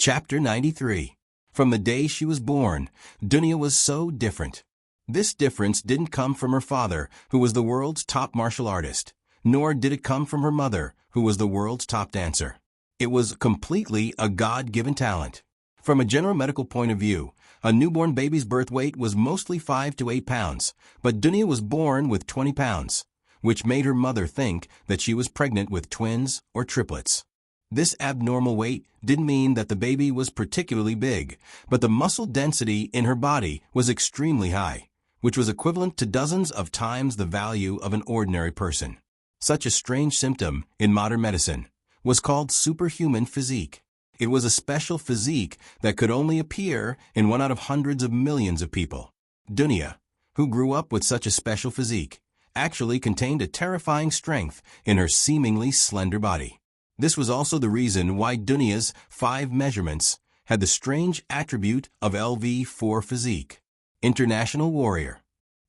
Chapter 93. From the day she was born, Dunya was so different. This difference didn't come from her father, who was the world's top martial artist, nor did it come from her mother, who was the world's top dancer. It was completely a God-given talent. From a general medical point of view, a newborn baby's birth weight was mostly 5 to 8 pounds, but Dunya was born with 20 pounds, which made her mother think that she was pregnant with twins or triplets. This abnormal weight didn't mean that the baby was particularly big, but the muscle density in her body was extremely high, which was equivalent to dozens of times the value of an ordinary person. Such a strange symptom in modern medicine was called superhuman physique. It was a special physique that could only appear in one out of hundreds of millions of people. Dunya, who grew up with such a special physique, actually contained a terrifying strength in her seemingly slender body. This was also the reason why Dunya's 5 measurements had the strange attribute of LV4 physique, international warrior.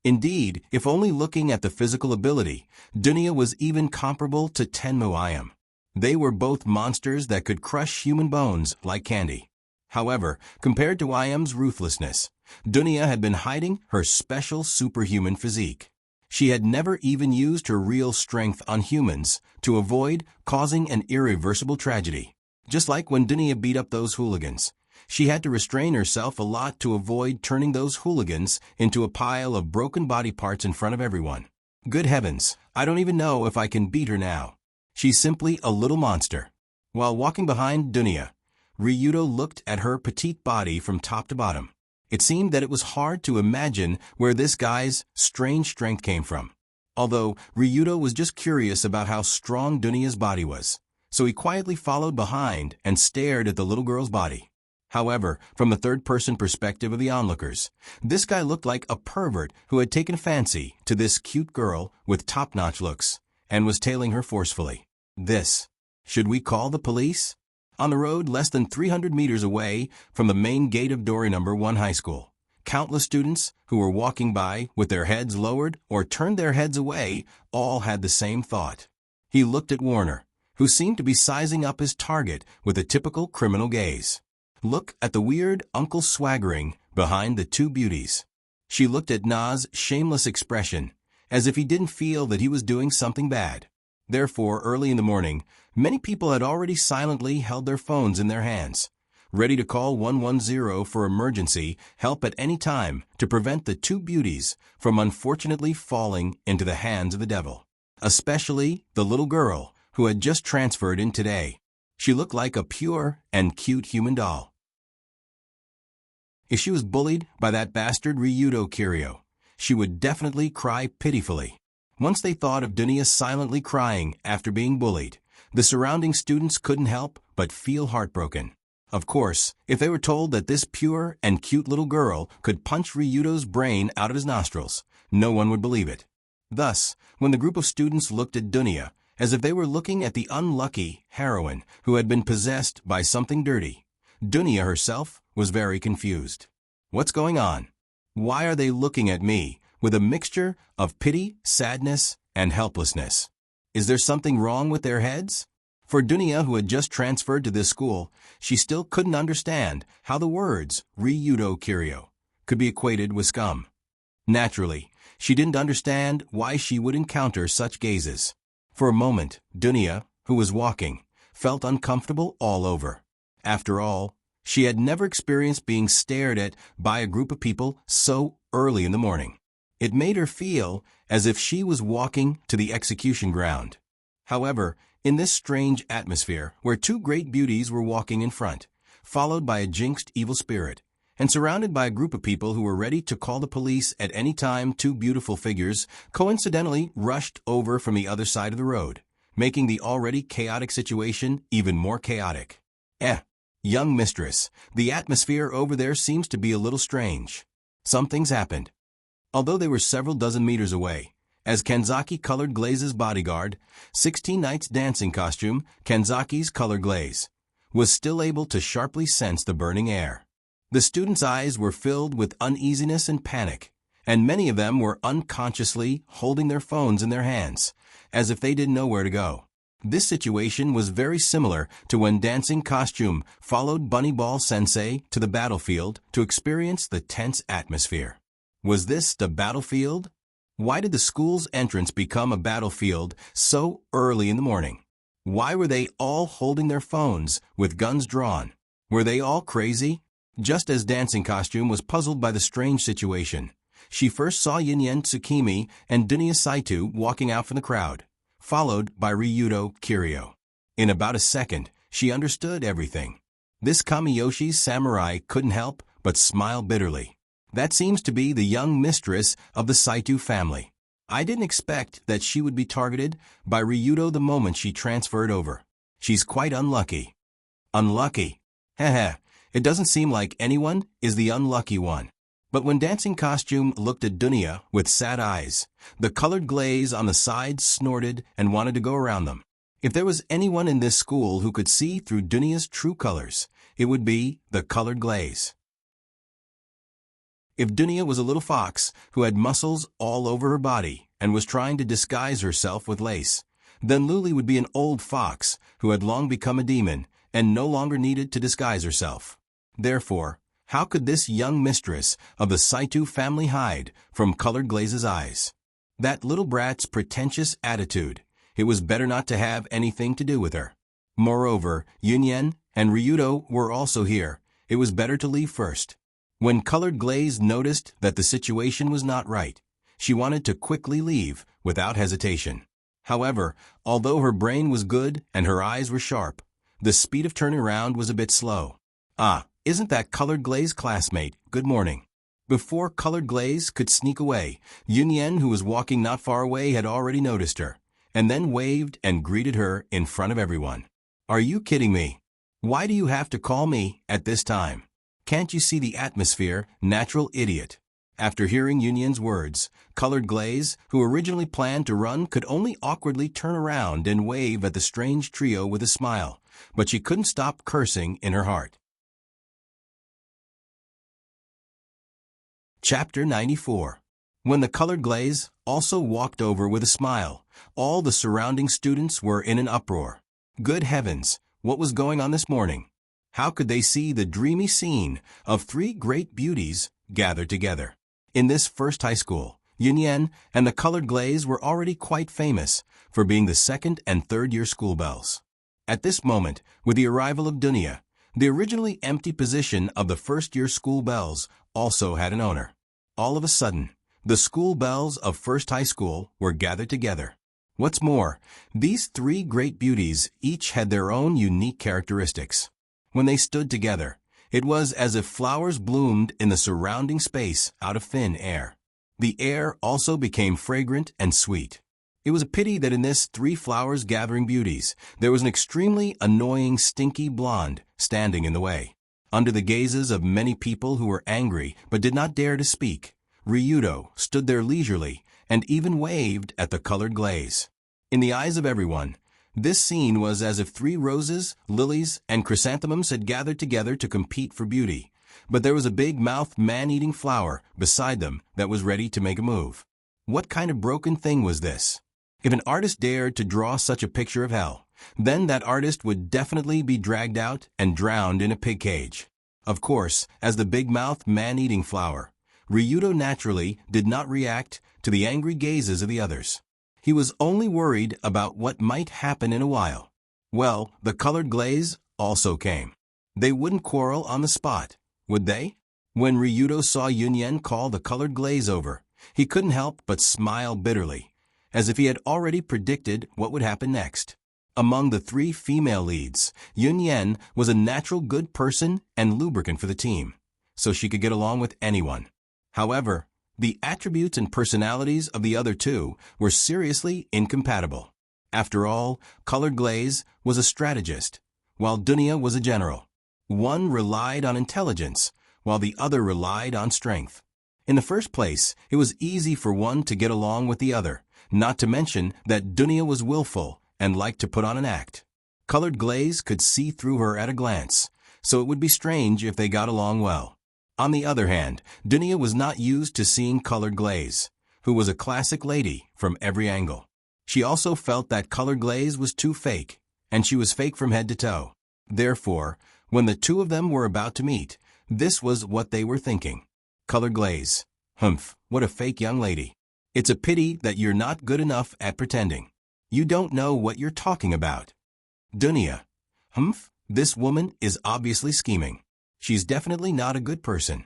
Indeed, if only looking at the physical ability, Dunya was even comparable to Tenmuayam. They were both monsters that could crush human bones like candy. However, compared to Ayam's ruthlessness, Dunya had been hiding her special superhuman physique. She had never even used her real strength on humans to avoid causing an irreversible tragedy. Just like when Dunya beat up those hooligans, she had to restrain herself a lot to avoid turning those hooligans into a pile of broken body parts in front of everyone. Good heavens, I don't even know if I can beat her now. She's simply a little monster. While walking behind Dunya, Ryudo looked at her petite body from top to bottom. It seemed that it was hard to imagine where this guy's strange strength came from. Although Ryudo was just curious about how strong Dunya's body was, so he quietly followed behind and stared at the little girl's body. However, from the third-person perspective of the onlookers, this guy looked like a pervert who had taken a fancy to this cute girl with top-notch looks and was tailing her forcefully. Should we call the police? On the road less than 300 meters away from the main gate of Dory No. 1 High School, countless students who were walking by with their heads lowered or turned their heads away all had the same thought. He looked at Warner, who seemed to be sizing up his target with a typical criminal gaze. Look at the weird uncle swaggering behind the 2 beauties. She looked at Na's shameless expression, as if he didn't feel that he was doing something bad. Therefore, early in the morning, many people had already silently held their phones in their hands, ready to call 110 for emergency help at any time to prevent the 2 beauties from unfortunately falling into the hands of the devil. Especially the little girl who had just transferred in today. She looked like a pure and cute human doll. If she was bullied by that bastard Ryudo Kiryu, she would definitely cry pitifully. Once they thought of Dunya silently crying after being bullied, the surrounding students couldn't help but feel heartbroken. Of course, if they were told that this pure and cute little girl could punch Ryudo's brain out of his nostrils, no one would believe it. Thus, when the group of students looked at Dunya as if they were looking at the unlucky heroine who had been possessed by something dirty, Dunya herself was very confused. What's going on? Why are they looking at me with a mixture of pity, sadness, and helplessness? Is there something wrong with their heads? For Dunya, who had just transferred to this school, she still couldn't understand how the words Ryudo Kiryu could be equated with scum. Naturally, she didn't understand why she would encounter such gazes. For a moment, Dunya, who was walking, felt uncomfortable all over. After all, she had never experienced being stared at by a group of people so early in the morning. It made her feel as if she was walking to the execution ground. However, in this strange atmosphere where 2 great beauties were walking in front, followed by a jinxed evil spirit, and surrounded by a group of people who were ready to call the police at any time 2 beautiful figures coincidentally rushed over from the other side of the road, making the already chaotic situation even more chaotic. Young mistress, the atmosphere over there seems to be a little strange. Something's happened. Although they were several dozen meters away, as Kanzaki-colored Glaze's bodyguard, 16 Nights dancing costume, Kanzaki's color glaze, was still able to sharply sense the burning air. The students' eyes were filled with uneasiness and panic, and many of them were unconsciously holding their phones in their hands, as if they didn't know where to go. This situation was very similar to when Dancing Costume followed Bunny Ball Sensei to the battlefield to experience the tense atmosphere. Was this the battlefield? Why did the school's entrance become a battlefield so early in the morning? Why were they all holding their phones with guns drawn? Were they all crazy? Just as Dancing Costume was puzzled by the strange situation, she first saw Yunyen Tsukimi and Dunya Saito walking out from the crowd, followed by Ryuto Kiryu. In about a second, she understood everything. This Kamiyoshi samurai couldn't help but smile bitterly. That seems to be the young mistress of the Saito family. I didn't expect that she would be targeted by Ryuto the moment she transferred over. She's quite unlucky. Unlucky? Heh. It doesn't seem like anyone is the unlucky one. But when Dancing Costume looked at Dunya with sad eyes, the colored glaze on the sides snorted and wanted to go around them. If there was anyone in this school who could see through Dunya's true colors, it would be the colored glaze. If Dunya was a little fox who had muscles all over her body and was trying to disguise herself with lace, then Luli would be an old fox who had long become a demon and no longer needed to disguise herself. Therefore, how could this young mistress of the Saito family hide from Colored Glaze's eyes? That little brat's pretentious attitude. It was better not to have anything to do with her. Moreover, Yunyen and Ryuto were also here. It was better to leave first. When Colored Glaze noticed that the situation was not right, she wanted to quickly leave without hesitation. However, although her brain was good and her eyes were sharp, the speed of turning around was a bit slow. Ah, isn't that Colored Glaze classmate? Good morning. Before Colored Glaze could sneak away, Yunyen, who was walking not far away, had already noticed her, and then waved and greeted her in front of everyone. Are you kidding me? Why do you have to call me at this time? Can't you see the atmosphere, natural idiot? After hearing Yunyen's words, Colored Glaze, who originally planned to run, could only awkwardly turn around and wave at the strange trio with a smile, but she couldn't stop cursing in her heart. Chapter 94. When the Colored Glaze also walked over with a smile, all the surrounding students were in an uproar. Good heavens, what was going on this morning? How could they see the dreamy scene of three great beauties gathered together? In this first high school, Yunyen and the Colored Glaze were already quite famous for being the second and third-year schoolbells. At this moment, with the arrival of Dunya, the originally empty position of the first-year schoolbells also had an owner. All of a sudden, the school bells of First High School were gathered together. What's more, these three great beauties each had their own unique characteristics. When they stood together, it was as if flowers bloomed in the surrounding space out of thin air. The air also became fragrant and sweet. It was a pity that in this three flowers gathering beauties, there was an extremely annoying stinky blonde standing in the way. Under the gazes of many people who were angry but did not dare to speak, Ryuto stood there leisurely and even waved at the Colored Glaze. In the eyes of everyone, this scene was as if three roses, lilies, and chrysanthemums had gathered together to compete for beauty, but there was a big-mouthed man-eating flower beside them that was ready to make a move. What kind of broken thing was this? If an artist dared to draw such a picture of hell, then that artist would definitely be dragged out and drowned in a pig cage. Of course, as the big-mouthed man-eating flower, Ryuto naturally did not react to the angry gazes of the others. He was only worried about what might happen in a while. Well, the Colored Glaze also came. They wouldn't quarrel on the spot, would they? When Ryuto saw Yunyen call the Colored Glaze over, he couldn't help but smile bitterly, as if he had already predicted what would happen next. Among the three female leads, Yunyen was a natural good person and lubricant for the team, so she could get along with anyone. However, the attributes and personalities of the other two were seriously incompatible. After all, Colored Glaze was a strategist, while Dunya was a general. One relied on intelligence, while the other relied on strength. In the first place, it was easy for one to get along with the other, not to mention that Dunya was willful and liked to put on an act. Colored Glaze could see through her at a glance, so it would be strange if they got along well. On the other hand, Dunya was not used to seeing Colored Glaze, who was a classic lady from every angle. She also felt that colored glaze was too fake, and she was fake from head to toe. Therefore, when the two of them were about to meet, this was what they were thinking. Colored glaze. Humph, what a fake young lady. It's a pity that you're not good enough at pretending. You don't know what you're talking about. Dunya. Humph, this woman is obviously scheming. She's definitely not a good person.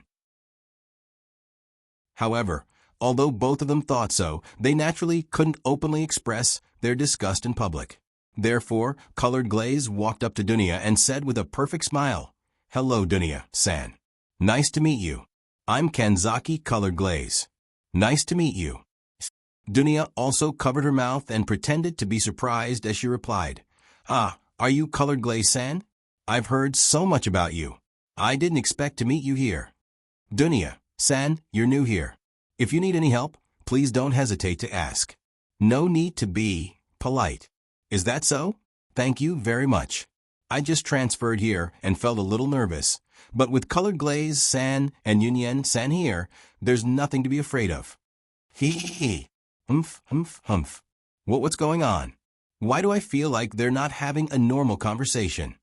However, although both of them thought so, they naturally couldn't openly express their disgust in public. Therefore, Colored Glaze walked up to Dunya and said with a perfect smile, "Hello, Dunya-san. Nice to meet you. I'm Kanzaki Colored Glaze. Nice to meet you." Dunya also covered her mouth and pretended to be surprised as she replied, "Ah, are you Colored Glaze-san? I've heard so much about you. I didn't expect to meet you here." "Dunya-san, you're new here. If you need any help, please don't hesitate to ask. No need to be polite. Is that so? Thank you very much. I just transferred here and felt a little nervous, but with Colored Glaze-san and Yunyen-san here, there's nothing to be afraid of." Hee hee hee. Humph, humph, humph. What's going on? Why do I feel like they're not having a normal conversation?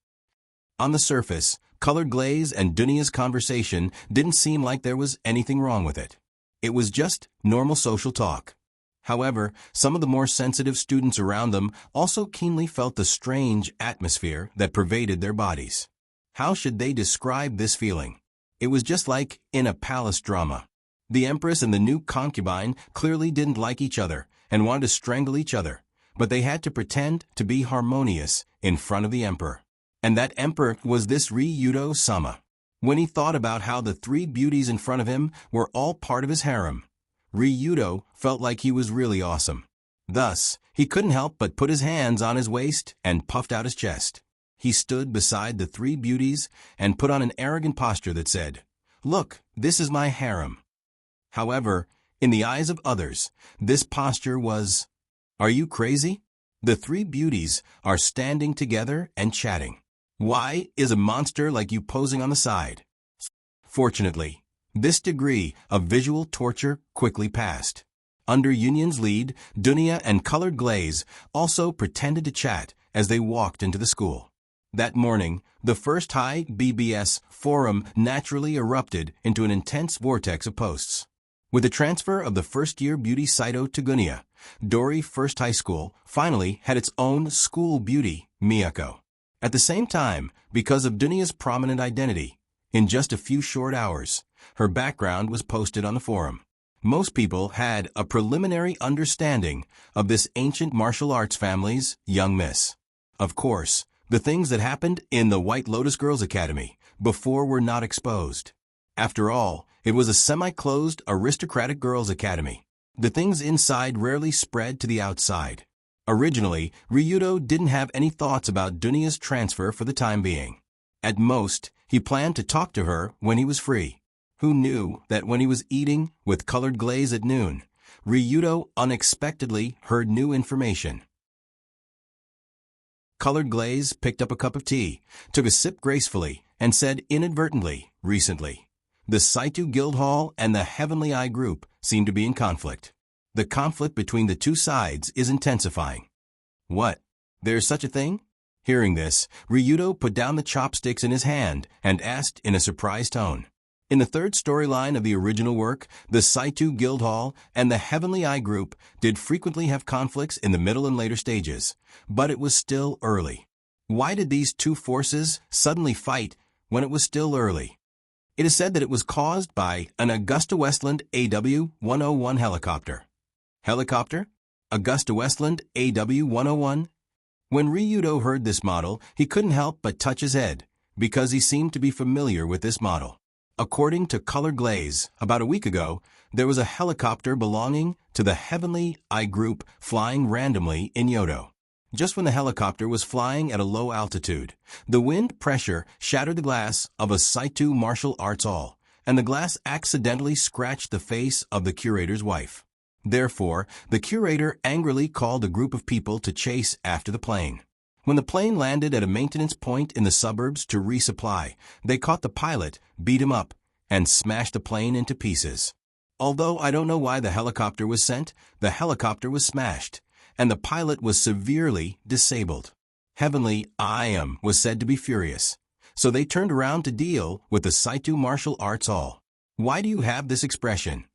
On the surface, Colored Glaze and Dunya's conversation didn't seem like there was anything wrong with it. It was just normal social talk. However, some of the more sensitive students around them also keenly felt the strange atmosphere that pervaded their bodies. How should they describe this feeling? It was just like in a palace drama. The Empress and the new concubine clearly didn't like each other and wanted to strangle each other, but they had to pretend to be harmonious in front of the Emperor. And that Emperor was this Ryudo-sama. When he thought about how the three beauties in front of him were all part of his harem, Ryudo felt like he was really awesome. Thus, he couldn't help but put his hands on his waist and puffed out his chest. He stood beside the three beauties and put on an arrogant posture that said, "Look, this is my harem." However, in the eyes of others, this posture was, "Are you crazy? The three beauties are standing together and chatting. Why is a monster like you posing on the side?" Fortunately, this degree of visual torture quickly passed. Under Union's lead, Dunya and Colored Glaze also pretended to chat as they walked into the school. That morning, the first high BBS forum naturally erupted into an intense vortex of posts. With the transfer of the first-year beauty Saito to Gunya, Dori First High School finally had its own school beauty, Miyako. At the same time, because of Dunya's prominent identity, in just a few short hours, her background was posted on the forum. Most people had a preliminary understanding of this ancient martial arts family's young miss. Of course, the things that happened in the White Lotus Girls Academy before were not exposed. After all, it was a semi-closed aristocratic girls' academy. The things inside rarely spread to the outside. Originally, Ryudo didn't have any thoughts about Dunya's transfer for the time being. At most, he planned to talk to her when he was free. Who knew that when he was eating with Colored Glaze at noon, Ryudo unexpectedly heard new information. Colored Glaze picked up a cup of tea, took a sip gracefully, and said inadvertently, recently, "The Saito Guildhall and the Heavenly Eye Group seem to be in conflict. The conflict between the two sides is intensifying." "What? There's such a thing?" Hearing this, Ryudo put down the chopsticks in his hand and asked in a surprised tone. In the third storyline of the original work, the Saito Guildhall and the Heavenly Eye Group did frequently have conflicts in the middle and later stages, but it was still early. Why did these two forces suddenly fight when it was still early? It is said that it was caused by an Augusta Westland AW-101 helicopter. Helicopter? Augusta Westland AW-101? When Ryudo heard this model, he couldn't help but touch his head, because he seemed to be familiar with this model. According to Colored Glaze, about a week ago, there was a helicopter belonging to the Heavenly Eye Group flying randomly in Yodo. Just when the helicopter was flying at a low altitude, the wind pressure shattered the glass of a Saito martial arts hall, and the glass accidentally scratched the face of the curator's wife. Therefore, the curator angrily called a group of people to chase after the plane. When the plane landed at a maintenance point in the suburbs to resupply, they caught the pilot, beat him up, and smashed the plane into pieces. Although I don't know why the helicopter was sent, the helicopter was smashed, and the pilot was severely disabled. Heavenly I was said to be furious, so they turned around to deal with the Saitu martial arts all. Why do you have this expression?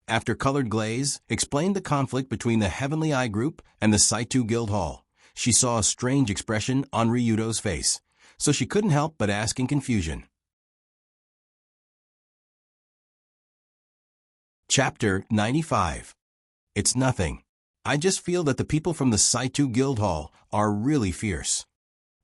After Colored Glaze explained the conflict between the Heavenly Eye Group and the Saitu Guild Hall, she saw a strange expression on Ryudo's face, so she couldn't help but ask in confusion. Chapter 95. It's nothing. I just feel that the people from the Saitu Guild Hall are really fierce.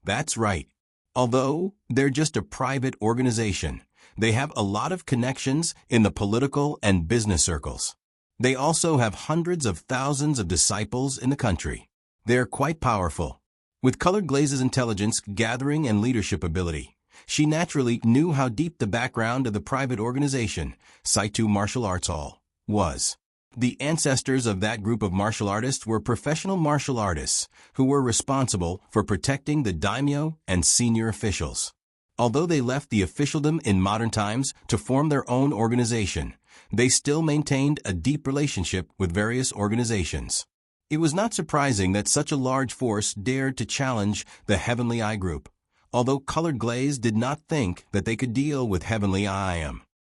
That's right. Although they're just a private organization, they have a lot of connections in the political and business circles. They also have hundreds of thousands of disciples in the country. They're quite powerful. With Colored Glaze's intelligence, gathering, and leadership ability, she naturally knew how deep the background of the private organization, Saitu Martial Arts Hall, was. The ancestors of that group of martial artists were professional martial artists who were responsible for protecting the daimyo and senior officials. Although they left the officialdom in modern times to form their own organization, they still maintained a deep relationship with various organizations. It was not surprising that such a large force dared to challenge the Heavenly Eye Group, although Colored Glaze did not think that they could deal with Heavenly Eye.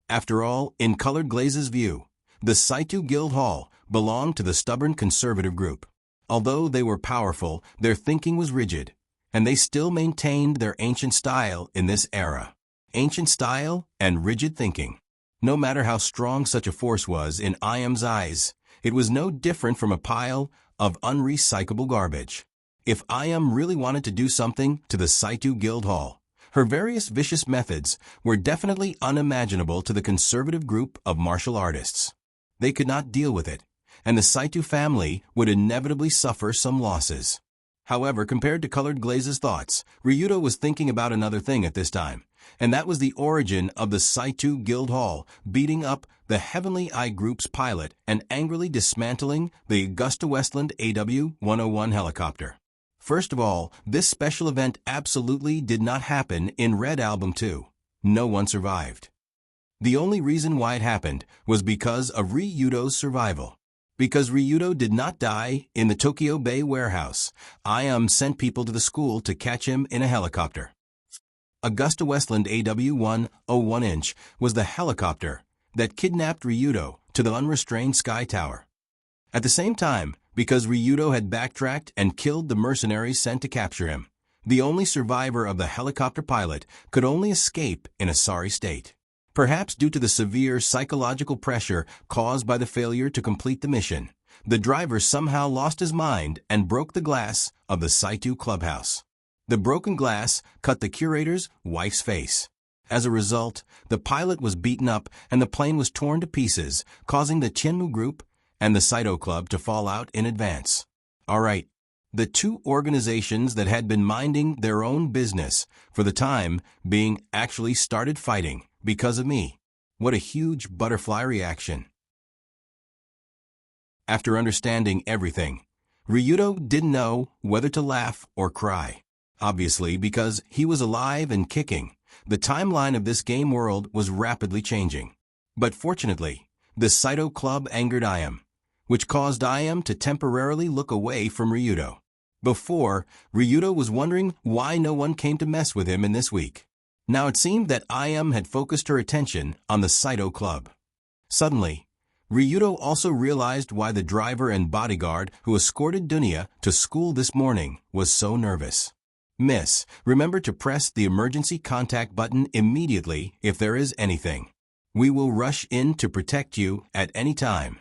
After all, in Colored Glaze's view, the Saitu Guild Hall belonged to the stubborn conservative group. Although they were powerful, their thinking was rigid, and they still maintained their ancient style in this era. Ancient style and rigid thinking. No matter how strong such a force was in Iam's eyes, it was no different from a pile of unrecyclable garbage. If Iam really wanted to do something to the Saitu Guild Hall, her various vicious methods were definitely unimaginable to the conservative group of martial artists. They could not deal with it, and the Saitu family would inevitably suffer some losses. However, compared to Colored Glaze's thoughts, Ryudo was thinking about another thing at this time, and that was the origin of the Saitu Guild Hall beating up the Heavenly Eye Group's pilot and angrily dismantling the Augusta Westland AW-101 helicopter. First of all, this special event absolutely did not happen in Red Album 2. No one survived. The only reason why it happened was because of Ryudo's survival. Because Ryudo did not die in the Tokyo Bay warehouse, Iam sent people to the school to catch him in a helicopter. Augusta Westland AW-101 was the helicopter that kidnapped Ryudo to the unrestrained Sky Tower. At the same time, because Ryudo had backtracked and killed the mercenaries sent to capture him, the only survivor of the helicopter pilot could only escape in a sorry state. Perhaps due to the severe psychological pressure caused by the failure to complete the mission, the driver somehow lost his mind and broke the glass of the Saitu clubhouse. The broken glass cut the curator's wife's face. As a result, the pilot was beaten up and the plane was torn to pieces, causing the Chenmu Group and the Saito Club to fall out in advance. Alright, the two organizations that had been minding their own business for the time being actually started fighting because of me. What a huge butterfly reaction. After understanding everything, Ryudo didn't know whether to laugh or cry. Obviously, because he was alive and kicking, the timeline of this game world was rapidly changing. But fortunately, the Saito Club angered Iam, which caused Iam to temporarily look away from Ryudo. Before, Ryudo was wondering why no one came to mess with him in this week. Now it seemed that Iam had focused her attention on the Saito Club. Suddenly, Ryudo also realized why the driver and bodyguard who escorted Dunya to school this morning was so nervous. Miss, remember to press the emergency contact button immediately if there is anything. We will rush in to protect you at any time.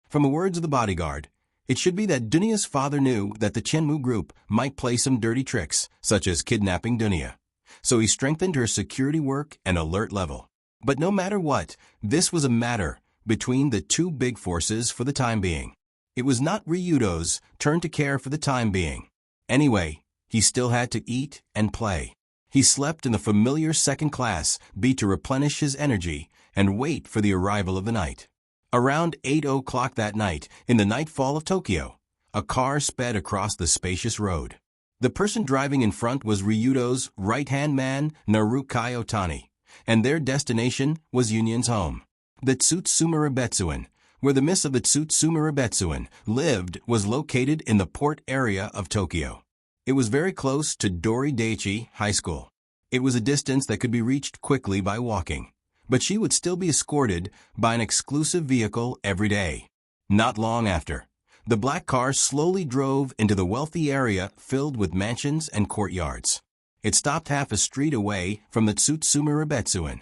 From the words of the bodyguard, it should be that Dunya's father knew that the Chenmu Group might play some dirty tricks, such as kidnapping Dunya. So he strengthened her security work and alert level. But no matter what, this was a matter between the two big forces for the time being. It was not Ryudo's turn to care for the time being. Anyway, he still had to eat and play. He slept in the familiar second class B to replenish his energy and wait for the arrival of the night. Around 8 o'clock that night, in the nightfall of Tokyo, a car sped across the spacious road. The person driving in front was Ryudo's right-hand man, Narukai Otani, and their destination was Union's home. The Tsutsumura Betsuin Where the Miss of the Tsutsuma Rebetsuin lived was located in the port area of Tokyo. It was very close to Dori Daichi High School. It was a distance that could be reached quickly by walking, but she would still be escorted by an exclusive vehicle every day. Not long after, the black car slowly drove into the wealthy area filled with mansions and courtyards. It stopped half a street away from the Tsutsuma Rebetsuin.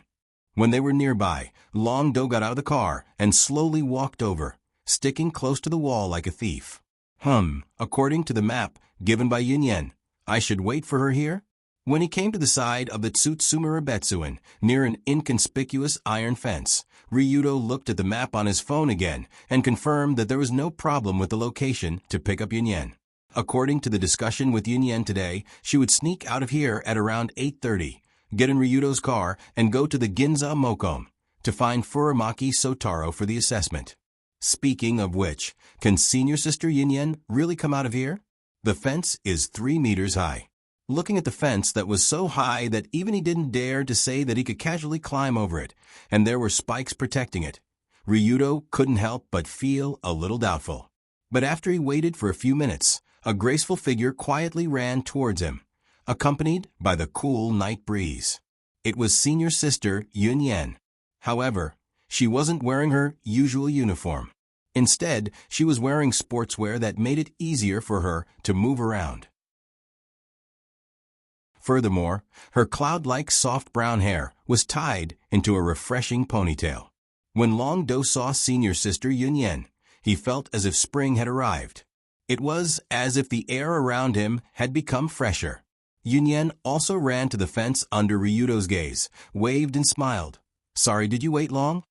When they were nearby, Long-do got out of the car and slowly walked over, sticking close to the wall like a thief. According to the map given by Yunyen, I should wait for her here? When he came to the side of the Tsutsuma Rebetsuin, near an inconspicuous iron fence, Ryudo looked at the map on his phone again and confirmed that there was no problem with the location to pick up Yunyen. According to the discussion with Yunyen today, she would sneak out of here at around 8:30, get in Ryudo's car, and go to the Ginza Mokom to find Furamaki Sotaro for the assessment. Speaking of which, can senior sister Yunyen really come out of here? The fence is 3 meters high. Looking at the fence that was so high that even he didn't dare to say that he could casually climb over it, and there were spikes protecting it, Ryudo couldn't help but feel a little doubtful. But after he waited for a few minutes, a graceful figure quietly ran towards him, accompanied by the cool night breeze. It was senior sister Yunyen. However, she wasn't wearing her usual uniform. Instead, she was wearing sportswear that made it easier for her to move around. Furthermore, her cloud-like soft brown hair was tied into a refreshing ponytail. When Long-do saw senior sister Yunyen, he felt as if spring had arrived. It was as if the air around him had become fresher. Yunyen also ran to the fence under Ryudo's gaze, waved and smiled. "Sorry, did you wait long?"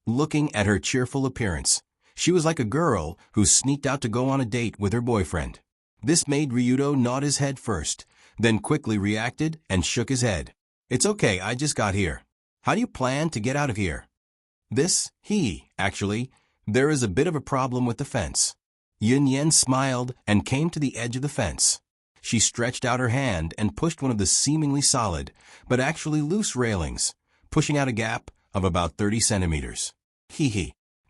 Looking at her cheerful appearance, she was like a girl who sneaked out to go on a date with her boyfriend. This made Ryudo nod his head first, then quickly reacted and shook his head. "It's okay, I just got here. How do you plan to get out of here?" Actually, there is a bit of a problem with the fence. Yunyen smiled and came to the edge of the fence. She stretched out her hand and pushed one of the seemingly solid, but actually loose railings, pushing out a gap of about 30 centimeters.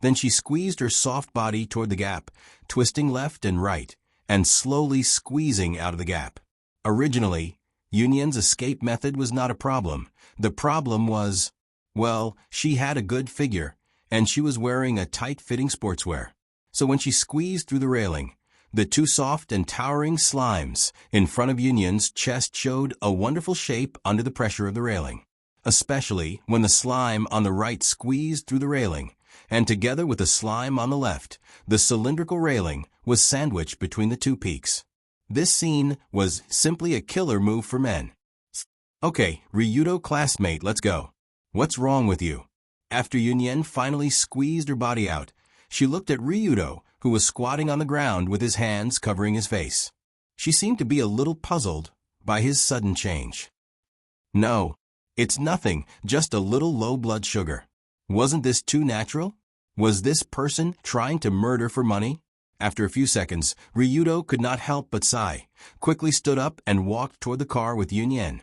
Then she squeezed her soft body toward the gap, twisting left and right, and slowly squeezing out of the gap. Originally, Yunyen's escape method was not a problem. The problem was, well, she had a good figure, and she was wearing a tight-fitting sportswear. So when she squeezed through the railing, the two soft and towering slimes in front of Yunyen's chest showed a wonderful shape under the pressure of the railing, especially when the slime on the right squeezed through the railing, and together with the slime on the left, the cylindrical railing was sandwiched between the two peaks. This scene was simply a killer move for men. "Okay, Ryudo classmate, let's go. What's wrong with you?" After Yunyen finally squeezed her body out, she looked at Ryudo, who was squatting on the ground with his hands covering his face. She seemed to be a little puzzled by his sudden change. "No, it's nothing, just a little low blood sugar. Wasn't this too natural? Was this person trying to murder for money?" After a few seconds, Ryudo could not help but sigh, quickly stood up and walked toward the car with Yunyen.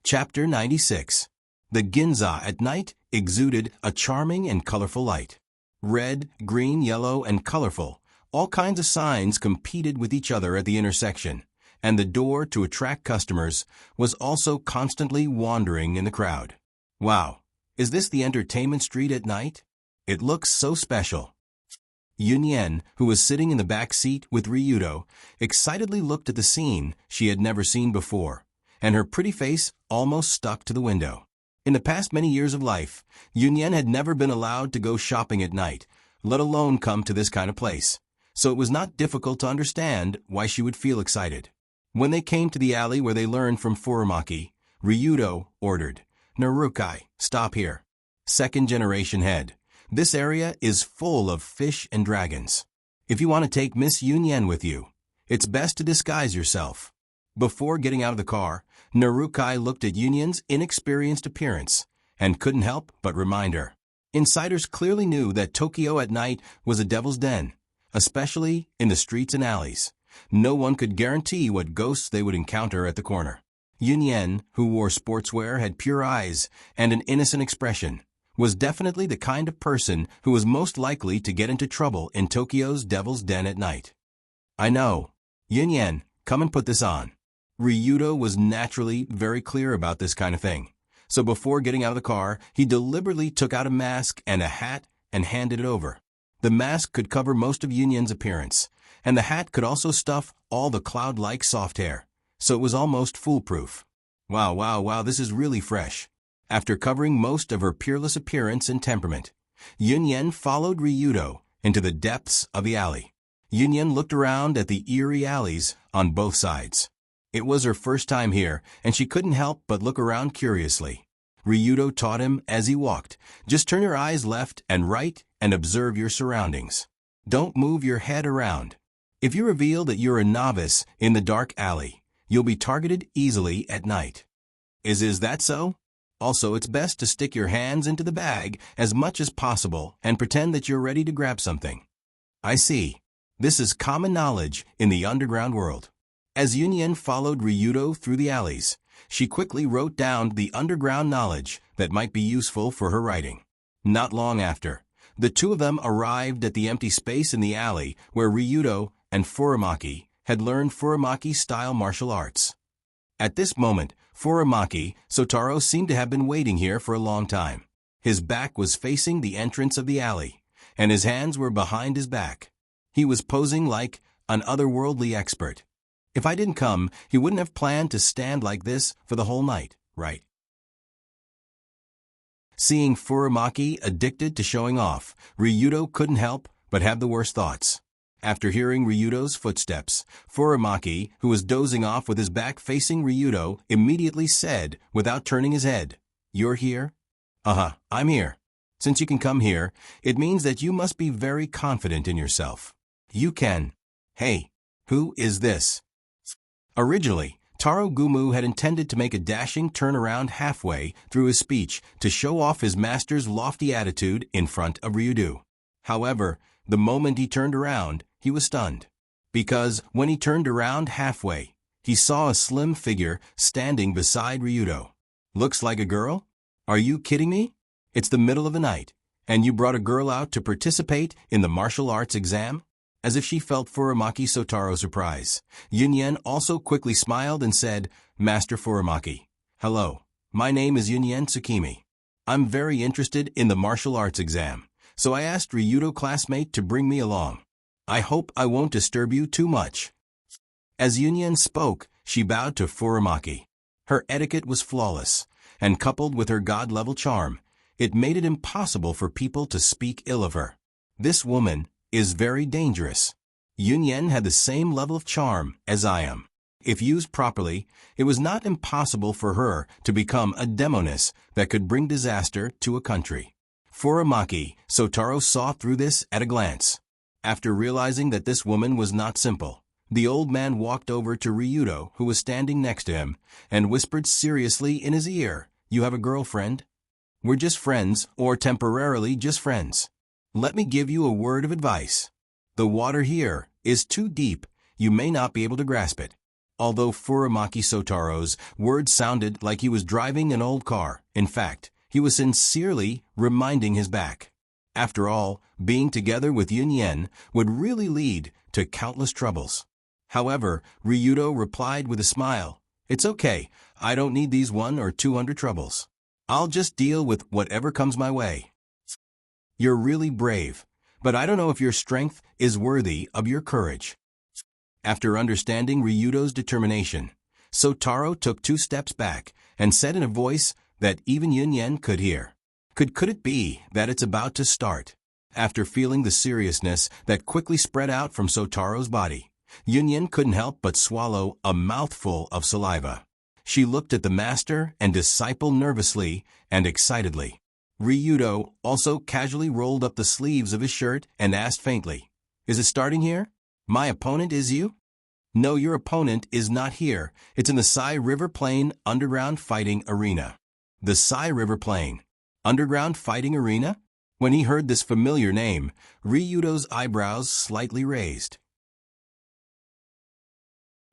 Chapter 96. The Ginza at night exuded a charming and colorful light. Red, green, yellow, and colorful, all kinds of signs competed with each other at the intersection, and the door to attract customers was also constantly wandering in the crowd. Wow! Is this the entertainment street at night? It looks so special. Yunyen, who was sitting in the back seat with Ryudo, excitedly looked at the scene she had never seen before, and her pretty face almost stuck to the window. In the past many years of life, Yunyen had never been allowed to go shopping at night, let alone come to this kind of place, so it was not difficult to understand why she would feel excited. When they came to the alley where they learned from Furamaki, Ryudo ordered, "Narukai, stop here. Second generation head. This area is full of fish and dragons. If you want to take Miss Yunyen with you, it's best to disguise yourself." Before getting out of the car, Narukai looked at Yunyen's inexperienced appearance and couldn't help but remind her. Insiders clearly knew that Tokyo at night was a devil's den, especially in the streets and alleys. No one could guarantee what ghosts they would encounter at the corner. Yunyan, who wore sportswear, had pure eyes and an innocent expression, was definitely the kind of person who was most likely to get into trouble in Tokyo's Devil's Den at night. I know. Yunyan, come and put this on. Ryudo was naturally very clear about this kind of thing, so before getting out of the car, he deliberately took out a mask and a hat and handed it over. The mask could cover most of Yunyan's appearance, and the hat could also stuff all the cloud-like soft hair, so it was almost foolproof. Wow, this is really fresh. After covering most of her peerless appearance and temperament, Yunyan followed Ryudo into the depths of the alley. Yunyan looked around at the eerie alleys on both sides. It was her first time here, and she couldn't help but look around curiously. Ryudo taught him as he walked, just turn your eyes left and right and observe your surroundings. Don't move your head around. If you reveal that you're a novice in the dark alley, you'll be targeted easily at night. Is that so? Also, it's best to stick your hands into the bag as much as possible and pretend that you're ready to grab something. I see. This is common knowledge in the underground world. As Yunyan followed Ryudo through the alleys, she quickly wrote down the underground knowledge that might be useful for her writing. Not long after, the two of them arrived at the empty space in the alley where Ryudo and Furamaki had learned Furamaki-style martial arts. At this moment, Furamaki Sotaro seemed to have been waiting here for a long time. His back was facing the entrance of the alley, and his hands were behind his back. He was posing like an otherworldly expert. If I didn't come, he wouldn't have planned to stand like this for the whole night, right? Seeing Furamaki addicted to showing off, Ryudo couldn't help but have the worst thoughts. After hearing Ryudo's footsteps, Furamaki, who was dozing off with his back facing Ryudo, immediately said, without turning his head, "You're here?" I'm here. Since you can come here, it means that you must be very confident in yourself. You can. Hey, who is this? Originally, Taro Gumu had intended to make a dashing turnaround halfway through his speech to show off his master's lofty attitude in front of Ryudo. However, the moment he turned around, he was stunned. Because when he turned around halfway, he saw a slim figure standing beside Ryudo. Looks like a girl? Are you kidding me? It's the middle of the night, and you brought a girl out to participate in the martial arts exam? As if she felt Furamaki Sotaro's surprise, Yunyan also quickly smiled and said, "Master Furamaki, hello, my name is Yunyan Tsukimi. I'm very interested in the martial arts exam, so I asked Ryudo classmate to bring me along. I hope I won't disturb you too much." As Yunyan spoke, she bowed to Furamaki. Her etiquette was flawless, and coupled with her god-level charm, it made it impossible for people to speak ill of her. This woman is very dangerous. Yunyan had the same level of charm as I am. If used properly, it was not impossible for her to become a demoness that could bring disaster to a country. Furamaki Sotaro saw through this at a glance. After realizing that this woman was not simple, the old man walked over to Ryudo, who was standing next to him, and whispered seriously in his ear, "You have a girlfriend? We're just friends, or temporarily just friends. Let me give you a word of advice. The water here is too deep, you may not be able to grasp it." Although Furamaki Sotaro's words sounded like he was driving an old car, in fact, he was sincerely reminding his back. After all, being together with Yunyan would really lead to countless troubles. However, Ryudo replied with a smile, "It's okay, I don't need these 100 or 200 troubles. I'll just deal with whatever comes my way." You're really brave, but I don't know if your strength is worthy of your courage. After understanding Ryudo's determination, Sotaro took 2 steps back and said in a voice that even Yunyan could hear, Could it be that it's about to start?" After feeling the seriousness that quickly spread out from Sotaro's body, Yunyan couldn't help but swallow a mouthful of saliva. She looked at the master and disciple nervously and excitedly. Ryudo also casually rolled up the sleeves of his shirt and asked faintly, "Is it starting here? My opponent is you?" "No, your opponent is not here. It's in the Sai River Plain Underground Fighting Arena." The Sai River Plain Underground Fighting Arena? When he heard this familiar name, Ryudo's eyebrows slightly raised.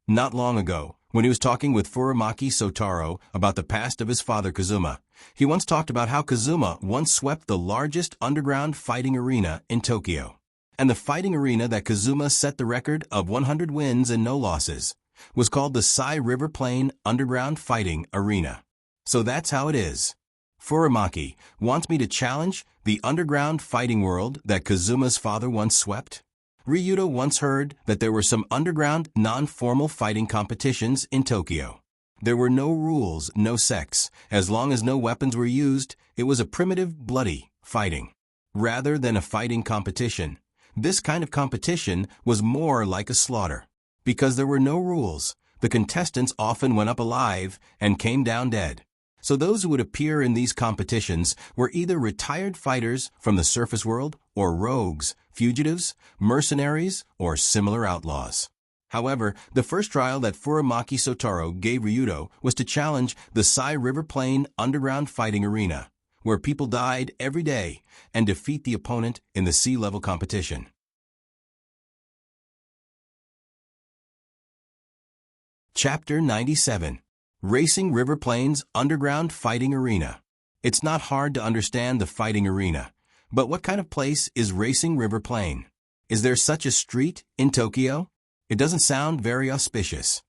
Not long ago, When he was talking with Furamaki Sotaro about the past of his father Kazuma, he once talked about how Kazuma once swept the largest underground fighting arena in Tokyo. And the fighting arena that Kazuma set the record of 100 wins and no losses was called the Sai River Plain Underground Fighting Arena. So that's how it is. Furamaki wants me to challenge the underground fighting world that Kazuma's father once swept. Ryudo once heard that there were some underground, non-formal fighting competitions in Tokyo. There were no rules, no sex. As long as no weapons were used, it was a primitive, bloody fighting. Rather than a fighting competition, this kind of competition was more like a slaughter. Because there were no rules, the contestants often went up alive and came down dead. So those who would appear in these competitions were either retired fighters from the surface world or rogues, fugitives, mercenaries, or similar outlaws. However, the first trial that Furamaki Sotaro gave Ryudo was to challenge the Sai River Plain Underground Fighting Arena, where people died every day, and defeat the opponent in the sea-level competition. Chapter 97. Racing River Plains Underground Fighting Arena. It's not hard to understand the fighting arena, but what kind of place is Racing River Plain? Is there such a street in Tokyo? It doesn't sound very auspicious.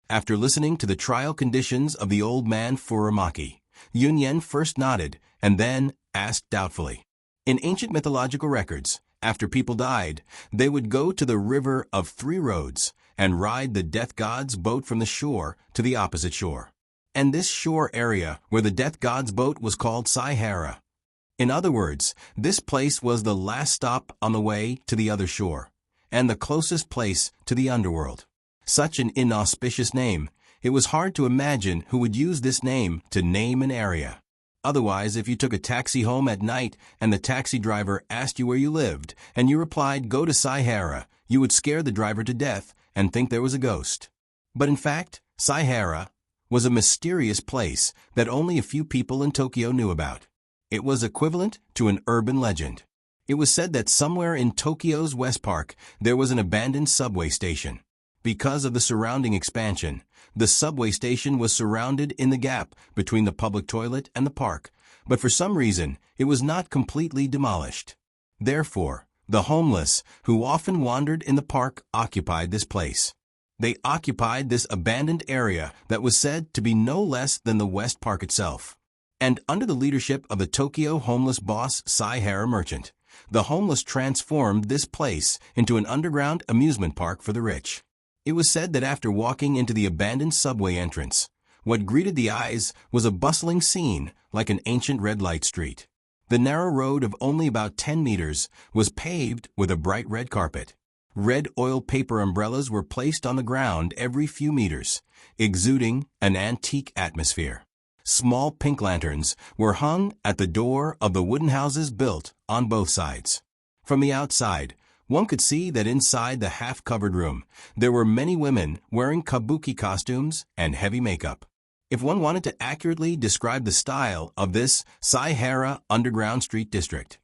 After listening to the trial conditions of the old man Furamaki, Yunyen first nodded and then asked doubtfully. In ancient mythological records, after people died, they would go to the River of Three Roads and ride the death god's boat from the shore to the opposite shore. And this shore area where the death god's boat was called Saihara. In other words, this place was the last stop on the way to the other shore, and the closest place to the underworld. Such an inauspicious name, it was hard to imagine who would use this name to name an area. Otherwise, if you took a taxi home at night and the taxi driver asked you where you lived, and you replied, "Go to Saihara," you would scare the driver to death and think there was a ghost. But in fact, Saihara was a mysterious place that only a few people in Tokyo knew about. It was equivalent to an urban legend. It was said that somewhere in Tokyo's West Park there was an abandoned subway station. Because of the surrounding expansion, the subway station was surrounded in the gap between the public toilet and the park, but for some reason it was not completely demolished. Therefore, the homeless, who often wandered in the park, occupied this place. They occupied this abandoned area that was said to be no less than the West Park itself. And under the leadership of the Tokyo homeless boss Saihara Merchant, the homeless transformed this place into an underground amusement park for the rich. It was said that after walking into the abandoned subway entrance, what greeted the eyes was a bustling scene like an ancient red light street. The narrow road of only about 10 meters was paved with a bright red carpet. Red oil paper umbrellas were placed on the ground every few meters, exuding an antique atmosphere. Small pink lanterns were hung at the door of the wooden houses built on both sides. From the outside, one could see that inside the half-covered room, there were many women wearing kabuki costumes and heavy makeup. If one wanted to accurately describe the style of this Saihara underground street district,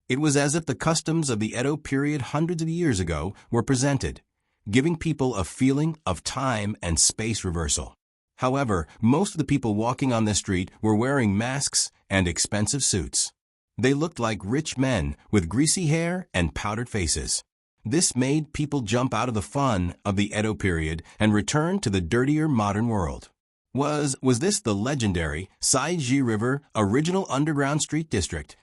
it was as if the customs of the Edo period hundreds of years ago were presented, giving people a feeling of time and space reversal. However, most of the people walking on the street were wearing masks and expensive suits. They looked like rich men with greasy hair and powdered faces. This made people jump out of the fun of the Edo period and return to the dirtier modern world. Was this the legendary Saiji River original underground street district?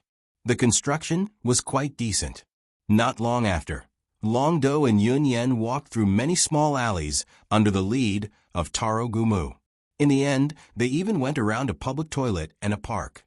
The construction was quite decent. Not long after, Longdo and Yunyen walked through many small alleys under the lead of Taro Gumu. In the end, they even went around a public toilet and a park.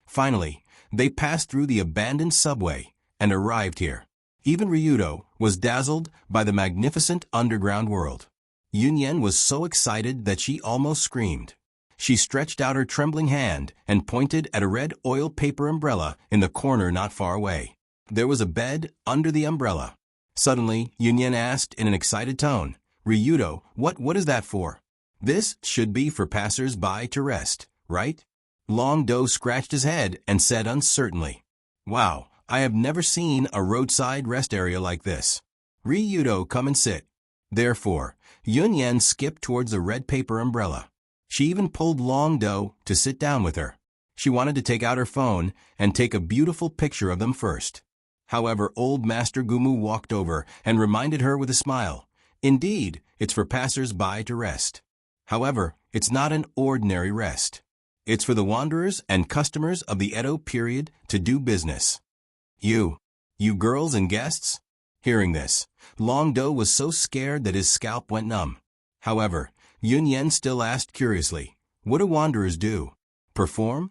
Finally, they passed through the abandoned subway and arrived here. Even Ryudo was dazzled by the magnificent underground world. Yunyen was so excited that she almost screamed. She stretched out her trembling hand and pointed at a red oil paper umbrella in the corner not far away. There was a bed under the umbrella. Suddenly, Yunyen asked in an excited tone, "Ryudo, what is that for?" "This should be for passers-by to rest, right?" Longdo scratched his head and said uncertainly, "Wow, I have never seen a roadside rest area like this." "Ryudo, come and sit." Therefore, Yun Yan skipped towards the red paper umbrella. She even pulled Long Do to sit down with her. She wanted to take out her phone and take a beautiful picture of them first. However, old Master Gumu walked over and reminded her with a smile, "Indeed, it's for passers-by to rest. However, it's not an ordinary rest. It's for the wanderers and customers of the Edo period to do business. You girls and guests?" Hearing this, Long Do was so scared that his scalp went numb. However, Yun Yan still asked curiously, "What do wanderers do? Perform?"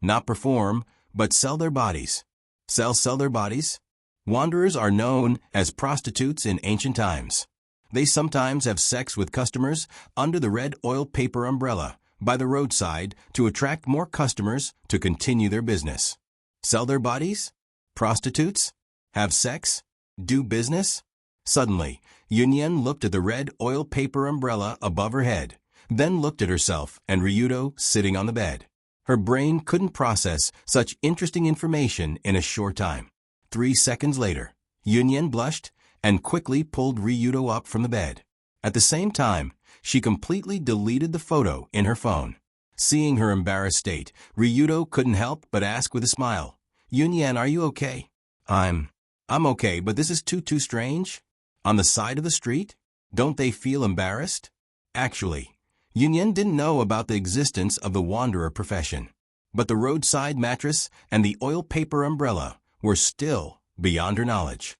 "Not perform, but sell their bodies." Sell their bodies? Wanderers are known as prostitutes in ancient times. They sometimes have sex with customers under the red oil paper umbrella by the roadside to attract more customers to continue their business. Sell their bodies? Prostitutes? Have sex? Do business? Suddenly, Yun Yan looked at the red oil paper umbrella above her head, then looked at herself and Ryudo sitting on the bed. Her brain couldn't process such interesting information in a short time. 3 seconds later, Yun Yan blushed and quickly pulled Ryudo up from the bed. At the same time, she completely deleted the photo in her phone. Seeing her embarrassed state, Ryudo couldn't help but ask with a smile, "Yun Yan, are you okay?" I'm okay, but this is too strange. On the side of the street? Don't they feel embarrassed?" Actually, Yun Yan didn't know about the existence of the wanderer profession. But the roadside mattress and the oil paper umbrella were still beyond her knowledge.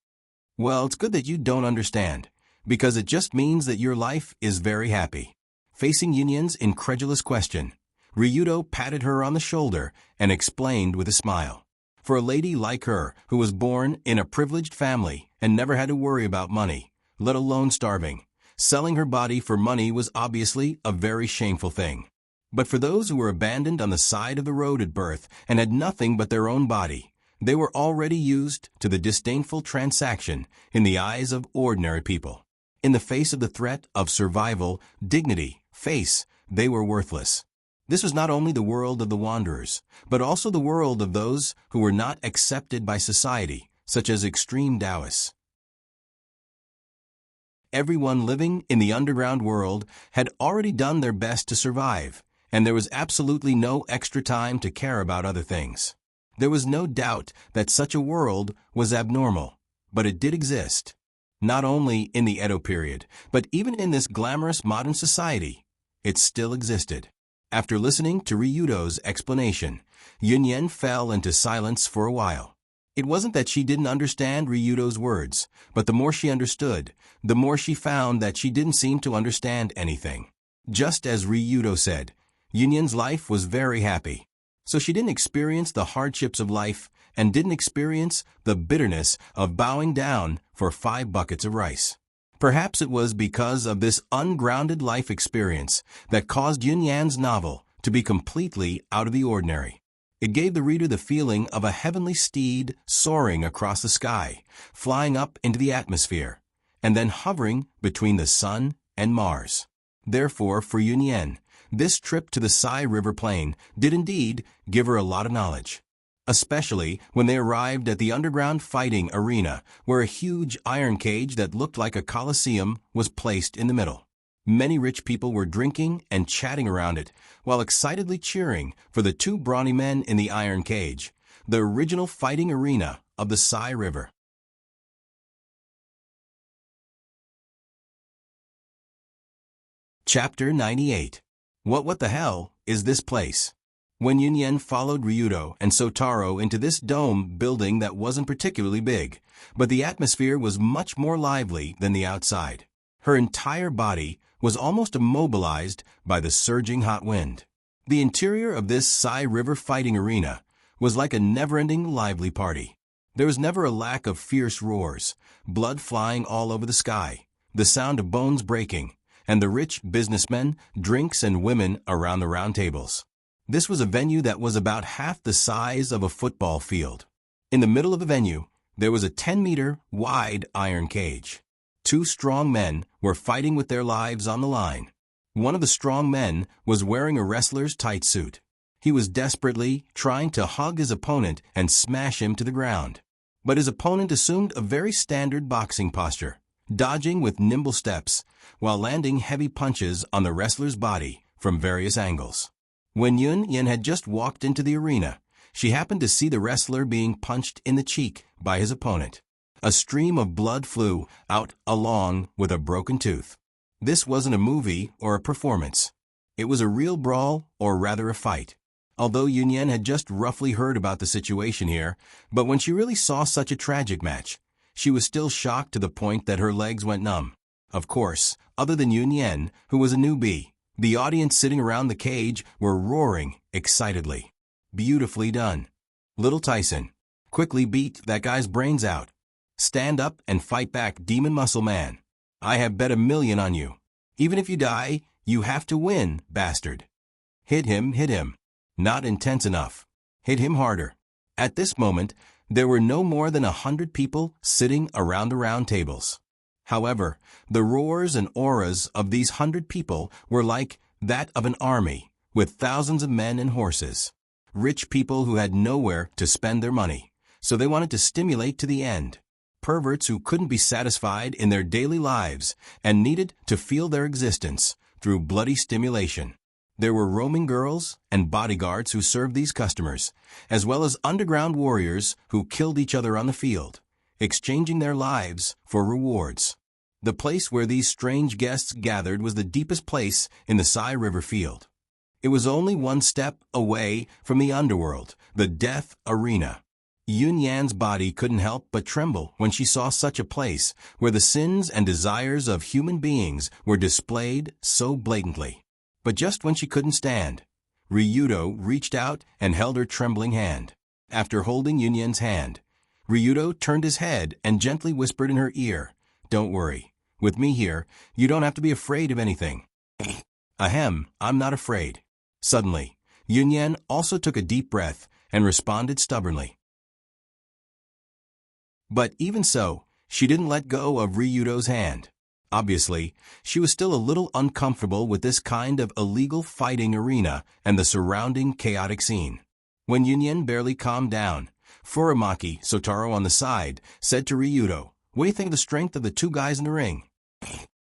"Well, it's good that you don't understand, because it just means that your life is very happy." Facing Yun Yan's incredulous question, Ryudo patted her on the shoulder and explained with a smile. For a lady like her, who was born in a privileged family and never had to worry about money, let alone starving, selling her body for money was obviously a very shameful thing. But for those who were abandoned on the side of the road at birth and had nothing but their own body, they were already used to the disdainful transaction in the eyes of ordinary people. In the face of the threat of survival, dignity, they were worthless. This was not only the world of the wanderers, but also the world of those who were not accepted by society, such as extreme Taoists. Everyone living in the underground world had already done their best to survive, and there was absolutely no extra time to care about other things. There was no doubt that such a world was abnormal, but it did exist. Not only in the Edo period, but even in this glamorous modern society, it still existed. After listening to Ryudo's explanation, Yun Yan fell into silence for a while. It wasn't that she didn't understand Ryudo's words, but the more she understood, the more she found that she didn't seem to understand anything. Just as Ryudo said, Yun Yan's life was very happy. So she didn't experience the hardships of life and didn't experience the bitterness of bowing down for 5 buckets of rice. Perhaps it was because of this ungrounded life experience that caused Yun Yan's novel to be completely out of the ordinary. It gave the reader the feeling of a heavenly steed soaring across the sky, flying up into the atmosphere, and then hovering between the sun and Mars. Therefore, for Yun Yan, this trip to the Sai River Plain did indeed give her a lot of knowledge. Especially when they arrived at the underground fighting arena where a huge iron cage that looked like a coliseum was placed in the middle. Many rich people were drinking and chatting around it while excitedly cheering for the 2 brawny men in the iron cage, the original fighting arena of the Sai River. Chapter 98. What the hell is this place? When Yun Yan followed Ryudo and Sotaro into this dome building that wasn't particularly big, but the atmosphere was much more lively than the outside. Her entire body was almost immobilized by the surging hot wind. The interior of this Sai River fighting arena was like a never-ending lively party. There was never a lack of fierce roars, blood flying all over the sky, the sound of bones breaking, and the rich businessmen, drinks, and women around the round tables. This was a venue that was about half the size of a football field. In the middle of the venue, there was a 10-meter wide iron cage. 2 strong men were fighting with their lives on the line. One of the strong men was wearing a wrestler's tight suit. He was desperately trying to hug his opponent and smash him to the ground. But his opponent assumed a very standard boxing posture, dodging with nimble steps, while landing heavy punches on the wrestler's body from various angles. When Yun Yin had just walked into the arena, she happened to see the wrestler being punched in the cheek by his opponent. A stream of blood flew out along with a broken tooth. This wasn't a movie or a performance. It was a real brawl, or rather a fight. Although Yun Yin had just roughly heard about the situation here, but when she really saw such a tragic match, she was still shocked to the point that her legs went numb. Of course, other than Yun Yin, who was a newbie, the audience sitting around the cage were roaring excitedly. Beautifully done. Little Tyson, quickly beat that guy's brains out. Stand up and fight back, Demon Muscle Man. I have bet $1 million on you. Even if you die, you have to win, bastard. Hit him, hit him. Not intense enough. Hit him harder. At this moment, there were no more than 100 people sitting around the round tables. However, the roars and auras of these 100 people were like that of an army, with thousands of men and horses. Rich people who had nowhere to spend their money, so they wanted to stimulate to the end. Perverts who couldn't be satisfied in their daily lives and needed to feel their existence through bloody stimulation. There were roaming girls and bodyguards who served these customers, as well as underground warriors who killed each other on the field, exchanging their lives for rewards. The place where these strange guests gathered was the deepest place in the Sai River field. It was only one step away from the underworld, the death arena. Yun Yan's body couldn't help but tremble when she saw such a place where the sins and desires of human beings were displayed so blatantly. But just when she couldn't stand, Ryudo reached out and held her trembling hand. After holding Yun Yan's hand, Ryudo turned his head and gently whispered in her ear, "Don't worry. With me here, you don't have to be afraid of anything." Ahem, I'm not afraid. Suddenly, Yun Yan also took a deep breath and responded stubbornly. But even so, she didn't let go of Ryudo's hand. Obviously, she was still a little uncomfortable with this kind of illegal fighting arena and the surrounding chaotic scene. When Yun Yan barely calmed down, Furamaki Sotaro on the side said to Ryudo, "What do you think of the strength of the two guys in the ring?"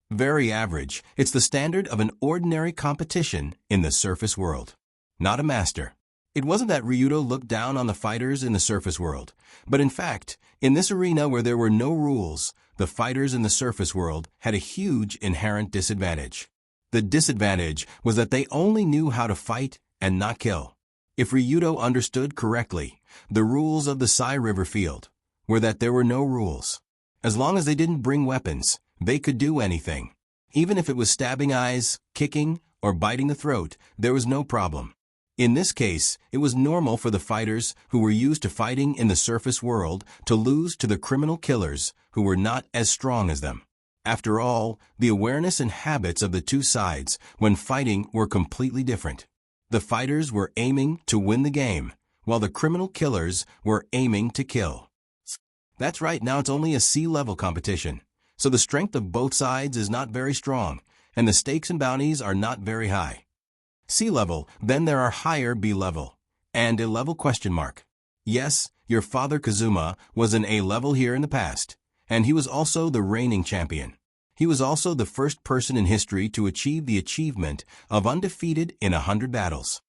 "Very average. It's the standard of an ordinary competition in the surface world. Not a master." It wasn't that Ryudo looked down on the fighters in the surface world, but in fact, in this arena where there were no rules, the fighters in the surface world had a huge inherent disadvantage. The disadvantage was that they only knew how to fight and not kill. If Ryudo understood correctly, the rules of the Sai River field were that there were no rules. As long as they didn't bring weapons, they could do anything. Even if it was stabbing eyes, kicking, or biting the throat, there was no problem. In this case, it was normal for the fighters who were used to fighting in the surface world to lose to the criminal killers who were not as strong as them. After all, the awareness and habits of the two sides when fighting were completely different. The fighters were aiming to win the game, while the criminal killers were aiming to kill. That's right, now it's only a C-level competition, so the strength of both sides is not very strong, and the stakes and bounties are not very high. C-level, then there are higher B-level, and A-level ? Yes, your father Kazuma was an A-level here in the past, and he was also the reigning champion. He was also the first person in history to achieve the achievement of undefeated in 100 battles.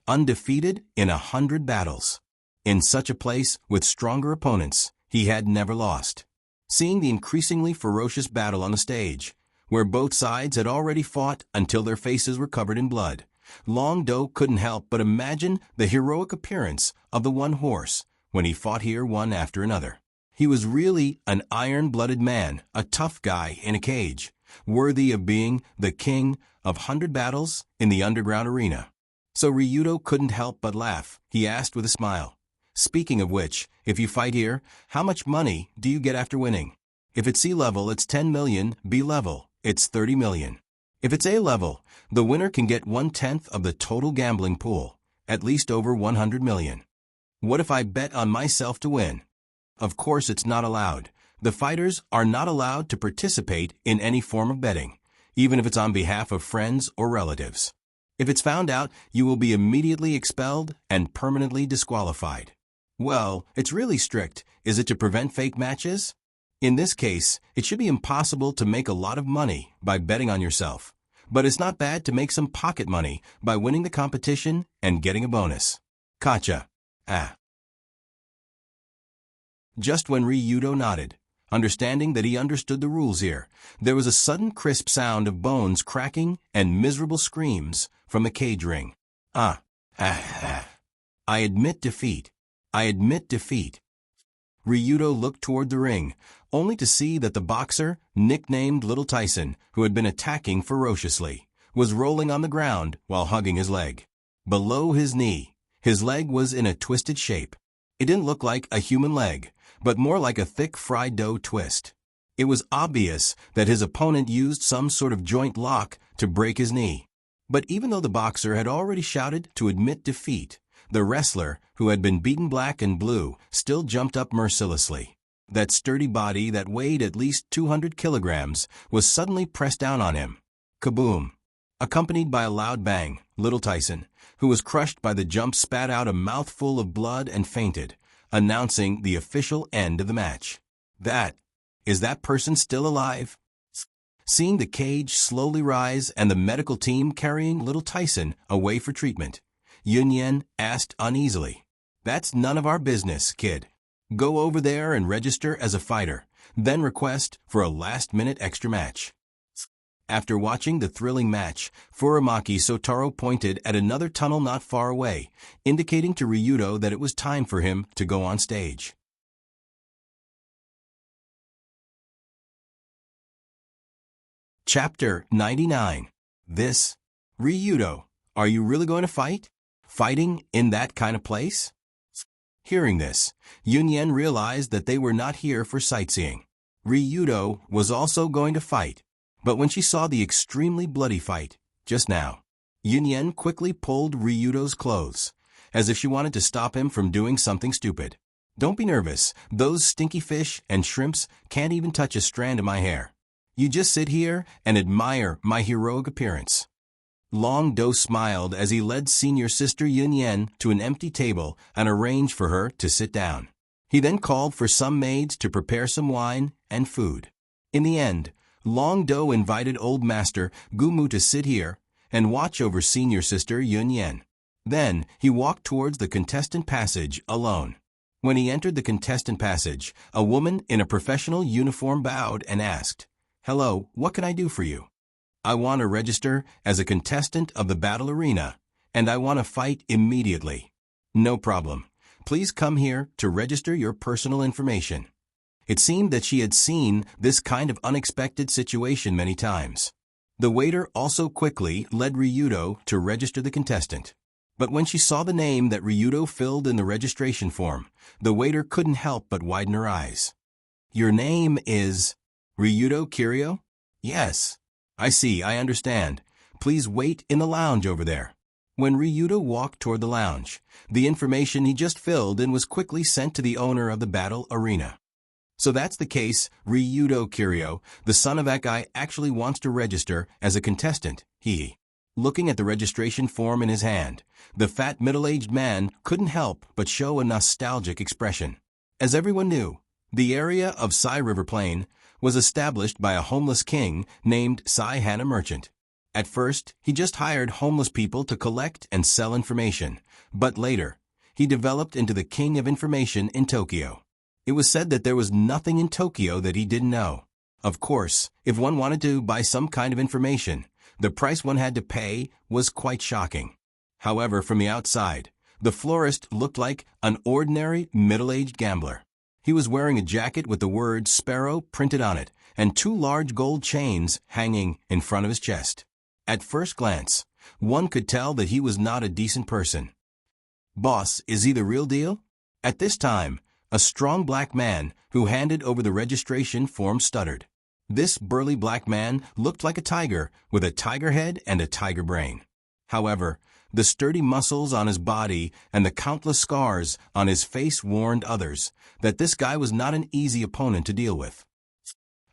Undefeated in 100 battles. In such a place, with stronger opponents, he had never lost. Seeing the increasingly ferocious battle on the stage, where both sides had already fought until their faces were covered in blood, Long Do couldn't help but imagine the heroic appearance of the one horse when he fought here one after another. He was really an iron-blooded man, a tough guy in a cage, worthy of being the king of 100 battles in the underground arena. So Ryudo couldn't help but laugh. He asked with a smile, "Speaking of which, if you fight here, how much money do you get after winning? If it's C-level, it's 10 million, B-level, it's 30 million. If it's A-level, the winner can get 1/10 of the total gambling pool, at least over 100 million. What if I bet on myself to win?" Of course it's not allowed. The fighters are not allowed to participate in any form of betting, even if it's on behalf of friends or relatives. If it's found out, you will be immediately expelled and permanently disqualified. Well, it's really strict. Is it to prevent fake matches? In this case, it should be impossible to make a lot of money by betting on yourself. But it's not bad to make some pocket money by winning the competition and getting a bonus. Gotcha. Ah. Just when Ryudo nodded, understanding that he understood the rules here, there was a sudden crisp sound of bones cracking and miserable screams from the cage ring. I admit defeat. I admit defeat. Ryudo looked toward the ring, only to see that the boxer, nicknamed Little Tyson, who had been attacking ferociously, was rolling on the ground while hugging his leg. Below his knee, his leg was in a twisted shape. It didn't look like a human leg, but more like a thick fried dough twist. It was obvious that his opponent used some sort of joint lock to break his knee. But even though the boxer had already shouted to admit defeat, the wrestler, who had been beaten black and blue, still jumped up mercilessly. That sturdy body that weighed at least 200 kilograms was suddenly pressed down on him. Kaboom! Accompanied by a loud bang, Little Tyson, who was crushed by the jump, spat out a mouthful of blood and fainted, announcing the official end of the match. Is that person still alive? Seeing the cage slowly rise and the medical team carrying Little Tyson away for treatment, Yunyan asked uneasily, "That's none of our business, kid. Go over there and register as a fighter, then request for a last-minute extra match." After watching the thrilling match, Furamaki Sotaro pointed at another tunnel not far away, indicating to Ryudo that it was time for him to go on stage. Chapter 99. Ryudo, are you really going to fight? Fighting in that kind of place? Hearing this, Yunyan realized that they were not here for sightseeing. Ryudo was also going to fight, but when she saw the extremely bloody fight just now, Yunyan quickly pulled Ryudo's clothes, as if she wanted to stop him from doing something stupid. "Don't be nervous. Those stinky fish and shrimps can't even touch a strand of my hair. You just sit here and admire my heroic appearance." Long Do smiled as he led senior sister Yunyan to an empty table and arranged for her to sit down. He then called for some maids to prepare some wine and food. In the end, Long Do invited old master Gumu to sit here and watch over senior sister Yunyan. Then he walked towards the contestant passage alone. When he entered the contestant passage, a woman in a professional uniform bowed and asked, "Hello, what can I do for you?" "I want to register as a contestant of the battle arena, and I want to fight immediately." "No problem. Please come here to register your personal information." It seemed that she had seen this kind of unexpected situation many times. The waiter also quickly led Ryudo to register the contestant. But when she saw the name that Ryudo filled in the registration form, the waiter couldn't help but widen her eyes. "Your name is Ryudo Kiryu?" "Yes." "I see, I understand. Please wait in the lounge over there." When Ryudo walked toward the lounge, the information he just filled in was quickly sent to the owner of the battle arena. "So that's the case. Ryudo Kiryu, the son of that guy, actually wants to register as a contestant, Looking at the registration form in his hand, the fat middle-aged man couldn't help but show a nostalgic expression. As everyone knew, the area of Sai River Plain was established by a homeless king named Sai Hana Merchant. At first, he just hired homeless people to collect and sell information, but later, he developed into the king of information in Tokyo. It was said that there was nothing in Tokyo that he didn't know. Of course, if one wanted to buy some kind of information, the price one had to pay was quite shocking. However, from the outside, the florist looked like an ordinary middle-aged gambler. He was wearing a jacket with the word Sparrow printed on it and 2 large gold chains hanging in front of his chest. At first glance, one could tell that he was not a decent person. "Boss, is he the real deal?" At this time, a strong black man who handed over the registration form stuttered. This burly black man looked like a tiger with a tiger head and a tiger brain. However, the sturdy muscles on his body and the countless scars on his face warned others that this guy was not an easy opponent to deal with.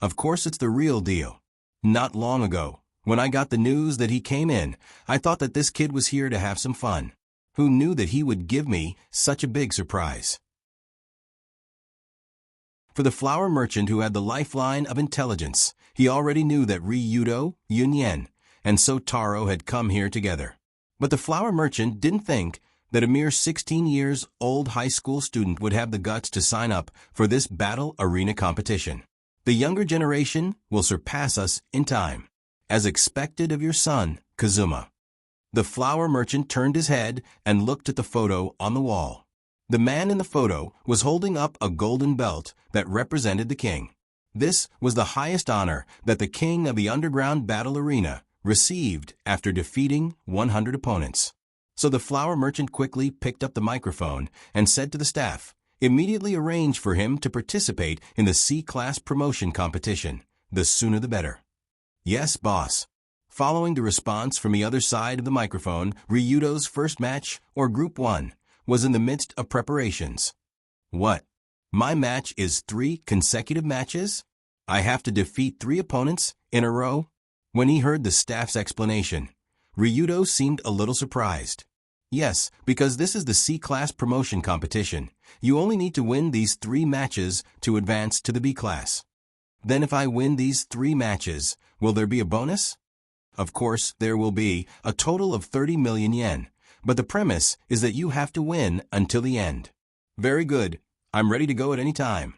"Of course it's the real deal. Not long ago, when I got the news that he came in, I thought that this kid was here to have some fun. Who knew that he would give me such a big surprise?" For the flower merchant who had the lifeline of intelligence, he already knew that Ryudo, Yunyen, and Sotaro had come here together. But the flower merchant didn't think that a mere 16 years old high school student would have the guts to sign up for this battle arena competition. The younger generation will surpass us in time, as expected of your son, Kazuma. The flower merchant turned his head and looked at the photo on the wall. The man in the photo was holding up a golden belt that represented the king. This was the highest honor that the king of the underground battle arena received after defeating 100 opponents. So the flower merchant quickly picked up the microphone and said to the staff, "Immediately arrange for him to participate in the C-class promotion competition. The sooner the better." "Yes, boss." Following the response from the other side of the microphone, Ryudo's first match, or Group 1, was in the midst of preparations. "What? My match is 3 consecutive matches? I have to defeat 3 opponents in a row?" When he heard the staff's explanation, Ryudo seemed a little surprised. "Yes, because this is the C-class promotion competition. You only need to win these 3 matches to advance to the B-class." "Then if I win these 3 matches, will there be a bonus?" "Of course, there will be a total of 30 million yen, but the premise is that you have to win until the end." "Very good. I'm ready to go at any time."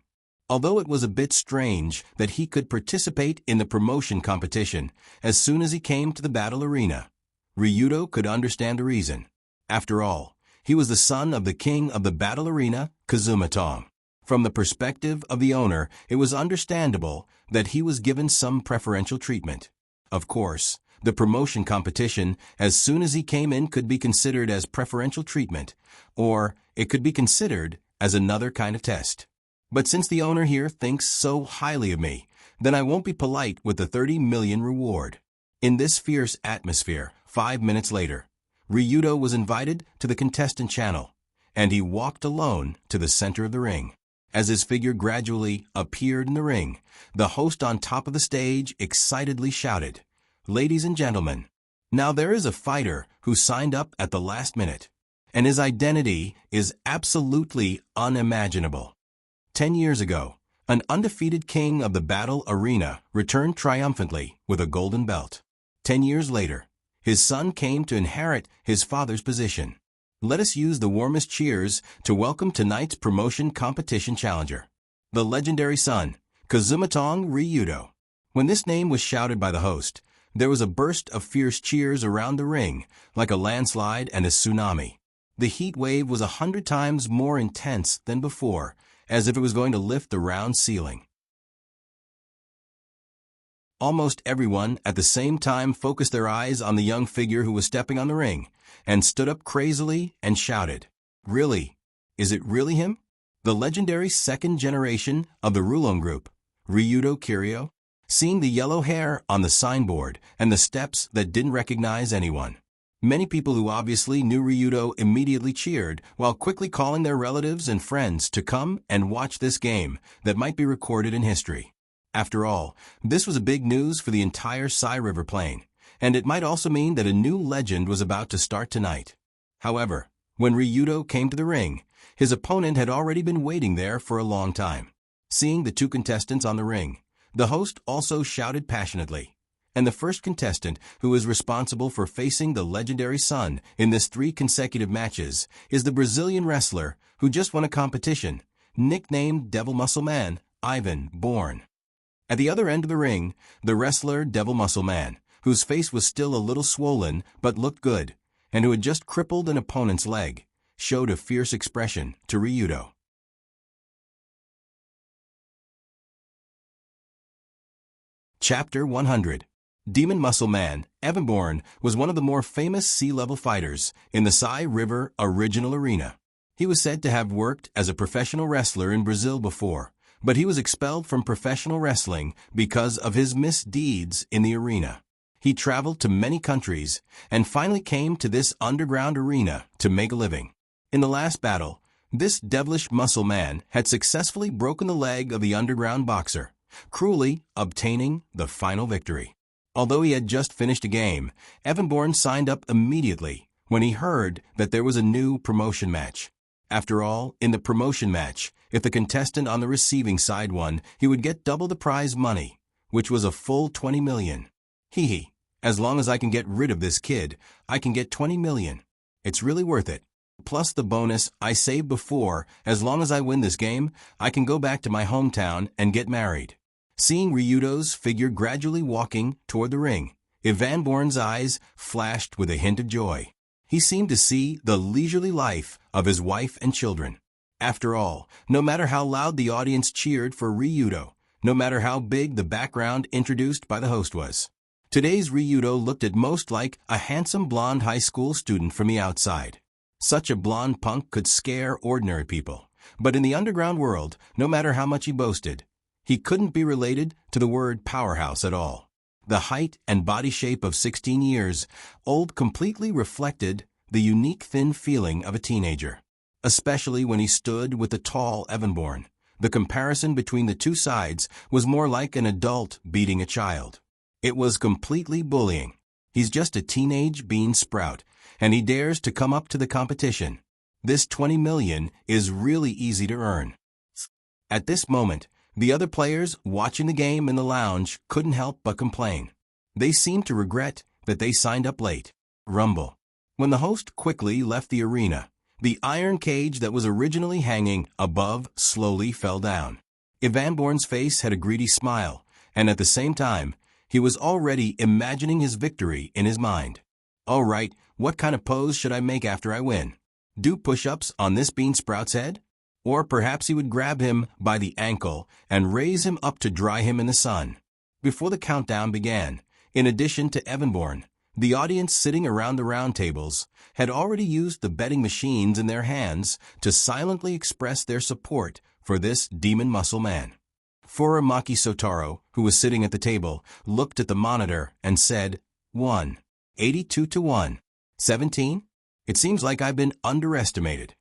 Although it was a bit strange that he could participate in the promotion competition as soon as he came to the battle arena, Ryudo could understand the reason. After all, he was the son of the king of the battle arena, Kazuma Tong. From the perspective of the owner, it was understandable that he was given some preferential treatment. Of course, the promotion competition, as soon as he came in, could be considered as preferential treatment, or it could be considered as another kind of test. But since the owner here thinks so highly of me, then I won't be polite with the 30 million reward. In this fierce atmosphere, 5 minutes later, Ryudo was invited to the contestant channel, and he walked alone to the center of the ring. As his figure gradually appeared in the ring, the host on top of the stage excitedly shouted, "Ladies and gentlemen, now there is a fighter who signed up at the last minute, and his identity is absolutely unimaginable. 10 years ago, an undefeated king of the battle arena returned triumphantly with a golden belt. 10 years later, his son came to inherit his father's position. Let us use the warmest cheers to welcome tonight's promotion competition challenger, the legendary son, Kazumatong Ryudo." When this name was shouted by the host, there was a burst of fierce cheers around the ring, like a landslide and a tsunami. The heat wave was 100 times more intense than before, as if it was going to lift the round ceiling. Almost everyone at the same time focused their eyes on the young figure who was stepping on the ring, and stood up crazily and shouted, "Really? Is it really him? The legendary second generation of the Rulon group, Ryudo Kiryu?" Seeing the yellow hair on the signboard and the steps that didn't recognize anyone, many people who obviously knew Ryudo immediately cheered, while quickly calling their relatives and friends to come and watch this game that might be recorded in history. After all, this was a big news for the entire Sai River Plain, and it might also mean that a new legend was about to start tonight. However, when Ryudo came to the ring, his opponent had already been waiting there for a long time. Seeing the 2 contestants on the ring, the host also shouted passionately, and the first contestant who is responsible for facing the legendary son in this 3 consecutive matches is the Brazilian wrestler who just won a competition, nicknamed Devil Muscle Man, Ivan Bourne. At the other end of the ring, the wrestler Devil Muscle Man, whose face was still a little swollen but looked good, and who had just crippled an opponent's leg, showed a fierce expression to Ryudo. Chapter 100. Demon Muscle Man, Evan Bourne, was one of the more famous sea-level fighters in the Sai River Original Arena. He was said to have worked as a professional wrestler in Brazil before, but he was expelled from professional wrestling because of his misdeeds in the arena. He traveled to many countries and finally came to this underground arena to make a living. In the last battle, this devilish muscle man had successfully broken the leg of the underground boxer, cruelly obtaining the final victory. Although he had just finished a game, Evan Bourne signed up immediately when he heard that there was a new promotion match. After all, in the promotion match, if the contestant on the receiving side won, he would get double the prize money, which was a full 20 million. Hee hee. As long as I can get rid of this kid, I can get 20 million. It's really worth it. Plus the bonus I saved before, as long as I win this game, I can go back to my hometown and get married. Seeing Ryudo's figure gradually walking toward the ring, Van Born's eyes flashed with a hint of joy. He seemed to see the leisurely life of his wife and children. After all, no matter how loud the audience cheered for Ryudo, no matter how big the background introduced by the host was, today's Ryudo looked at most like a handsome blonde high school student from the outside. Such a blonde punk could scare ordinary people, but in the underground world, no matter how much he boasted, he couldn't be related to the word powerhouse at all. The height and body shape of 16 years old completely reflected the unique thin feeling of a teenager. Especially when he stood with the tall Evanborn, the comparison between the two sides was more like an adult beating a child. It was completely bullying. He's just a teenage bean sprout, and he dares to come up to the competition. This 20 million is really easy to earn. At this moment, the other players watching the game in the lounge couldn't help but complain. They seemed to regret that they signed up late. Rumble. When the host quickly left the arena, the iron cage that was originally hanging above slowly fell down. Van Born's face had a greedy smile, and at the same time, he was already imagining his victory in his mind. All right, what kind of pose should I make after I win? Do push-ups on this bean sprout's head? Or perhaps he would grab him by the ankle and raise him up to dry him in the sun. Before the countdown began, in addition to Evanborn, the audience sitting around the round tables had already used the betting machines in their hands to silently express their support for this demon muscle man. Furamaki Sotaro, who was sitting at the table, looked at the monitor and said, 1. 82 to 1. 17? It seems like I've been underestimated.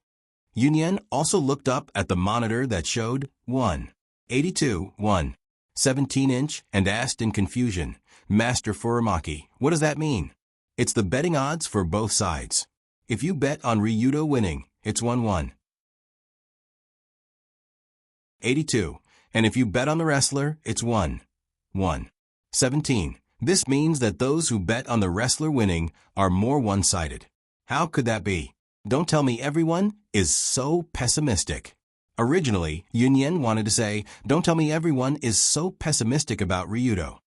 Yunyan also looked up at the monitor that showed 1. 82, 1. 17-inch and asked in confusion, Master Furamaki, what does that mean? It's the betting odds for both sides. If you bet on Ryudo winning, it's 1-1. 82. And if you bet on the wrestler, it's 1. 1. 17. This means that those who bet on the wrestler winning are more one-sided. How could that be? Don't tell me everyone is so pessimistic. Originally, Yunyan wanted to say, don't tell me everyone is so pessimistic about Ryudo.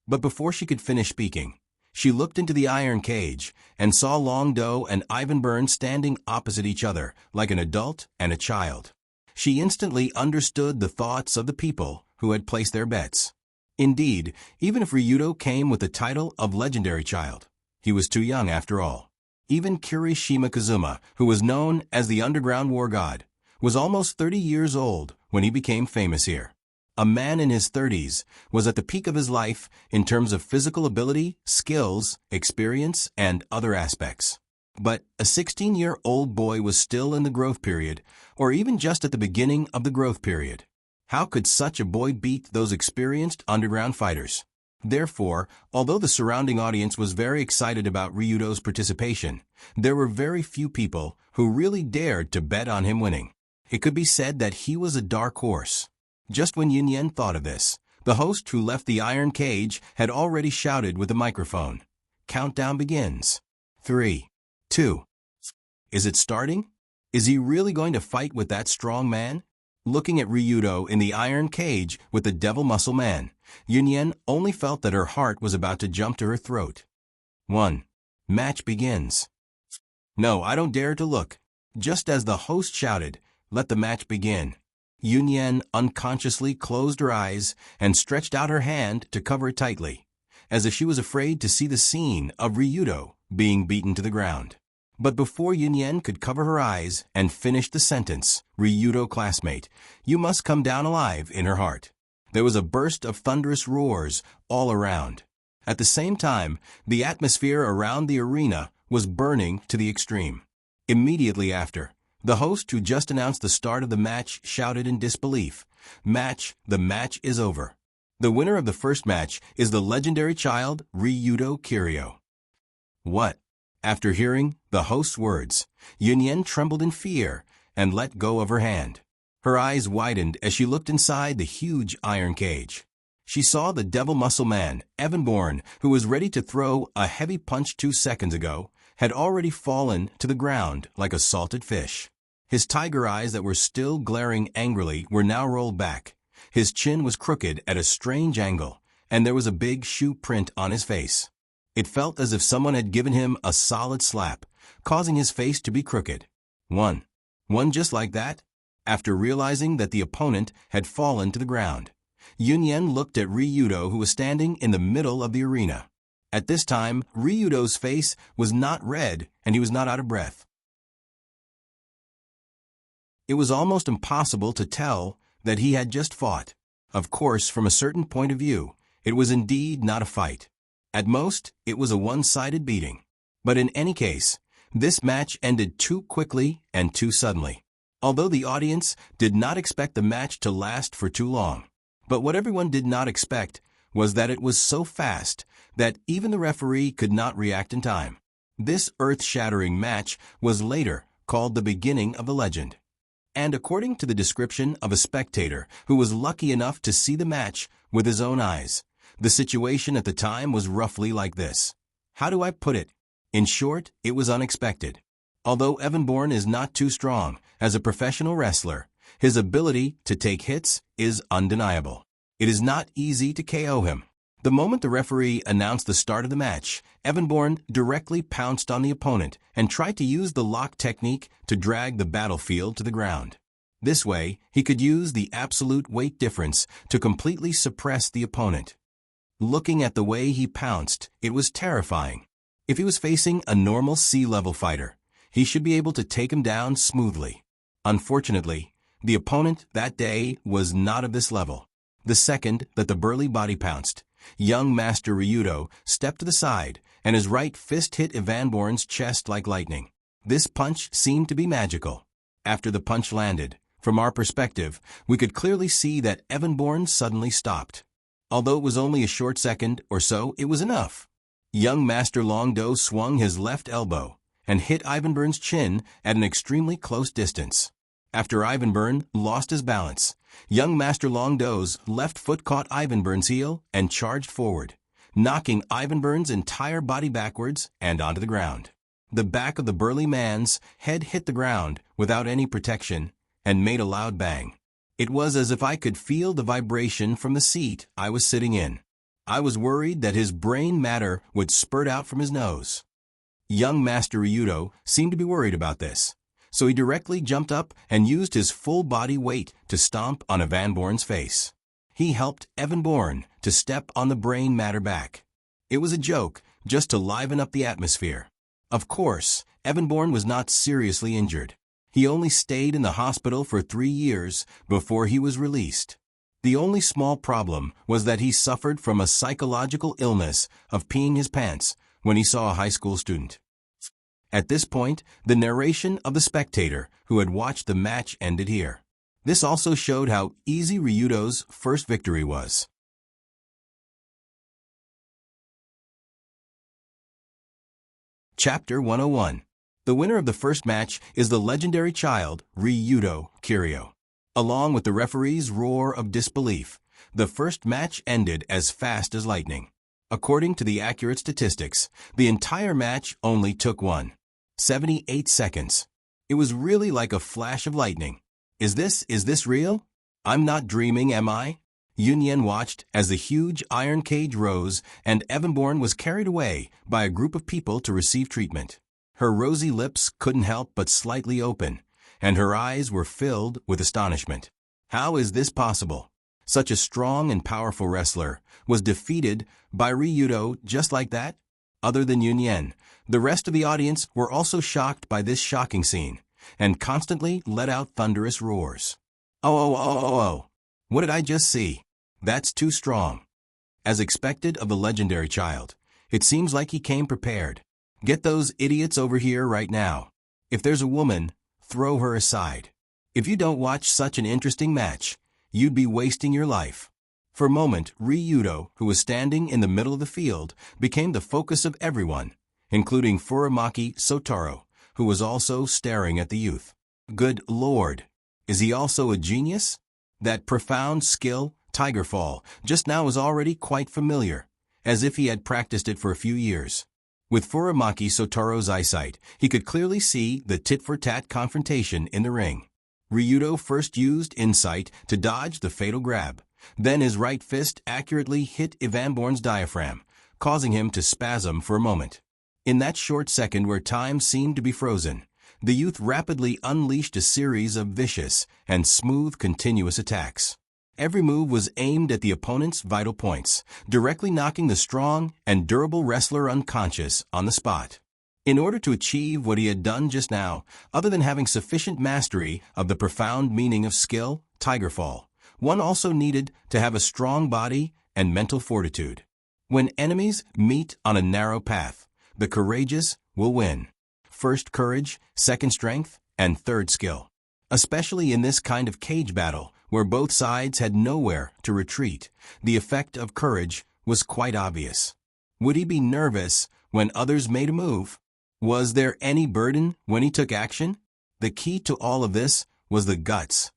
But before she could finish speaking, she looked into the iron cage and saw Long Do and Ivan Byrne standing opposite each other like an adult and a child. She instantly understood the thoughts of the people who had placed their bets. Indeed, even if Ryudo came with the title of legendary child, he was too young after all. Even Kirishima Kazuma, who was known as the underground war god, was almost 30 years old when he became famous here. A man in his 30s was at the peak of his life in terms of physical ability, skills, experience, and other aspects. But a 16-year-old boy was still in the growth period, or even just at the beginning of the growth period. How could such a boy beat those experienced underground fighters? Therefore, although the surrounding audience was very excited about Ryudo's participation, there were very few people who really dared to bet on him winning. It could be said that he was a dark horse. Just when Yunyan thought of this, the host who left the iron cage had already shouted with the microphone. Countdown begins. 3, 2. Is it starting? Is he really going to fight with that strong man? Looking at Ryudo in the iron cage with the devil muscle man, Yunyan only felt that her heart was about to jump to her throat. 1. Match begins. No, I don't dare to look. Just as the host shouted, let the match begin, Yunyan unconsciously closed her eyes and stretched out her hand to cover it tightly, as if she was afraid to see the scene of Ryudo being beaten to the ground. But before Yunyan could cover her eyes and finish the sentence, Ryudo classmate, you must come down alive in her heart. There was a burst of thunderous roars all around. At the same time, the atmosphere around the arena was burning to the extreme. Immediately after, the host who just announced the start of the match shouted in disbelief, the match is over. The winner of the first match is the legendary child Ryudo Kiryu. What? After hearing the host's words, Yunyan trembled in fear and let go of her hand. Her eyes widened as she looked inside the huge iron cage. She saw the devil muscle man, Evan Bourne, who was ready to throw a heavy punch 2 seconds ago, had already fallen to the ground like a salted fish. His tiger eyes that were still glaring angrily were now rolled back. His chin was crooked at a strange angle, and there was a big shoe print on his face. It felt as if someone had given him a solid slap, causing his face to be crooked. One just like that? After realizing that the opponent had fallen to the ground, Yunyan looked at Ryudo, who was standing in the middle of the arena. At this time, Ryudo's face was not red and he was not out of breath. It was almost impossible to tell that he had just fought. Of course, from a certain point of view, it was indeed not a fight. At most, it was a one-sided beating. But in any case, this match ended too quickly and too suddenly. Although the audience did not expect the match to last for too long. But what everyone did not expect was that it was so fast that even the referee could not react in time. This earth-shattering match was later called the beginning of the legend. And according to the description of a spectator who was lucky enough to see the match with his own eyes, the situation at the time was roughly like this. How do I put it? In short, it was unexpected. Although Evan Bourne is not too strong as a professional wrestler, his ability to take hits is undeniable. It is not easy to KO him. The moment the referee announced the start of the match, Evan Bourne directly pounced on the opponent and tried to use the lock technique to drag the battlefield to the ground. This way, he could use the absolute weight difference to completely suppress the opponent. Looking at the way he pounced, it was terrifying. If he was facing a normal sea-level fighter, he should be able to take him down smoothly. Unfortunately, the opponent that day was not of this level. The second that the burly body pounced, young Master Ryudo stepped to the side, and his right fist hit Evan Bourne's chest like lightning. This punch seemed to be magical. After the punch landed, from our perspective, we could clearly see that Evan Bourne suddenly stopped. Although it was only a short second or so, it was enough. Young Master Longdo swung his left elbow and hit Ivan Bourne's chin at an extremely close distance. After Ivan Bourne lost his balance, young Master Longdo's left foot caught Ivan Bourne's heel and charged forward, knocking Ivan Bourne's entire body backwards and onto the ground. The back of the burly man's head hit the ground without any protection and made a loud bang. It was as if I could feel the vibration from the seat I was sitting in. I was worried that his brain matter would spurt out from his nose. Young Master Ryudo seemed to be worried about this, so he directly jumped up and used his full body weight to stomp on Evan Bourne's face. He helped Evan Bourne to step on the brain matter back. It was a joke, just to liven up the atmosphere. Of course, Evan Bourne was not seriously injured. He only stayed in the hospital for 3 years before he was released. The only small problem was that he suffered from a psychological illness of peeing his pants when he saw a high school student. At this point, the narration of the spectator who had watched the match ended here. This also showed how easy Ryudo's first victory was. Chapter 101. The winner of the first match is the legendary child, Ryudo Kiryu. Along with the referee's roar of disbelief, the first match ended as fast as lightning. According to the accurate statistics, the entire match only took 78 seconds. It was really like a flash of lightning. Is this real? I'm not dreaming, am I? Yunyan watched as the huge iron cage rose and Evan Bourne was carried away by a group of people to receive treatment. Her rosy lips couldn't help but slightly open, and her eyes were filled with astonishment. How is this possible? Such a strong and powerful wrestler was defeated by Ryudo just like that? Other than Yunyan, the rest of the audience were also shocked by this shocking scene, and constantly let out thunderous roars. Oh, what did I just see? That's too strong. As expected of the legendary child, it seems like he came prepared. Get those idiots over here right now. If there's a woman, throw her aside. If you don't watch such an interesting match, you'd be wasting your life. For a moment, Ryudo, who was standing in the middle of the field, became the focus of everyone, including Furamaki Sotaro, who was also staring at the youth. Good Lord! Is he also a genius? That profound skill, Tiger Fall, just now was already quite familiar, as if he had practiced it for a few years. With Furamaki Sotaro's eyesight, he could clearly see the tit-for-tat confrontation in the ring. Ryudo first used insight to dodge the fatal grab. Then his right fist accurately hit Ivanborn's diaphragm, causing him to spasm for a moment. In that short second where time seemed to be frozen, the youth rapidly unleashed a series of vicious and smooth continuous attacks. Every move was aimed at the opponent's vital points, directly knocking the strong and durable wrestler unconscious on the spot. In order to achieve what he had done just now, other than having sufficient mastery of the profound meaning of skill, Tiger Fall, one also needed to have a strong body and mental fortitude. When enemies meet on a narrow path, the courageous will win. First courage, second strength, and third skill. Especially in this kind of cage battle, where both sides had nowhere to retreat, the effect of courage was quite obvious. Would he be nervous when others made a move? Was there any burden when he took action? The key to all of this was the guts.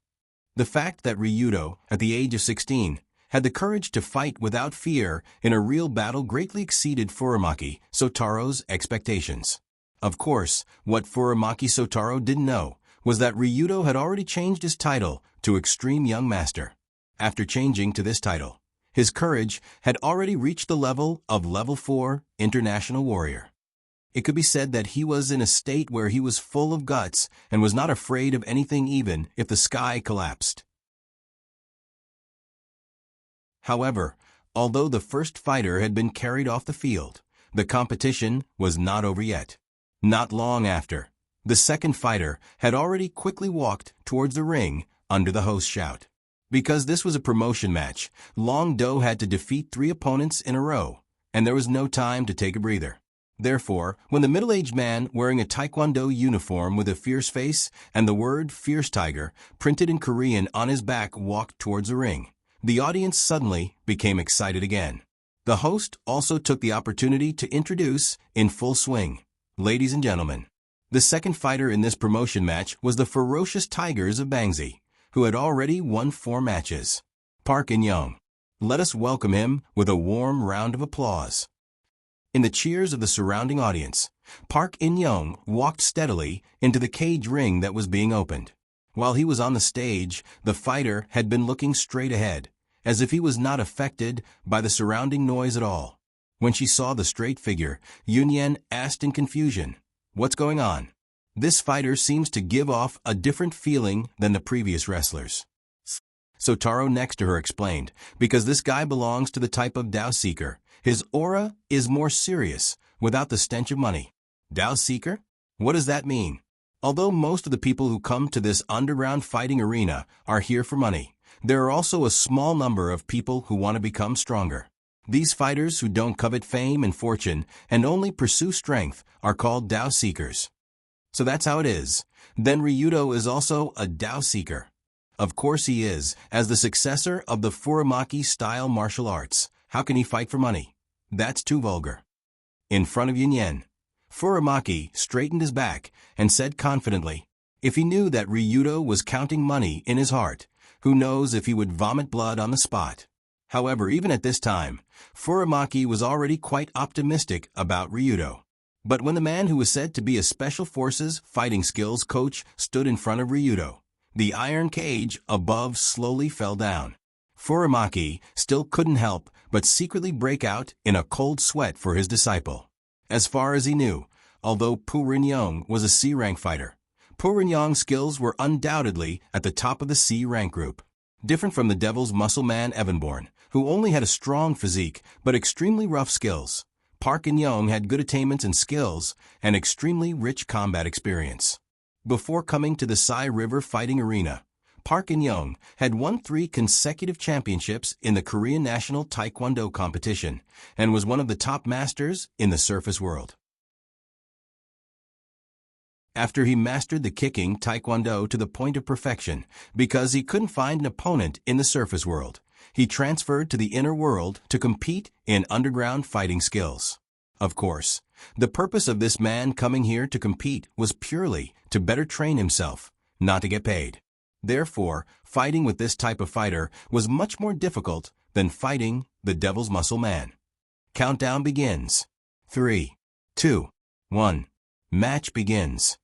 The fact that Ryudo, at the age of 16, had the courage to fight without fear in a real battle greatly exceeded Furamaki Sotaro's expectations. Of course, what Furamaki Sotaro didn't know was that Ryudo had already changed his title to Extreme Young Master. After changing to this title, his courage had already reached the level of Level 4 International Warrior. It could be said that he was in a state where he was full of guts and was not afraid of anything even if the sky collapsed. However, although the first fighter had been carried off the field, the competition was not over yet. Not long after, the second fighter had already quickly walked towards the ring under the host's shout. Because this was a promotion match, Long Do had to defeat 3 opponents in a row, and there was no time to take a breather. Therefore, when the middle-aged man wearing a Taekwondo uniform with a fierce face and the word Fierce Tiger printed in Korean on his back walked towards the ring, the audience suddenly became excited again. The host also took the opportunity to introduce, in full swing, ladies and gentlemen, the second fighter in this promotion match was the ferocious Tigers of Bangsi, who had already won 4 matches. Park In-young. Let us welcome him with a warm round of applause. In the cheers of the surrounding audience, Park In-young walked steadily into the cage ring that was being opened. While he was on the stage, the fighter had been looking straight ahead, as if he was not affected by the surrounding noise at all. When she saw the straight figure, Yunyan asked in confusion, "What's going on?" This fighter seems to give off a different feeling than the previous wrestlers. Sotaro next to her explained, because this guy belongs to the type of Tao Seeker. His aura is more serious, without the stench of money. Tao Seeker? What does that mean? Although most of the people who come to this underground fighting arena are here for money, there are also a small number of people who want to become stronger. These fighters who don't covet fame and fortune and only pursue strength are called Tao Seekers. So that's how it is. Then Ryudo is also a Tao Seeker. Of course he is, as the successor of the Furamaki-style martial arts. How can he fight for money? That's too vulgar. In front of Yunyan, Furamaki straightened his back and said confidently, if he knew that Ryudo was counting money in his heart, who knows if he would vomit blood on the spot. However, even at this time, Furamaki was already quite optimistic about Ryudo. But when the man who was said to be a Special Forces fighting skills coach stood in front of Ryudo, the iron cage above slowly fell down. Furamaki still couldn't help but secretly break out in a cold sweat for his disciple. As far as he knew, although Pu Rin-young was a C-rank fighter, Pu Rin-young's skills were undoubtedly at the top of the C-rank group. Different from the Devil's Muscle Man Evanborn, who only had a strong physique but extremely rough skills, Park In-young had good attainments and skills and extremely rich combat experience. Before coming to the Sai River fighting arena, Park In-young had won 3 consecutive championships in the Korean National Taekwondo competition and was one of the top masters in the surface world. After he mastered the kicking Taekwondo to the point of perfection, because he couldn't find an opponent in the surface world, he transferred to the inner world to compete in underground fighting skills. Of course, the purpose of this man coming here to compete was purely to better train himself, not to get paid. Therefore, fighting with this type of fighter was much more difficult than fighting the Devil's Muscle Man. Countdown begins. 3, 2, 1. Match begins.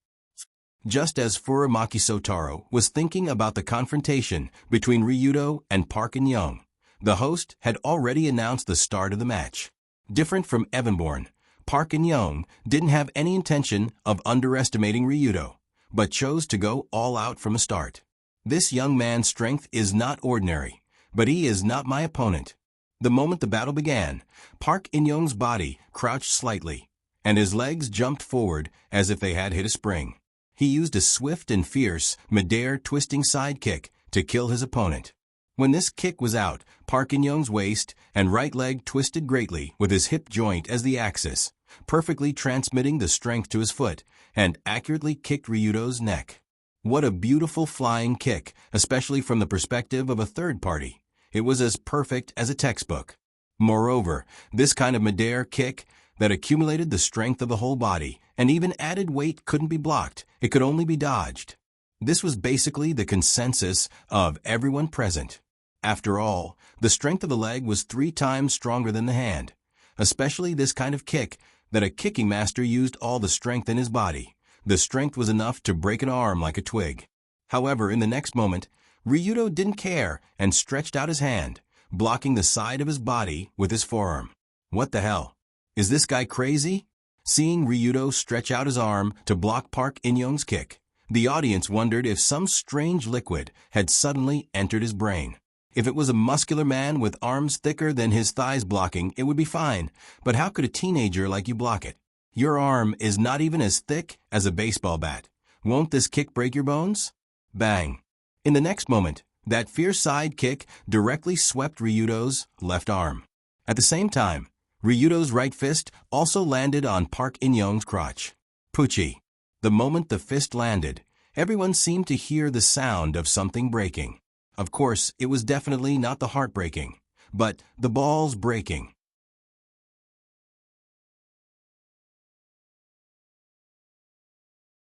Just as Furamaki Sotaro was thinking about the confrontation between Ryudo and Park In-young, the host had already announced the start of the match. Different from Evanborn, Park In-young didn't have any intention of underestimating Ryudo, but chose to go all out from the start. This young man's strength is not ordinary, but he is not my opponent. The moment the battle began, Park In-young's body crouched slightly, and his legs jumped forward as if they had hit a spring. He used a swift and fierce mid-air twisting side kick to kill his opponent. When this kick was out, Park In-young's waist and right leg twisted greatly with his hip joint as the axis, perfectly transmitting the strength to his foot, and accurately kicked Ryudo's neck. What a beautiful flying kick, especially from the perspective of a third party. It was as perfect as a textbook. Moreover, this kind of mid-air kick that accumulated the strength of the whole body and even added weight couldn't be blocked. It could only be dodged. This was basically the consensus of everyone present. After all, the strength of the leg was 3 times stronger than the hand, especially this kind of kick that a kicking master used all the strength in his body. The strength was enough to break an arm like a twig. However, in the next moment, Ryudo didn't care and stretched out his hand, blocking the side of his body with his forearm. What the hell? Is this guy crazy? Seeing Ryudo stretch out his arm to block Park In-young's kick, the audience wondered if some strange liquid had suddenly entered his brain. If it was a muscular man with arms thicker than his thighs blocking, it would be fine, but how could a teenager like you block it? Your arm is not even as thick as a baseball bat. Won't this kick break your bones? Bang. In the next moment, that fierce side kick directly swept Ryudo's left arm. At the same time, Ryudo's right fist also landed on Park In-young's crotch. Poochie. The moment the fist landed, everyone seemed to hear the sound of something breaking. Of course, it was definitely not the heart breaking, but the balls breaking.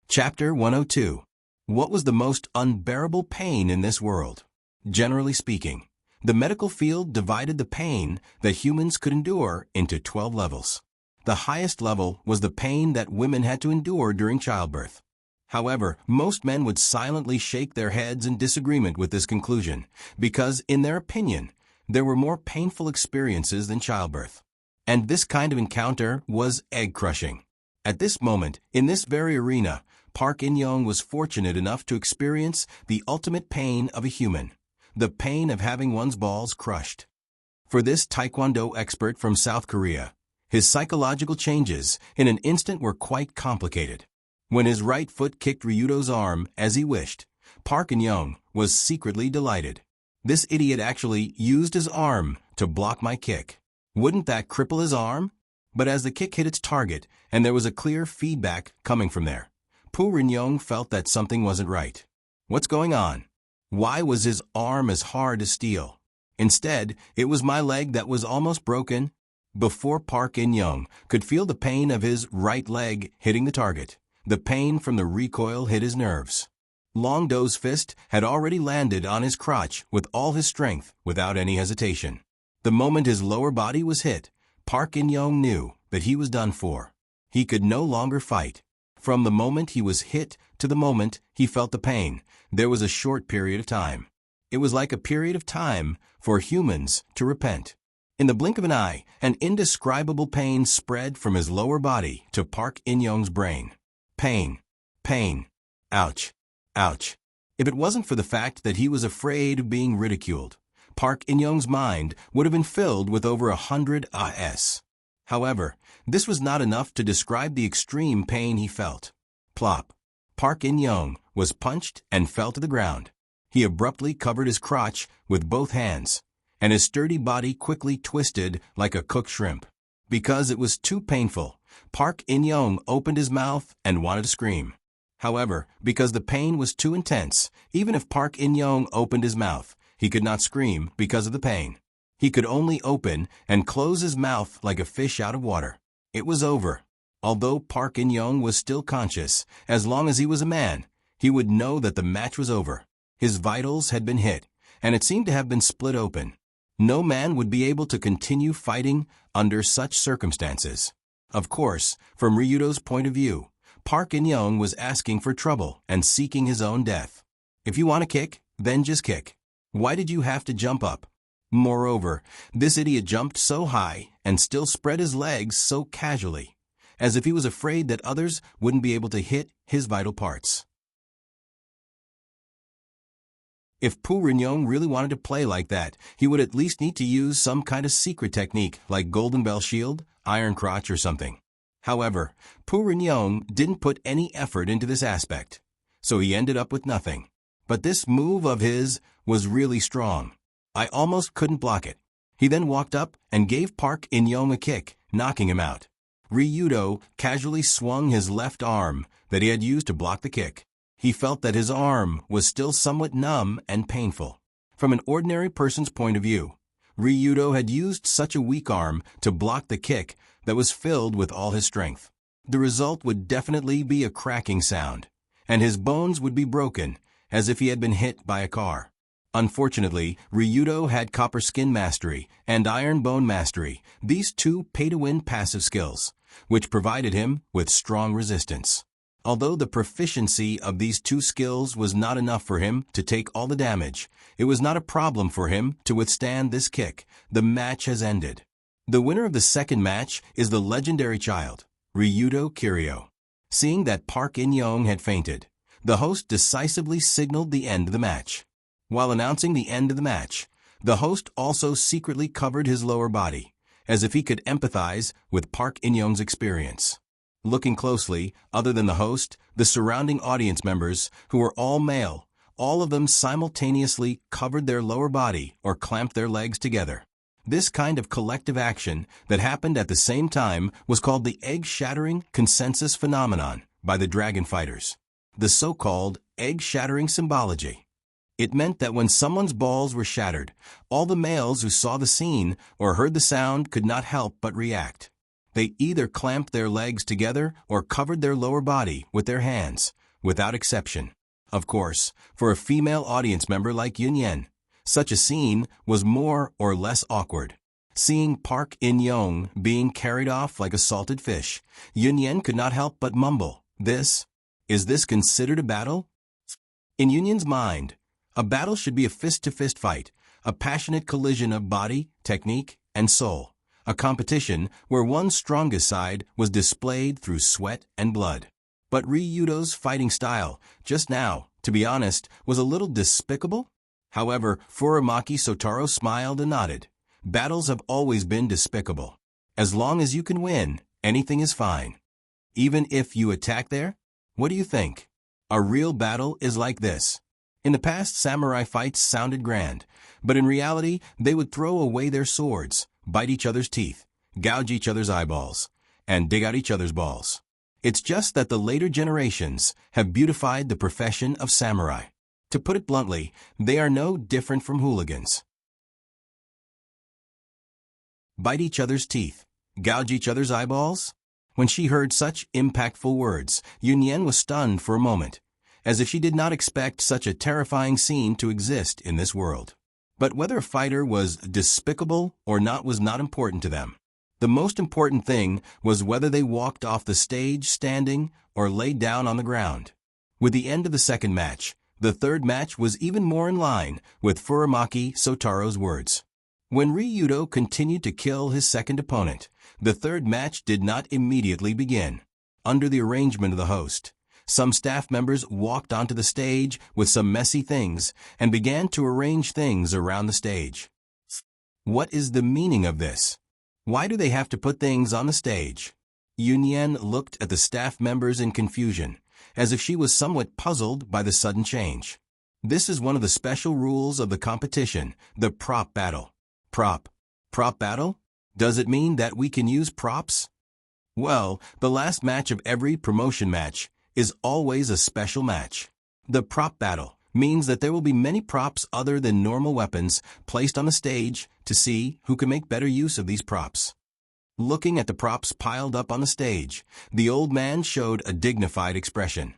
Chapter 102. What was the most unbearable pain in this world? Generally speaking, the medical field divided the pain that humans could endure into 12 levels. The highest level was the pain that women had to endure during childbirth. However, most men would silently shake their heads in disagreement with this conclusion, because, in their opinion, there were more painful experiences than childbirth. And this kind of encounter was egg-crushing. At this moment, in this very arena, Park In-young was fortunate enough to experience the ultimate pain of a human, the pain of having one's balls crushed. For this Taekwondo expert from South Korea, his psychological changes in an instant were quite complicated. When his right foot kicked Ryudo's arm as he wished, Park In-young was secretly delighted. This idiot actually used his arm to block my kick. Wouldn't that cripple his arm? But as the kick hit its target, and there was a clear feedback coming from there, Park In-young felt that something wasn't right. What's going on? Why was his arm as hard as steel? Instead, it was my leg that was almost broken. Before Park In-young could feel the pain of his right leg hitting the target, the pain from the recoil hit his nerves. Long Do's fist had already landed on his crotch with all his strength without any hesitation. The moment his lower body was hit, Park In-young knew that he was done for. He could no longer fight. From the moment he was hit to the moment he felt the pain, there was a short period of time. It was like a period of time for humans to repent. In the blink of an eye, an indescribable pain spread from his lower body to Park In-young's brain. Pain. Pain. Ouch. Ouch. If it wasn't for the fact that he was afraid of being ridiculed, Park In-young's mind would have been filled with over 100 ahs. However, this was not enough to describe the extreme pain he felt. Plop. Park In-young was punched and fell to the ground. He abruptly covered his crotch with both hands, and his sturdy body quickly twisted like a cooked shrimp. Because it was too painful, Park In-young opened his mouth and wanted to scream. However, because the pain was too intense, even if Park In-young opened his mouth, he could not scream because of the pain. He could only open and close his mouth like a fish out of water. It was over. Although Park In-young was still conscious, as long as he was a man, he would know that the match was over. His vitals had been hit, and it seemed to have been split open. No man would be able to continue fighting under such circumstances. Of course, from Ryudo's point of view, Park In-young was asking for trouble and seeking his own death. If you want to kick, then just kick. Why did you have to jump up? Moreover, this idiot jumped so high and still spread his legs so casually, as if he was afraid that others wouldn't be able to hit his vital parts. If Pu Rin-young really wanted to play like that, he would at least need to use some kind of secret technique like Golden Bell Shield, Iron Crotch, or something. However, Pu Rin-young didn't put any effort into this aspect, so he ended up with nothing. But this move of his was really strong. I almost couldn't block it. He then walked up and gave Park In-young a kick, knocking him out. Ryudo casually swung his left arm that he had used to block the kick. He felt that his arm was still somewhat numb and painful. From an ordinary person's point of view, Ryudo had used such a weak arm to block the kick that was filled with all his strength. The result would definitely be a cracking sound, and his bones would be broken as if he had been hit by a car. Unfortunately, Ryudo had Copper Skin Mastery and Iron Bone Mastery, these two pay-to-win passive skills, which provided him with strong resistance. Although the proficiency of these two skills was not enough for him to take all the damage, it was not a problem for him to withstand this kick. The match has ended. The winner of the second match is the legendary child, Ryudo Kiryu. Seeing that Park In-young had fainted, the host decisively signaled the end of the match. While announcing the end of the match, the host also secretly covered his lower body, as if he could empathize with Park In-young's experience. Looking closely, other than the host, the surrounding audience members, who were all male, all of them simultaneously covered their lower body or clamped their legs together. This kind of collective action that happened at the same time was called the egg-shattering consensus phenomenon by the dragon fighters, the so-called egg-shattering symbology. It meant that when someone's balls were shattered, all the males who saw the scene or heard the sound could not help but react. They either clamped their legs together or covered their lower body with their hands, without exception. Of course, for a female audience member like Yunyan, such a scene was more or less awkward. Seeing Park In-young being carried off like a salted fish, Yunyan could not help but mumble, Is this considered a battle? In Yunyan's mind, a battle should be a fist-to-fist fight, a passionate collision of body, technique, and soul. A competition where one's strongest side was displayed through sweat and blood. But Ryudo's fighting style, just now, to be honest, was a little despicable. However, Furamaki Sotaro smiled and nodded. Battles have always been despicable. As long as you can win, anything is fine. Even if you attack there? What do you think? A real battle is like this. In the past, samurai fights sounded grand, but in reality, they would throw away their swords, bite each other's teeth, gouge each other's eyeballs, and dig out each other's balls. It's just that the later generations have beautified the profession of samurai. To put it bluntly, they are no different from hooligans. Bite each other's teeth, gouge each other's eyeballs? When she heard such impactful words, Yunyan was stunned for a moment, as if she did not expect such a terrifying scene to exist in this world. But whether a fighter was despicable or not was not important to them. The most important thing was whether they walked off the stage standing or laid down on the ground. With the end of the second match, the third match was even more in line with Furamaki Sotaro's words. When Ryudo continued to kill his second opponent, the third match did not immediately begin. Under the arrangement of the host, some staff members walked onto the stage with some messy things and began to arrange things around the stage. What is the meaning of this? Why do they have to put things on the stage? Yunyan looked at the staff members in confusion, as if she was somewhat puzzled by the sudden change. This is one of the special rules of the competition, the prop battle. Prop battle? Does it mean that we can use props? Well, the last match of every promotion match is always a special match. The prop battle means that there will be many props other than normal weapons placed on the stage to see who can make better use of these props. Looking at the props piled up on the stage, the old man showed a dignified expression.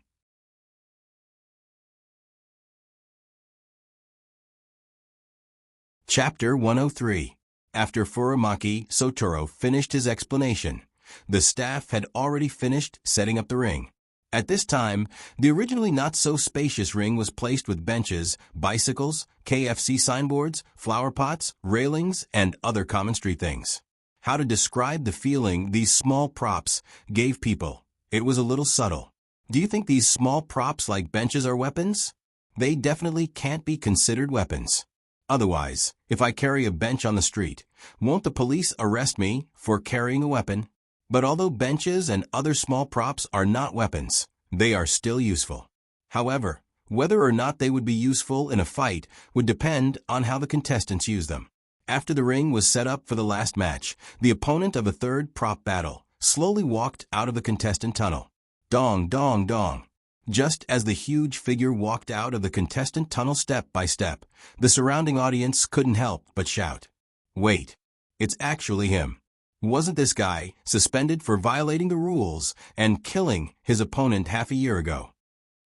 Chapter 103. After Furamaki Sotoro finished his explanation, the staff had already finished setting up the ring. At this time, the originally not-so-spacious ring was placed with benches, bicycles, KFC signboards, flower pots, railings, and other common street things. How to describe the feeling these small props gave people? It was a little subtle. Do you think these small props like benches are weapons? They definitely can't be considered weapons. Otherwise, if I carry a bench on the street, won't the police arrest me for carrying a weapon? But although benches and other small props are not weapons, they are still useful. However, whether or not they would be useful in a fight would depend on how the contestants use them. After the ring was set up for the last match, the opponent of a third prop battle slowly walked out of the contestant tunnel. Dong, dong, dong. Just as the huge figure walked out of the contestant tunnel step by step, the surrounding audience couldn't help but shout, "Wait, it's actually him. Wasn't this guy suspended for violating the rules and killing his opponent half a year ago?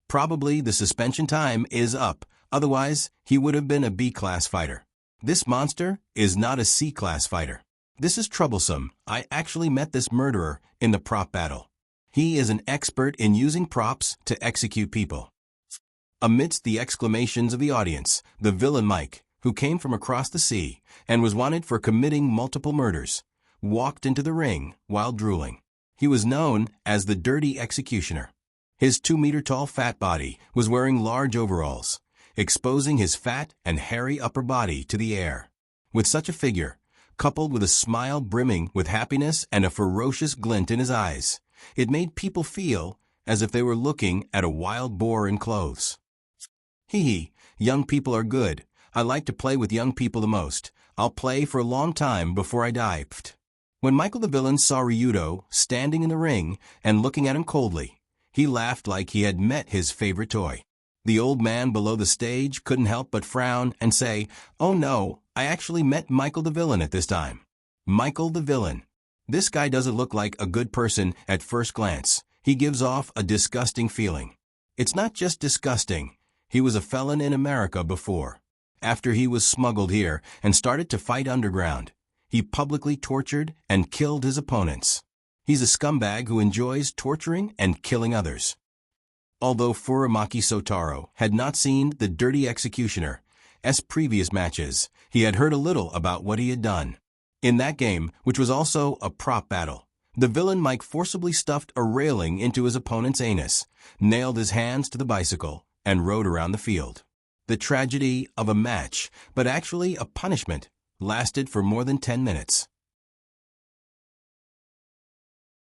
Probably the suspension time is up, otherwise he would have been a B-class fighter. This monster is not a C-class fighter. This is troublesome. I actually met this murderer in the prop battle. He is an expert in using props to execute people." Amidst the exclamations of the audience, the villain Mike, who came from across the sea and was wanted for committing multiple murders, walked into the ring while drooling. He was known as the Dirty Executioner. His 2-meter-tall fat body was wearing large overalls, exposing his fat and hairy upper body to the air. With such a figure, coupled with a smile brimming with happiness and a ferocious glint in his eyes, it made people feel as if they were looking at a wild boar in clothes. Hee hee, young people are good. I like to play with young people the most. I'll play for a long time before I die. Pfft. When Michael the villain saw Ryudo standing in the ring and looking at him coldly, he laughed like he had met his favorite toy. The old man below the stage couldn't help but frown and say, "Oh no, I actually met Michael the villain at this time." Michael the villain. This guy doesn't look like a good person at first glance. He gives off a disgusting feeling. It's not just disgusting. He was a felon in America before. After he was smuggled here and started to fight underground, he publicly tortured and killed his opponents. He's a scumbag who enjoys torturing and killing others. Although Furamaki Sotaro had not seen the Dirty Executioner's previous matches, he had heard a little about what he had done. In that game, which was also a prop battle, the villain Mike forcibly stuffed a railing into his opponent's anus, nailed his hands to the bicycle, and rode around the field. The tragedy of a match, but actually a punishment, lasted for more than 10 minutes.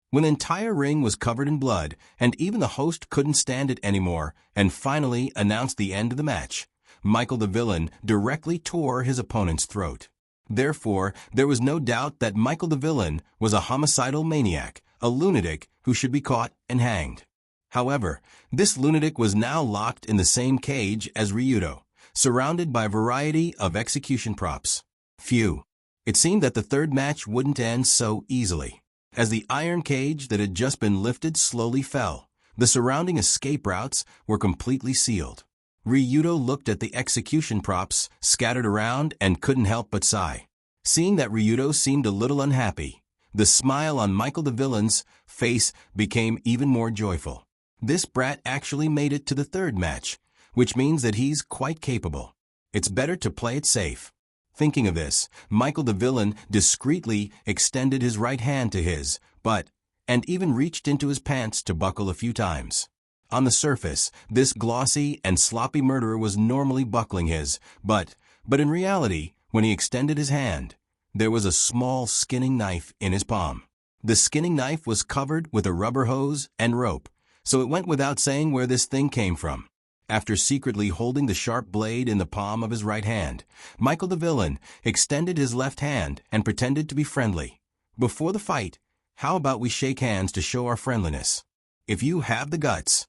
When the entire ring was covered in blood, and even the host couldn't stand it anymore, and finally announced the end of the match, Michael the villain directly tore his opponent's throat. Therefore, there was no doubt that Michael the villain was a homicidal maniac, a lunatic who should be caught and hanged. However, this lunatic was now locked in the same cage as Ryudo, surrounded by a variety of execution props. Phew. It seemed that the third match wouldn't end so easily. As the iron cage that had just been lifted slowly fell, the surrounding escape routes were completely sealed. Ryudo looked at the execution props scattered around and couldn't help but sigh. Seeing that Ryudo seemed a little unhappy, the smile on Michael the villain's face became even more joyful. This brat actually made it to the third match, which means that he's quite capable. It's better to play it safe. Thinking of this, Michael the villain discreetly extended his right hand to his butt and even reached into his pants to buckle a few times. On the surface, this glossy and sloppy murderer was normally buckling his butt, but in reality, when he extended his hand, there was a small skinning knife in his palm. The skinning knife was covered with a rubber hose and rope, so it went without saying where this thing came from. After secretly holding the sharp blade in the palm of his right hand, Michael the villain extended his left hand and pretended to be friendly. "Before the fight, how about we shake hands to show our friendliness? If you have the guts."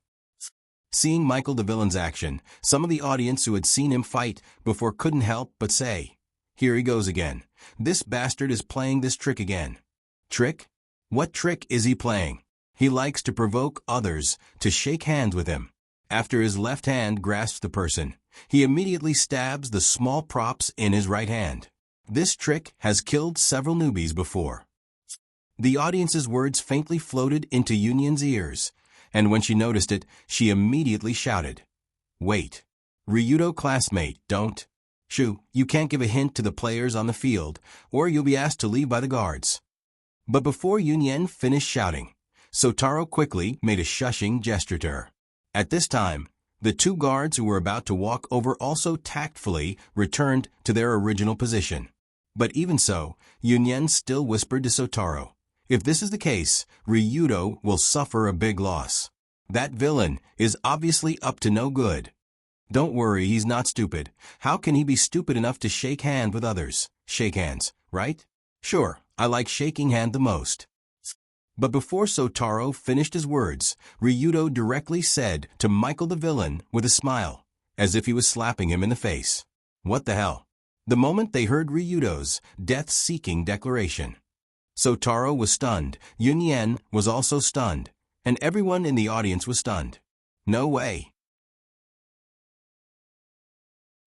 Seeing Michael the villain's action, some of the audience who had seen him fight before couldn't help but say, "Here he goes again. This bastard is playing this trick again." Trick? What trick is he playing? He likes to provoke others to shake hands with him. After his left hand grasps the person, He immediately stabs the small props in his right hand. This trick has killed several newbies before. The audience's words faintly floated into Yunyan's ears, and when she noticed it, she immediately shouted, "Wait. Ryudo classmate, don't. Shoo, you can't give a hint to the players on the field, or you'll be asked to leave by the guards." But before Yunyan finished shouting, Sotaro quickly made a shushing gesture to her. At this time, the two guards who were about to walk over also tactfully returned to their original position. But even so, Yunyan still whispered to Sotaro, "If this is the case, Ryudo will suffer a big loss. That villain is obviously up to no good." "Don't worry, he's not stupid. How can he be stupid enough to shake hands with others? Shake hands, right? Sure, I like shaking hand the most." But before Sotaro finished his words, Ryudo directly said to Michael the villain with a smile, as if he was slapping him in the face, "What the hell?" The moment they heard Ryudo's death-seeking declaration, Sotaro was stunned, Yunyan was also stunned, and everyone in the audience was stunned. No way.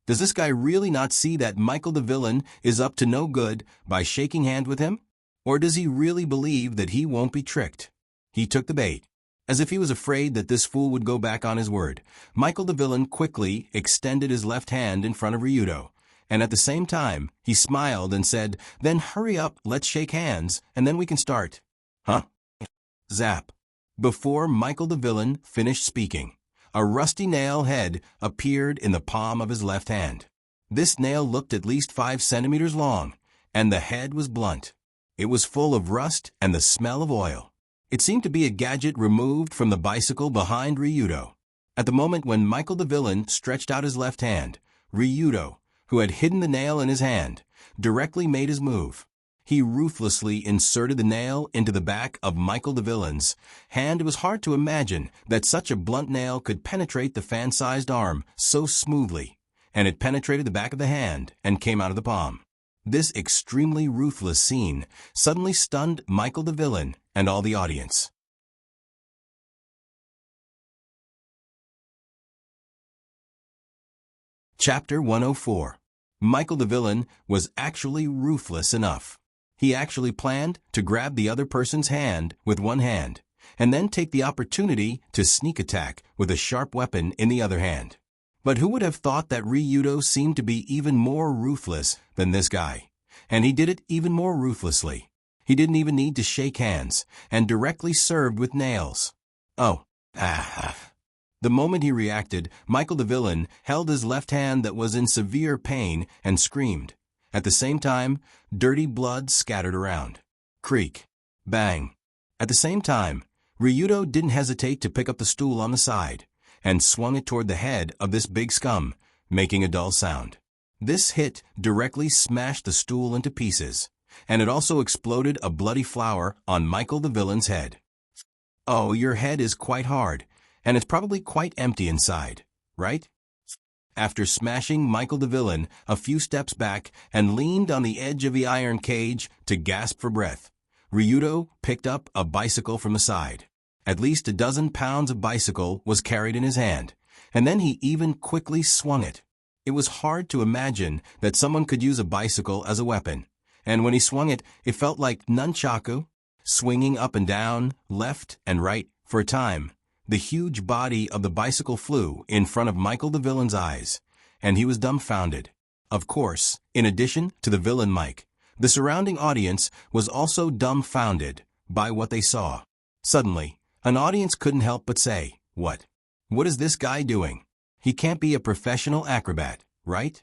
Does this guy really not see that Michael the villain is up to no good by shaking hands with him? Or does he really believe that he won't be tricked? He took the bait. As if he was afraid that this fool would go back on his word, Michael the villain quickly extended his left hand in front of Ryudo, and at the same time, he smiled and said, "Then hurry up, let's shake hands, and then we can start." Huh? Zap. Before Michael the villain finished speaking, a rusty nail head appeared in the palm of his left hand. This nail looked at least 5 centimeters long, and the head was blunt. It was full of rust and the smell of oil. It seemed to be a gadget removed from the bicycle behind Ryudo. At the moment when Michael the villain stretched out his left hand, Ryudo, who had hidden the nail in his hand, directly made his move. He ruthlessly inserted the nail into the back of Michael the villain's hand. It was hard to imagine that such a blunt nail could penetrate the fan-sized arm so smoothly, and it penetrated the back of the hand and came out of the palm. This extremely ruthless scene suddenly stunned Michael the villain and all the audience. Chapter 104. Michael the villain was actually ruthless enough. He actually planned to grab the other person's hand with one hand, and then take the opportunity to sneak attack with a sharp weapon in the other hand. But who would have thought that Ryudo seemed to be even more ruthless than this guy? And he did it even more ruthlessly. He didn't even need to shake hands, and directly served with nails. Oh, The moment he reacted, Michael the villain held his left hand that was in severe pain and screamed. At the same time, dirty blood scattered around. Creak. Bang. At the same time, Ryudo didn't hesitate to pick up the stool on the side and swung it toward the head of this big scum, making a dull sound. This hit directly smashed the stool into pieces, and it also exploded a bloody flower on Michael the villain's head. "Oh, your head is quite hard, and it's probably quite empty inside, right?" After smashing Michael the villain a few steps back and leaned on the edge of the iron cage to gasp for breath, Ryudo picked up a bicycle from the side. At least a dozen pounds of bicycle was carried in his hand, and then he even quickly swung it. It was hard to imagine that someone could use a bicycle as a weapon, and when he swung it, it felt like nunchaku, swinging up and down, left and right for a time. The huge body of the bicycle flew in front of Michael the villain's eyes, and he was dumbfounded. Of course, in addition to the villain Mike, the surrounding audience was also dumbfounded by what they saw. Suddenly, an audience couldn't help but say, "What? What is this guy doing? He can't be a professional acrobat, right?"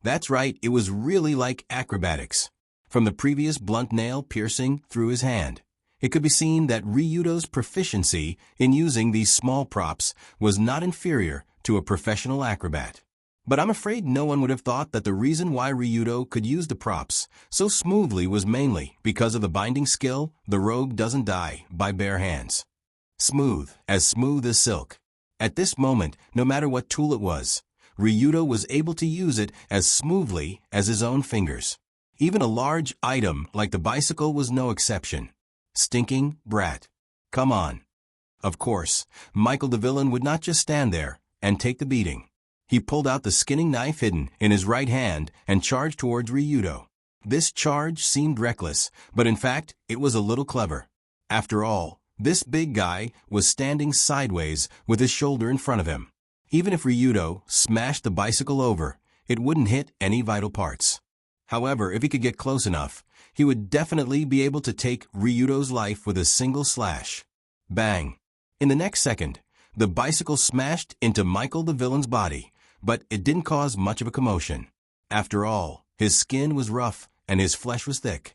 That's right, it was really like acrobatics. From the previous blunt nail piercing through his hand, it could be seen that Ryudo's proficiency in using these small props was not inferior to a professional acrobat. But I'm afraid no one would have thought that the reason why Ryudo could use the props so smoothly was mainly because of the binding skill "The rogue doesn't die by bare hands." Smooth as silk. At this moment, no matter what tool it was, Ryudo was able to use it as smoothly as his own fingers. Even a large item like the bicycle was no exception. Stinking brat. Come on. Of course, Michael the villain would not just stand there and take the beating. He pulled out the skinning knife hidden in his right hand and charged towards Ryudo. This charge seemed reckless, but in fact, it was a little clever. After all, this big guy was standing sideways with his shoulder in front of him. Even if Ryudo smashed the bicycle over, it wouldn't hit any vital parts. However, if he could get close enough, he would definitely be able to take Ryudo's life with a single slash. Bang! In the next second, the bicycle smashed into Michael the villain's body, but it didn't cause much of a commotion. After all, his skin was rough and his flesh was thick.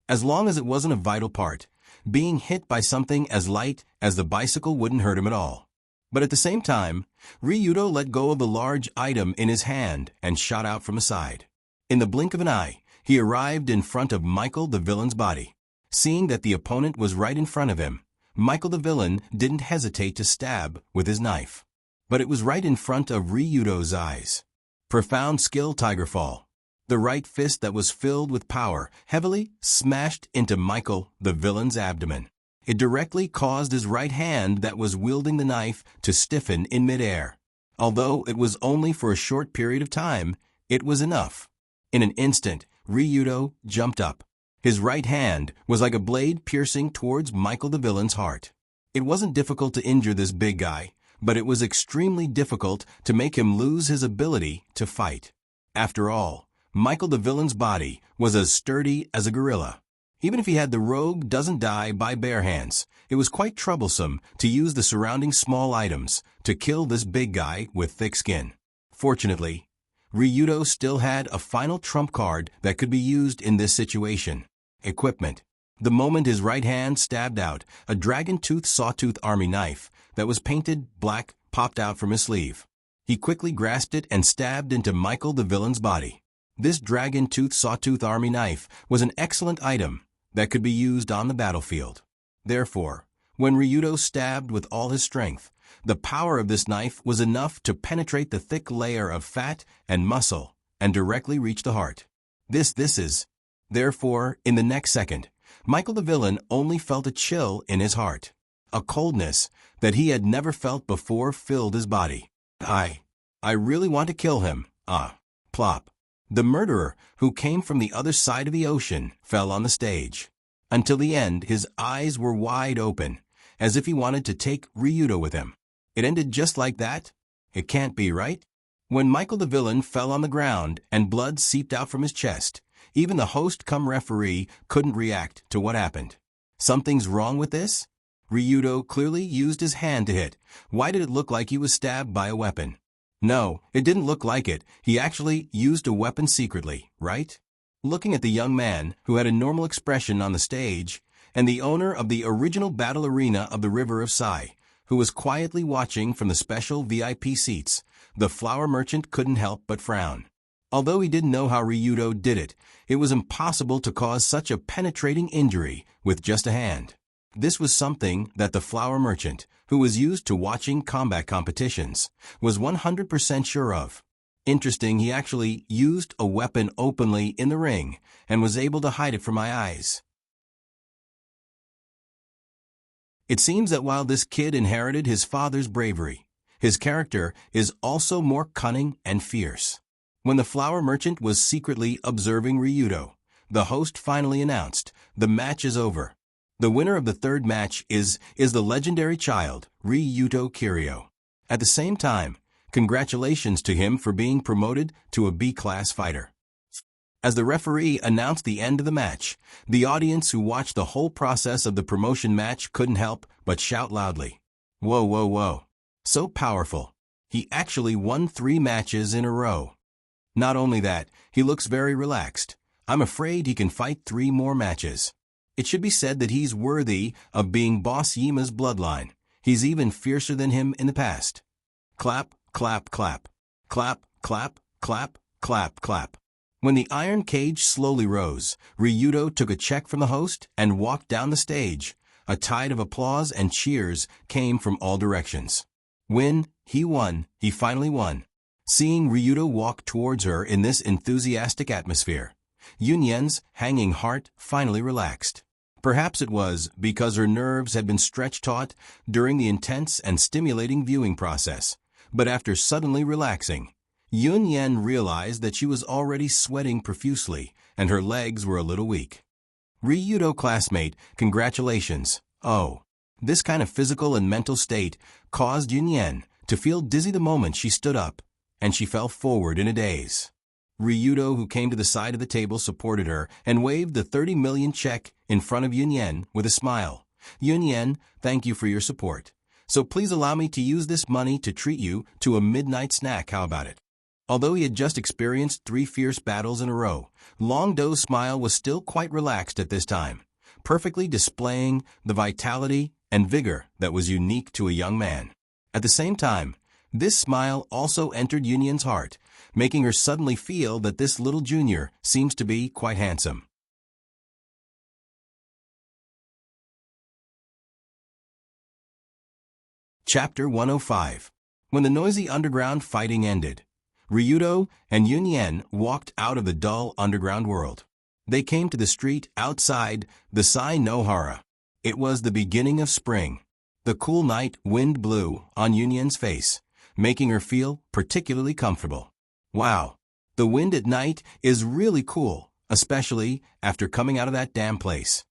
As long as it wasn't a vital part, being hit by something as light as the bicycle wouldn't hurt him at all. But at the same time, Ryudo let go of the large item in his hand and shot out from the side. In the blink of an eye, he arrived in front of Michael the villain's body. Seeing that the opponent was right in front of him, Michael the villain didn't hesitate to stab with his knife. But it was right in front of Ryudo's eyes. Profound skill, Tigerfall. The right fist that was filled with power heavily smashed into Michael the villain's abdomen. It directly caused his right hand that was wielding the knife to stiffen in midair. Although it was only for a short period of time, it was enough. In an instant, Ryudo jumped up. His right hand was like a blade piercing towards Michael the villain's heart. It wasn't difficult to injure this big guy, but it was extremely difficult to make him lose his ability to fight. After all, Michael the villain's body was as sturdy as a gorilla. Even if he had the rogue doesn't die by bare hands, it was quite troublesome to use the surrounding small items to kill this big guy with thick skin. Fortunately, Ryudo still had a final trump card that could be used in this situation. Equipment. The moment his right hand stabbed out, a dragon-tooth sawtooth army knife that was painted black popped out from his sleeve. He quickly grasped it and stabbed into Michael the villain's body. This dragon-tooth sawtooth army knife was an excellent item that could be used on the battlefield. Therefore, when Ryudo stabbed with all his strength, the power of this knife was enough to penetrate the thick layer of fat and muscle and directly reach the heart. This is. Therefore, in the next second, Michael the villain only felt a chill in his heart. A coldness that he had never felt before filled his body. I really want to kill him. Plop. The murderer, who came from the other side of the ocean, fell on the stage. Until the end, his eyes were wide open, as if he wanted to take Ryudo with him. It ended just like that? It can't be, right? When Michael the villain fell on the ground and blood seeped out from his chest, even the host-cum-referee couldn't react to what happened. Something's wrong with this? Ryudo clearly used his hand to hit. Why did it look like he was stabbed by a weapon? No, it didn't look like it. He actually used a weapon secretly, right? Looking at the young man, who had a normal expression on the stage, and the owner of the original battle arena of the River of Sai, who was quietly watching from the special VIP seats, the flower merchant couldn't help but frown. Although he didn't know how Ryudo did it, it was impossible to cause such a penetrating injury with just a hand. This was something that the flower merchant, who was used to watching combat competitions, was 100% sure of. Interesting, he actually used a weapon openly in the ring and was able to hide it from my eyes. It seems that while this kid inherited his father's bravery, his character is also more cunning and fierce. When the flower merchant was secretly observing Ryudo, the host finally announced, "The match is over." The winner of the third match is the legendary child, Ryuto Kiryu. At the same time, congratulations to him for being promoted to a B-class fighter. As the referee announced the end of the match, the audience who watched the whole process of the promotion match couldn't help but shout loudly. Whoa, whoa, whoa. So powerful. He actually won 3 matches in a row. Not only that, he looks very relaxed. I'm afraid he can fight 3 more matches. It should be said that he's worthy of being Boss Yima's bloodline. He's even fiercer than him in the past. Clap, clap, clap. Clap, clap, clap, clap, clap. When the iron cage slowly rose, Ryudo took a check from the host and walked down the stage. A tide of applause and cheers came from all directions. He won. He finally won. Seeing Ryudo walk towards her in this enthusiastic atmosphere, Yunyan's hanging heart finally relaxed. Perhaps it was because her nerves had been stretched taut during the intense and stimulating viewing process. But after suddenly relaxing, Yun Yen realized that she was already sweating profusely and her legs were a little weak. Ryudo classmate, congratulations. Oh. This kind of physical and mental state caused Yun Yen to feel dizzy the moment she stood up, and she fell forward in a daze. Ryudo, who came to the side of the table, supported her and waved the 30 million check in front of Yun Yen with a smile. Yun Yen, thank you for your support. So please allow me to use this money to treat you to a midnight snack, how about it? Although he had just experienced 3 fierce battles in a row, Long Do's smile was still quite relaxed at this time, perfectly displaying the vitality and vigor that was unique to a young man. At the same time, this smile also entered Yun Yen's heart, making her suddenly feel that this little junior seems to be quite handsome. Chapter 105. When the noisy underground fighting ended, Ryudo and Yun Yen walked out of the dull underground world. They came to the street outside the Sai-no-hara. It was the beginning of spring. The cool night wind blew on Yun Yen's face, making her feel particularly comfortable. Wow, the wind at night is really cool, especially after coming out of that damn place.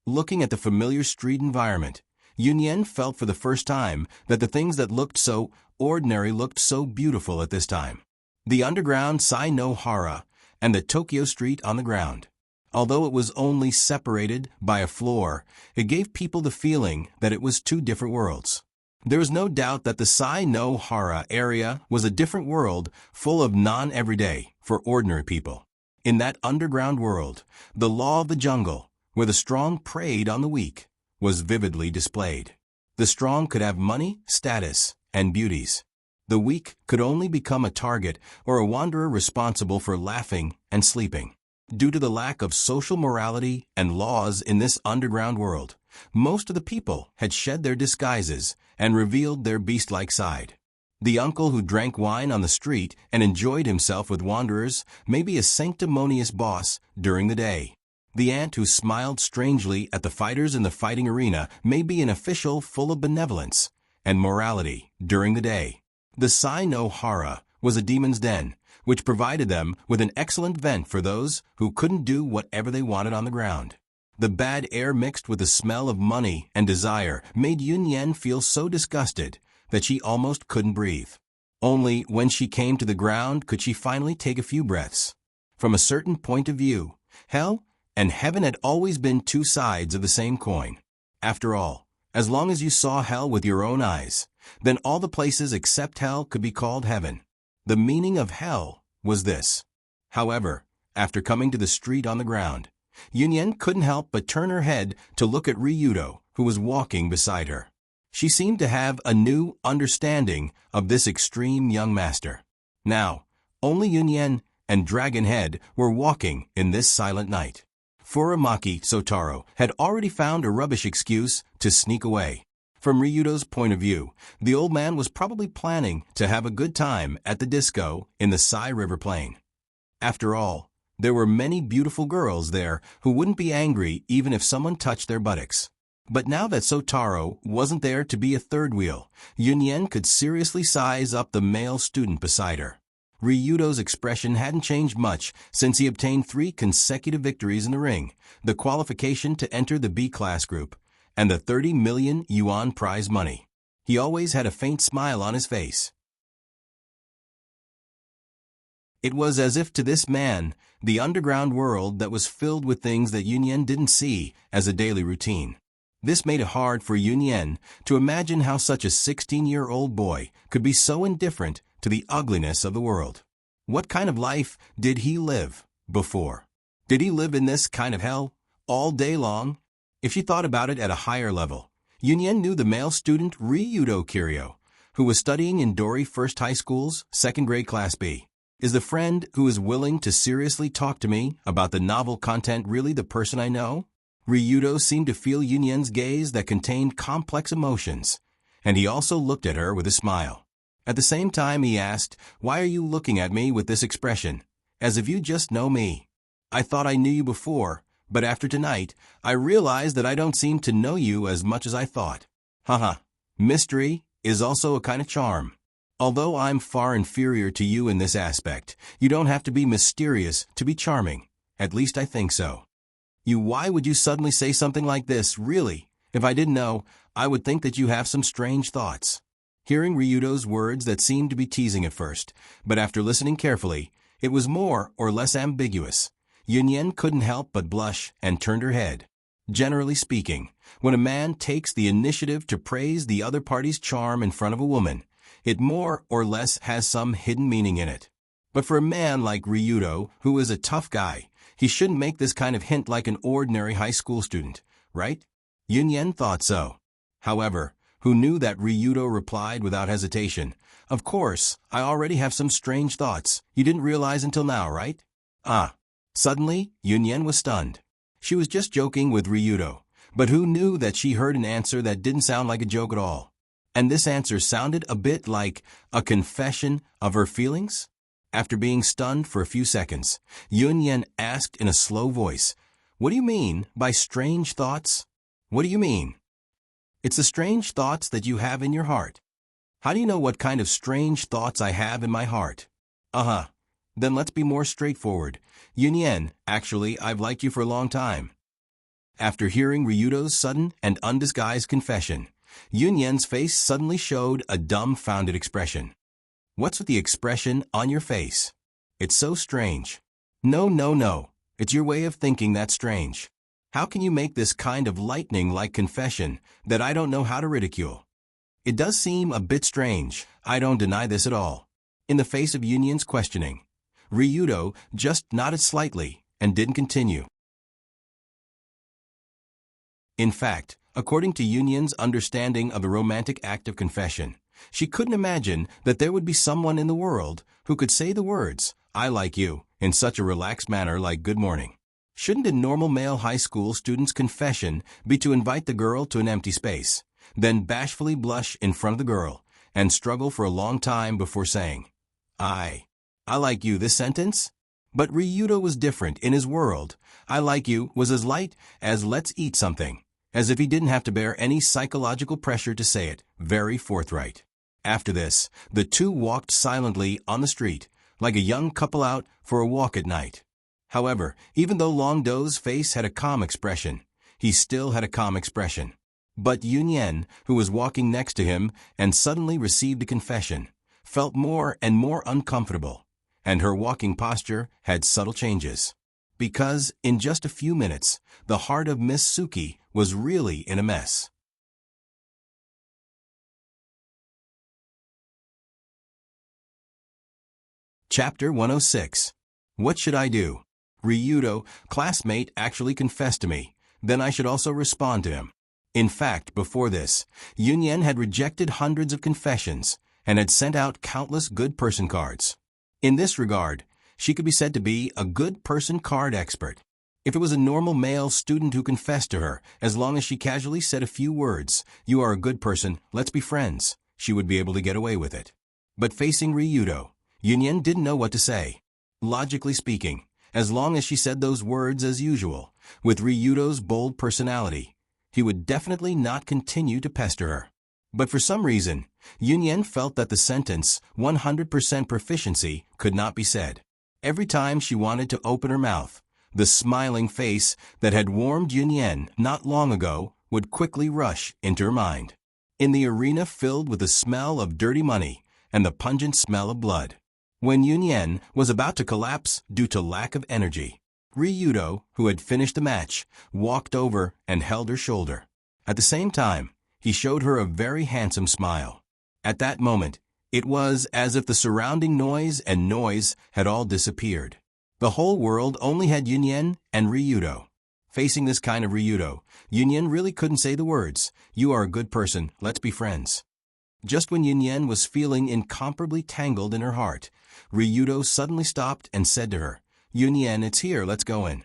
Looking at the familiar street environment, Yun Yen felt for the first time that the things that looked so ordinary looked so beautiful at this time. The underground Sai-no-hara and the Tokyo street on the ground. Although it was only separated by a floor, it gave people the feeling that it was 2 different worlds. There is no doubt that the Sai-no-hara area was a different world full of non-everyday for ordinary people. In that underground world, the law of the jungle, where the strong preyed on the weak, was vividly displayed. The strong could have money, status, and beauties. The weak could only become a target or a wanderer responsible for laughing and sleeping. Due to the lack of social morality and laws in this underground world, most of the people had shed their disguises and revealed their beast-like side. The uncle who drank wine on the street and enjoyed himself with wanderers may be a sanctimonious boss during the day. The aunt who smiled strangely at the fighters in the fighting arena may be an official full of benevolence and morality during the day. The Sai-no-hara was a demon's den, which provided them with an excellent vent for those who couldn't do whatever they wanted on the ground. The bad air mixed with the smell of money and desire made Yun Yen feel so disgusted that she almost couldn't breathe. Only when she came to the ground could she finally take a few breaths. From a certain point of view, hell and heaven had always been 2 sides of the same coin. After all, as long as you saw hell with your own eyes, then all the places except hell could be called heaven. The meaning of hell was this. However, after coming to the street on the ground, Yun Yen couldn't help but turn her head to look at Ryudo, who was walking beside her. She seemed to have a new understanding of this extreme young master. Now, only Yun Yen and Dragon Head were walking in this silent night. Furamaki Sotaro had already found a rubbish excuse to sneak away. From Ryudo's point of view, the old man was probably planning to have a good time at the disco in the Sai River Plain. After all, there were many beautiful girls there who wouldn't be angry even if someone touched their buttocks. But now that Sotaro wasn't there to be a third wheel, Yun Yen could seriously size up the male student beside her. Ryudo's expression hadn't changed much since he obtained 3 consecutive victories in the ring, the qualification to enter the B-class group, and the 30 million yuan prize money. He always had a faint smile on his face. It was as if to this man, the underground world that was filled with things that Yun Yen didn't see as a daily routine. This made it hard for Yun Yen to imagine how such a 16-year-old boy could be so indifferent to the ugliness of the world. What kind of life did he live before? Did he live in this kind of hell all day long? If she thought about it at a higher level, Yun Yen knew the male student Ryudo Kiryo, who was studying in Dori First High School's 2nd grade Class B. Is the friend who is willing to seriously talk to me about the novel content really the person I know? Ryudo seemed to feel Yun Yen's gaze that contained complex emotions, and he also looked at her with a smile. At the same time, he asked, "Why are you looking at me with this expression? As if you just know me. I thought I knew you before, But after tonight, I realize that I don't seem to know you as much as I thought. Haha. Mystery is also a kind of charm. Although I'm far inferior to you in this aspect, you don't have to be mysterious to be charming. At least I think so. Why would you suddenly say something like this, really? If I didn't know, I would think that you have some strange thoughts. Hearing Ryudo's words that seemed to be teasing at first, but after listening carefully, it was more or less ambiguous. Yunyen couldn't help but blush and turned her head. Generally speaking, when a man takes the initiative to praise the other party's charm in front of a woman, it more or less has some hidden meaning in it. But for a man like Ryudo, who is a tough guy, he shouldn't make this kind of hint like an ordinary high school student, right? Yunyen thought so. However, who knew that Ryudo replied without hesitation, "Of course, I already have some strange thoughts. You didn't realize until now, right?" Ah. Suddenly, Yunyen was stunned. She was just joking with Ryudo, but who knew that she heard an answer that didn't sound like a joke at all? And this answer sounded a bit like a confession of her feelings? After being stunned for a few seconds, Yunyen asked in a slow voice, "What do you mean by strange thoughts? What do you mean?" "It's the strange thoughts that you have in your heart." "How do you know what kind of strange thoughts I have in my heart?" "Uh-huh. Then let's be more straightforward. Yunyen, actually, I've liked you for a long time." After hearing Ryudo's sudden and undisguised confession, Yunyen's face suddenly showed a dumbfounded expression. "What's with the expression on your face? It's so strange." No. It's your way of thinking that's strange. How can you make this kind of lightning-like confession that I don't know how to ridicule? It does seem a bit strange, I don't deny this at all." In the face of Yunyen's questioning, Ryudo just nodded slightly and didn't continue. In fact, according to Yunyen's understanding of the romantic act of confession, she couldn't imagine that there would be someone in the world who could say the words, "I like you," in such a relaxed manner like "good morning." Shouldn't a normal male high school student's confession be to invite the girl to an empty space, then bashfully blush in front of the girl, and struggle for a long time before saying, I like you," this sentence? But Ryudo was different. In his world, "I like you" was as light as "let's eat something," as if he didn't have to bear any psychological pressure to say it, very forthright. After this, the two walked silently on the street, like a young couple out for a walk at night. However, even though Long Do's face had a calm expression, he still had a calm expression. But Yunyen, who was walking next to him and suddenly received a confession, felt more and more uncomfortable, and her walking posture had subtle changes. Because, in just a few minutes, the heart of Miss Suki was really in a mess. Chapter 106. What should I do? Ryudo, classmate, actually confessed to me. Then I should also respond to him. In fact, before this, Yunyen had rejected hundreds of confessions and had sent out countless good person cards. In this regard, she could be said to be a good person card expert. If it was a normal male student who confessed to her, as long as she casually said a few words, "You are a good person, let's be friends," she would be able to get away with it. But facing Ryudo, Yunyen didn't know what to say. Logically speaking, as long as she said those words as usual, with Ryudo's bold personality, he would definitely not continue to pester her. But for some reason, Yunyen felt that the sentence 100% proficiency could not be said. Every time she wanted to open her mouth, the smiling face that had warmed Yunyen not long ago would quickly rush into her mind. In the arena filled with the smell of dirty money and the pungent smell of blood, when Yunyen was about to collapse due to lack of energy, Ryudo, who had finished the match, walked over and held her shoulder. At the same time, he showed her a very handsome smile. At that moment, it was as if the surrounding noise and noise had all disappeared. The whole world only had Yunyen and Ryudo. Facing this kind of Ryudo, Yunyen really couldn't say the words, "You are a good person, let's be friends." Just when Yunyen was feeling incomparably tangled in her heart, Ryudo suddenly stopped and said to her, "Yunyen, it's here, let's go in."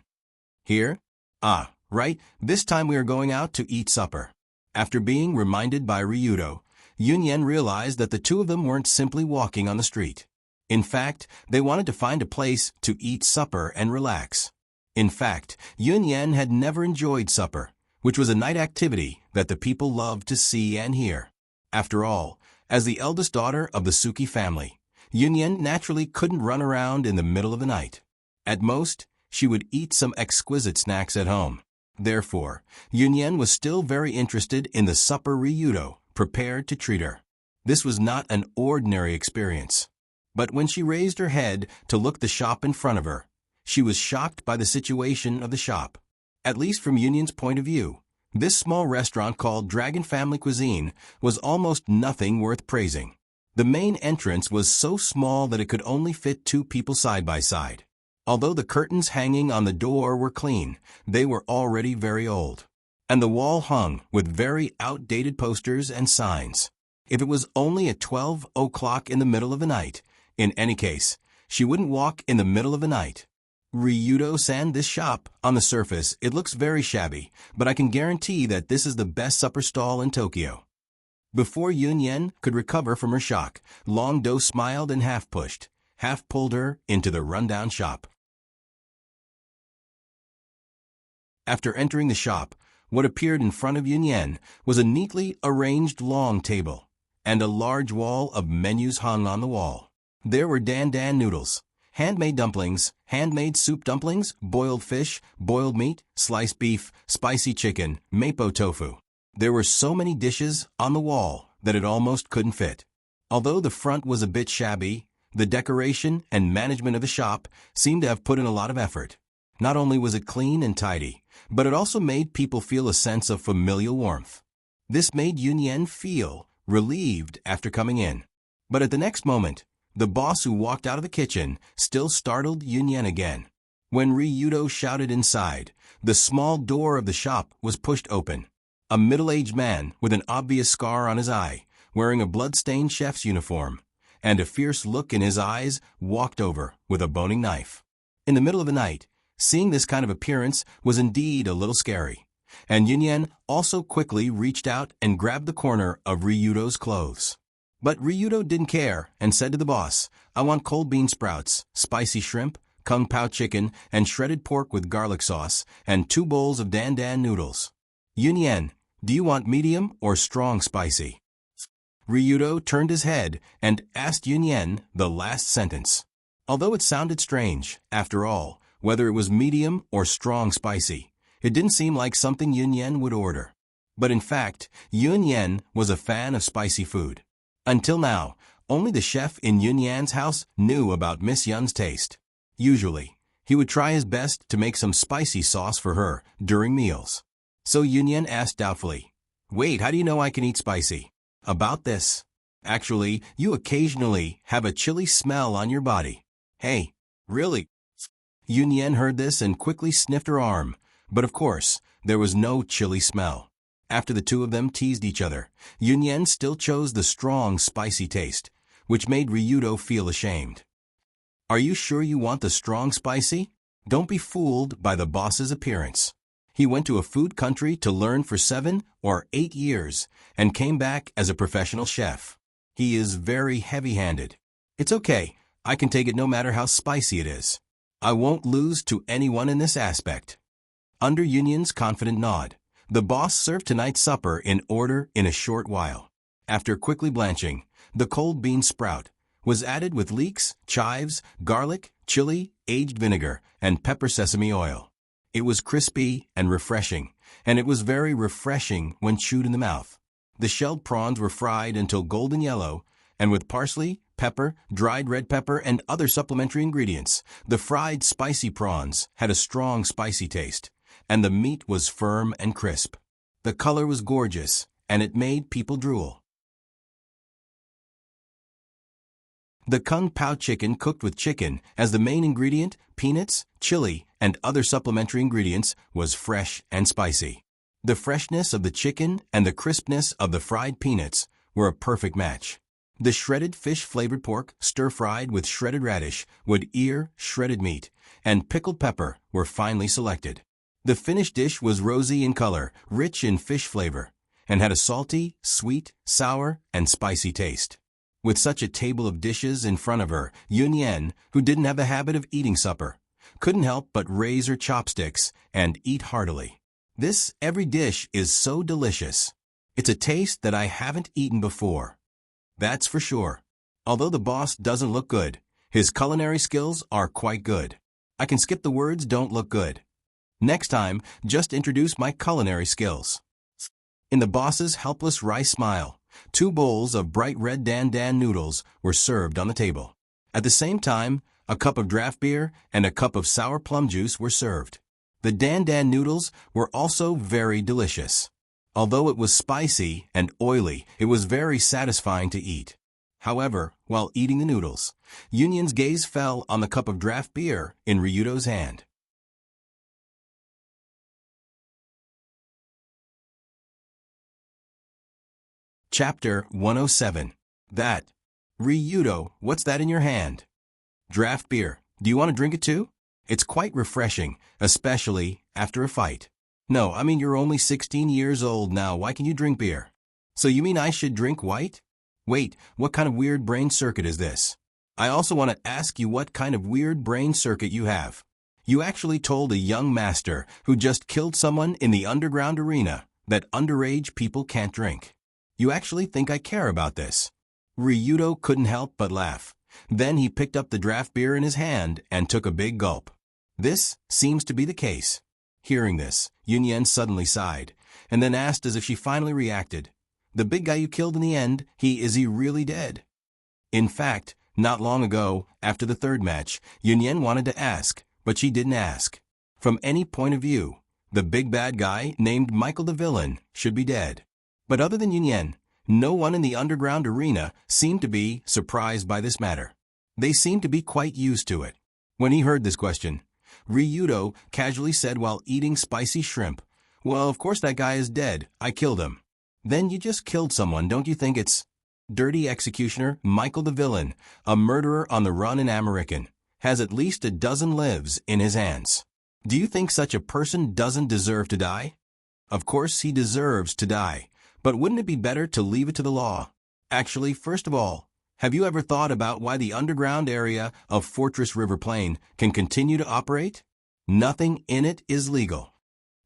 "Here? Ah, right, this time we are going out to eat supper." After being reminded by Ryudo, Yunyen realized that the two of them weren't simply walking on the street. In fact, they wanted to find a place to eat supper and relax. In fact, Yun Yan had never enjoyed supper, which was a night activity that the people loved to see and hear. After all, as the eldest daughter of the Suki family, Yun Yan naturally couldn't run around in the middle of the night. At most, she would eat some exquisite snacks at home. Therefore, Yun Yan was still very interested in the supper Ryudo prepared to treat her. This was not an ordinary experience. But when she raised her head to look the shop in front of her, she was shocked by the situation of the shop. At least from Yun Yan's point of view, this small restaurant called Dragon Family Cuisine was almost nothing worth praising. The main entrance was so small that it could only fit 2 people side by side. Although the curtains hanging on the door were clean, they were already very old. And the wall hung with very outdated posters and signs. If it was only at 12 o'clock in the middle of the night, in any case, she wouldn't walk in the middle of the night. Ryudo-san, this shop, on the surface, it looks very shabby, but I can guarantee that this is the best supper stall in Tokyo. Before Yun Yan could recover from her shock, Long Do smiled and half-pushed, half-pulled her into the rundown shop. After entering the shop, what appeared in front of Yun Yan was a neatly arranged long table, and a large wall of menus hung on the wall. There were dan noodles, handmade dumplings, handmade soup dumplings, boiled fish, boiled meat, sliced beef, spicy chicken, mapo tofu. There were so many dishes on the wall that it almost couldn't fit. Although the front was a bit shabby, the decoration and management of the shop seemed to have put in a lot of effort. Not only was it clean and tidy, but it also made people feel a sense of familial warmth. This made Yun Yan feel relieved after coming in. But at the next moment, the boss who walked out of the kitchen still startled Yun Yan again. When Ryudo shouted inside, the small door of the shop was pushed open. A middle-aged man with an obvious scar on his eye, wearing a blood-stained chef's uniform, and a fierce look in his eyes, walked over with a boning knife. In the middle of the night, seeing this kind of appearance was indeed a little scary, and Yun Yan also quickly reached out and grabbed the corner of Ryudo's clothes. But Ryudo didn't care and said to the boss, "I want cold bean sprouts, spicy shrimp, kung pao chicken, and shredded pork with garlic sauce, and 2 bowls of dan noodles. Yun Yan, do you want medium or strong spicy?" Ryudo turned his head and asked Yun Yan the last sentence. Although it sounded strange, after all, whether it was medium or strong spicy, it didn't seem like something Yun Yan would order. But in fact, Yun Yan was a fan of spicy food. Until now, only the chef in Yun Yan's house knew about Miss Yun's taste. Usually, he would try his best to make some spicy sauce for her during meals. So Yun Yan asked doubtfully, "Wait, how do you know I can eat spicy?" "About this. Actually, you occasionally have a chilly smell on your body." "Hey, really?" Yun Yan heard this and quickly sniffed her arm, but of course, there was no chilly smell. After the 2 of them teased each other, Yun Yan still chose the strong, spicy taste, which made Ryudo feel ashamed. "Are you sure you want the strong spicy? Don't be fooled by the boss's appearance. He went to a food country to learn for 7 or 8 years and came back as a professional chef. He is very heavy-handed. It's okay, I can take it no matter how spicy it is. I won't lose to anyone in this aspect." Under Yun Yan's confident nod, the boss served tonight's supper in order in a short while. After quickly blanching, the cold bean sprout was added with leeks, chives, garlic, chili, aged vinegar, and pepper sesame oil. It was crispy and refreshing, and it was very refreshing when chewed in the mouth. The shelled prawns were fried until golden yellow, and with parsley, pepper, dried red pepper, and other supplementary ingredients, the fried spicy prawns had a strong spicy taste, and the meat was firm and crisp. The color was gorgeous, and it made people drool. The kung pao chicken cooked with chicken as the main ingredient, peanuts, chili, and other supplementary ingredients was fresh and spicy. The freshness of the chicken and the crispness of the fried peanuts were a perfect match. The shredded fish-flavored pork, stir-fried with shredded radish, wood ear, shredded meat, and pickled pepper were finely selected. The finished dish was rosy in color, rich in fish flavor, and had a salty, sweet, sour, and spicy taste. With such a table of dishes in front of her, Yun Yan, who didn't have the habit of eating supper, couldn't help but raise her chopsticks and eat heartily. This every dish is so delicious. It's a taste that I haven't eaten before. That's for sure. Although the boss doesn't look good, his culinary skills are quite good. I can skip the words don't look good. Next time, just introduce my culinary skills. In the boss's helpless rice smile, 2 bowls of bright red dan dan noodles were served on the table. At the same time, a cup of draft beer and a cup of sour plum juice were served. The dan dan noodles were also very delicious. Although it was spicy and oily, it was very satisfying to eat. However, while eating the noodles, Yunyan's gaze fell on the cup of draft beer in Ryudo's hand. Chapter 107. That. Ryudo, what's that in your hand? Draft beer. Do you want to drink it too? It's quite refreshing, especially after a fight. No, I mean you're only 16 years old now. Why can you drink beer? So you mean I should drink white? Wait, what kind of weird brain circuit is this? I also want to ask you what kind of weird brain circuit you have. You actually told a young master who just killed someone in the underground arena that underage people can't drink. You actually think I care about this? Ryudo couldn't help but laugh. Then he picked up the draft beer in his hand and took a big gulp. This seems to be the case. Hearing this, Yunyan suddenly sighed, and then asked as if she finally reacted, "The big guy you killed in the end, is he really dead?" In fact, not long ago, after the 3rd match, Yunyan wanted to ask, but she didn't ask. From any point of view, the big bad guy named Michael the villain should be dead. But other than Yunyan, no one in the underground arena seemed to be surprised by this matter. They seemed to be quite used to it. When he heard this question, Ryudo casually said while eating spicy shrimp, "Well, of course that guy is dead. I killed him." Then you just killed someone, don't you think it's dirty executioner Michael the villain, a murderer on the run in American, has at least a dozen lives in his hands. Do you think such a person doesn't deserve to die? Of course he deserves to die, but wouldn't it be better to leave it to the law? Actually, first of all, have you ever thought about why the underground area of Fortress River Plain can continue to operate? Nothing in it is legal.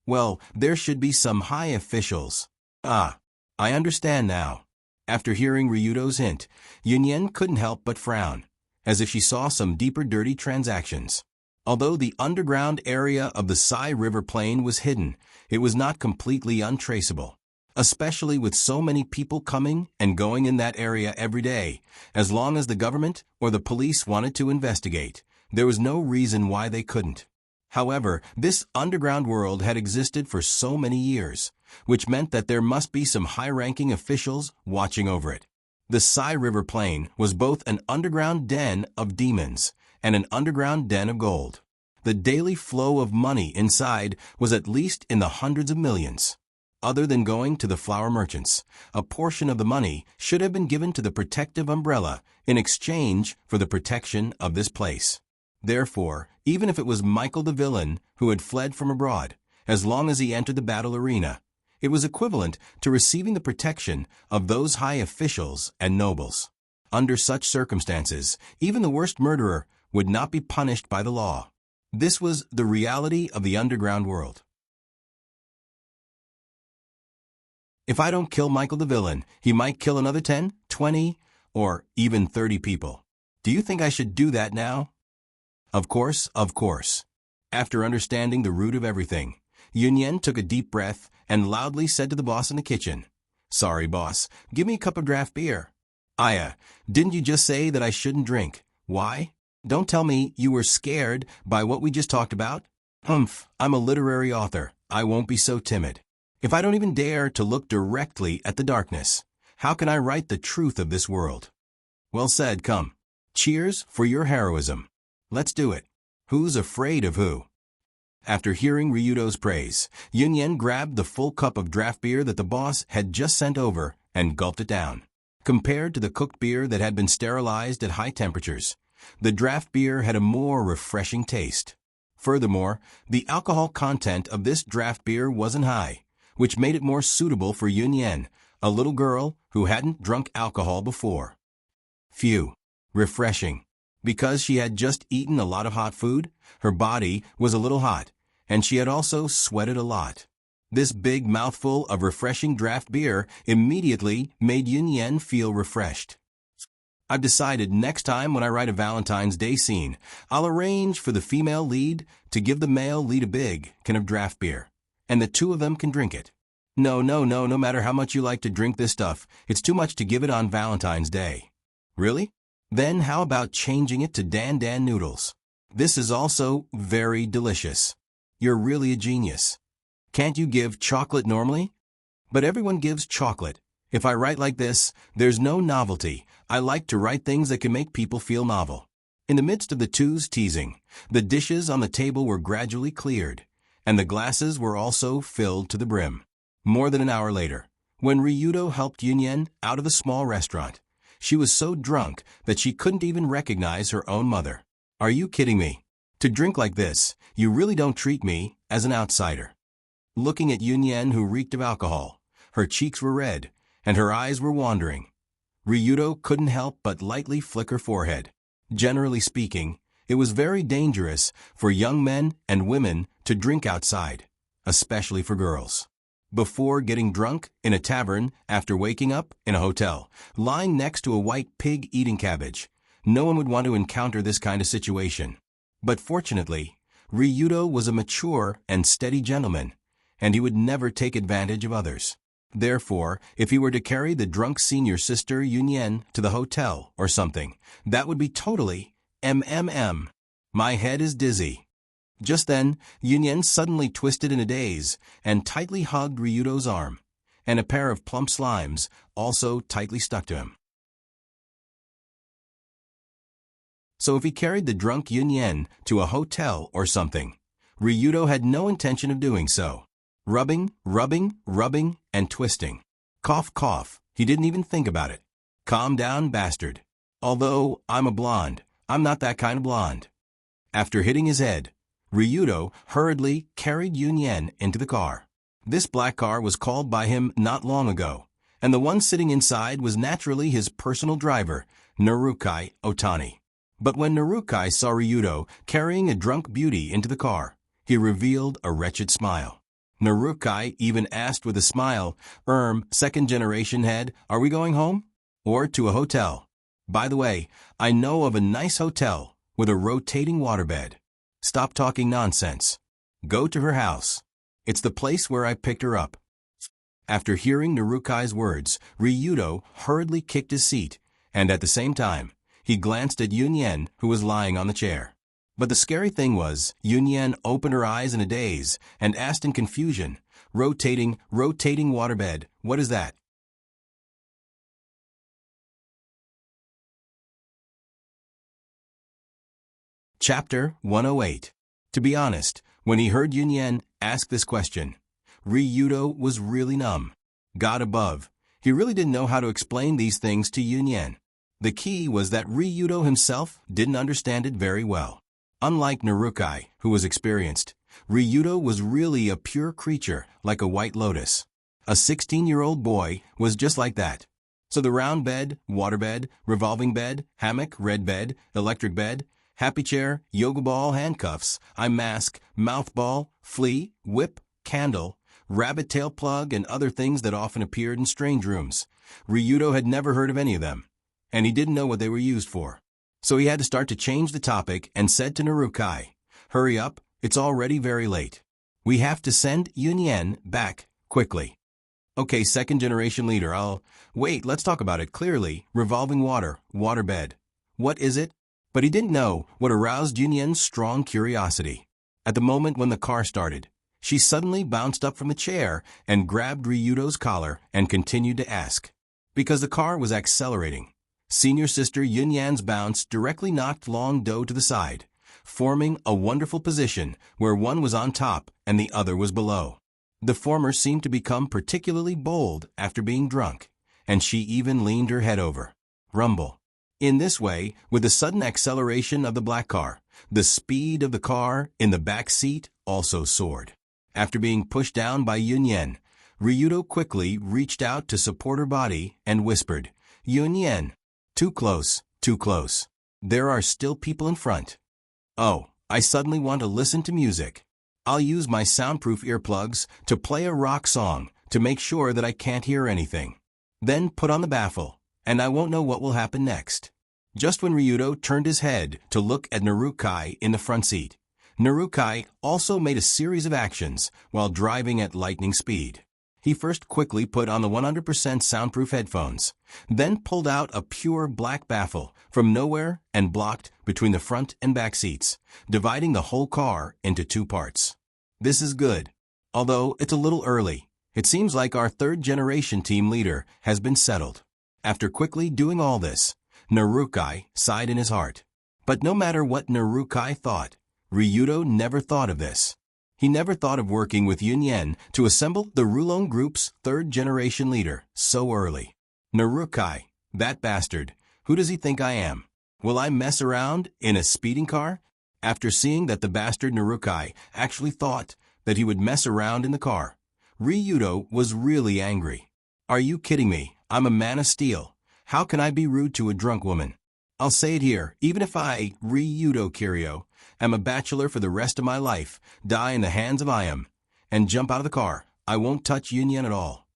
Well, there should be some high officials. Ah, I understand now. After hearing Ryudo's hint, Yunyan couldn't help but frown, as if she saw some deeper dirty transactions. Although the underground area of the Sai River Plain was hidden, it was not completely untraceable. Especially with so many people coming and going in that area every day, as long as the government or the police wanted to investigate, there was no reason why they couldn't. However, this underground world had existed for so many years, which meant that there must be some high-ranking officials watching over it. The Sai River Plain was both an underground den of demons and an underground den of gold. The daily flow of money inside was at least in the hundreds of millions. Other than going to the flower merchants, a portion of the money should have been given to the protective umbrella in exchange for the protection of this place. Therefore, even if it was Michael the villain who had fled from abroad, as long as he entered the battle arena, it was equivalent to receiving the protection of those high officials and nobles. Under such circumstances, even the worst murderer would not be punished by the law. This was the reality of the underground world. If I don't kill Michael the villain, he might kill another 10, 20, or even 30 people. Do you think I should do that now? Of course, of course. After understanding the root of everything, Yunyan took a deep breath and loudly said to the boss in the kitchen, "Sorry, boss, give me a cup of draft beer." "Aya, didn't you just say that I shouldn't drink? Why? Don't tell me you were scared by what we just talked about." "Humph, I'm a literary author. I won't be so timid. If I don't even dare to look directly at the darkness, how can I write the truth of this world?" "Well said, come. Cheers for your heroism. Let's do it. Who's afraid of who?" After hearing Ryudo's praise, Yunyan grabbed the full cup of draft beer that the boss had just sent over and gulped it down. Compared to the cooked beer that had been sterilized at high temperatures, the draft beer had a more refreshing taste. Furthermore, the alcohol content of this draft beer wasn't high, which made it more suitable for Yunyan, a little girl who hadn't drunk alcohol before. Phew, refreshing. Because she had just eaten a lot of hot food, her body was a little hot, and she had also sweated a lot. This big mouthful of refreshing draft beer immediately made Yun feel refreshed. I've decided next time when I write a Valentine's Day scene, I'll arrange for the female lead to give the male lead a big can of draft beer, and the two of them can drink it. No matter how much you like to drink this stuff, it's too much to give it on Valentine's Day. Really? Then how about changing it to Dan Dan noodles? This is also very delicious. You're really a genius. Can't you give chocolate normally? But everyone gives chocolate. If I write like this, there's no novelty. I like to write things that can make people feel novel. In the midst of the two's teasing, the dishes on the table were gradually cleared, and the glasses were also filled to the brim. More than an hour later, when Ryudo helped Yun out of a small restaurant, she was so drunk that she couldn't even recognize her own mother. Are you kidding me? To drink like this, you really don't treat me as an outsider. Looking at Yun, who reeked of alcohol, her cheeks were red, and her eyes were wandering. Ryudo couldn't help but lightly flick her forehead. Generally speaking, it was very dangerous for young men and women to drink outside, especially for girls. Before getting drunk in a tavern, after waking up in a hotel, lying next to a white pig eating cabbage, no one would want to encounter this kind of situation. But fortunately, Ryudo was a mature and steady gentleman, and he would never take advantage of others. Therefore, if he were to carry the drunk senior sister Yun to the hotel or something, that would be totally MMM. My head is dizzy. Just then, Yun suddenly twisted in a daze and tightly hugged Ryudo's arm, and a pair of plump slimes also tightly stuck to him. So if he carried the drunk Yun to a hotel or something, Ryudo had no intention of doing so. Rubbing, and twisting. Cough, cough. He didn't even think about it. Calm down, bastard. Although I'm a blonde, I'm not that kind of blonde. After hitting his head, Ryudo hurriedly carried Yun into the car. This black car was called by him not long ago, and the one sitting inside was naturally his personal driver, Narukai Otani. But when Narukai saw Ryudo carrying a drunk beauty into the car, he revealed a wretched smile. Narukai even asked with a smile, second-generation head, are we going home? Or to a hotel? By the way, I know of a nice hotel with a rotating waterbed. Stop talking nonsense. Go to her house. It's the place where I picked her up. After hearing Narukai's words, Ryudo hurriedly kicked his seat, and at the same time, he glanced at Yun, who was lying on the chair. But the scary thing was, Yun opened her eyes in a daze and asked in confusion, rotating waterbed, what is that? Chapter 108. To be honest, when he heard Yun ask this question, Ryudo was really numb. God above, he really didn't know how to explain these things to Yun. The key was that Ryudo himself didn't understand it very well. Unlike Narukai, who was experienced, Ryudo was really a pure creature like a white lotus. A 16-year-old boy was just like that. So the round bed, waterbed, revolving bed, hammock, red bed, electric bed, happy chair, yoga ball, handcuffs, eye mask, mouth ball, flea, whip, candle, rabbit tail plug, and other things that often appeared in strange rooms. Ryudo had never heard of any of them, and he didn't know what they were used for. So he had to start to change the topic and said to Narukai, hurry up, it's already very late. We have to send Yun back, quickly. Okay, second-generation leader, wait, let's talk about it clearly. Revolving waterbed. What is it? But he didn't know what aroused Yun's strong curiosity. At the moment when the car started, she suddenly bounced up from the chair and grabbed Ryudo's collar and continued to ask. Because the car was accelerating, senior sister Yun's bounce directly knocked Long Do to the side, forming a wonderful position where one was on top and the other was below. The former seemed to become particularly bold after being drunk, and she even leaned her head over. Rumble. In this way, with the sudden acceleration of the black car, the speed of the car in the back seat also soared. After being pushed down by Yun, Ryudo quickly reached out to support her body and whispered, Yun, too close, too close. There are still people in front. Oh, I suddenly want to listen to music. I'll use my soundproof earplugs to play a rock song to make sure that I can't hear anything. Then put on the baffle, and I won't know what will happen next. Just when Ryudo turned his head to look at Narukai in the front seat, Narukai also made a series of actions while driving at lightning speed. He first quickly put on the 100% soundproof headphones, then pulled out a pure black baffle from nowhere and blocked between the front and back seats, dividing the whole car into two parts. This is good. Although it's a little early, it seems like our third-generation team leader has been settled. After quickly doing all this, Narukai sighed in his heart. But no matter what Narukai thought, Ryudo never thought of this. He never thought of working with Yunyen to assemble the Rulon Group's third-generation leader so early. Narukai, that bastard, who does he think I am? Will I mess around in a speeding car? After seeing that the bastard Narukai actually thought that he would mess around in the car, Ryudo was really angry. Are you kidding me? I'm a man of steel. How can I be rude to a drunk woman? I'll say it here, even if I, Ryudo Kiryu, am a bachelor for the rest of my life, die in the hands of Iam, and jump out of the car, I won't touch Yunyen at all.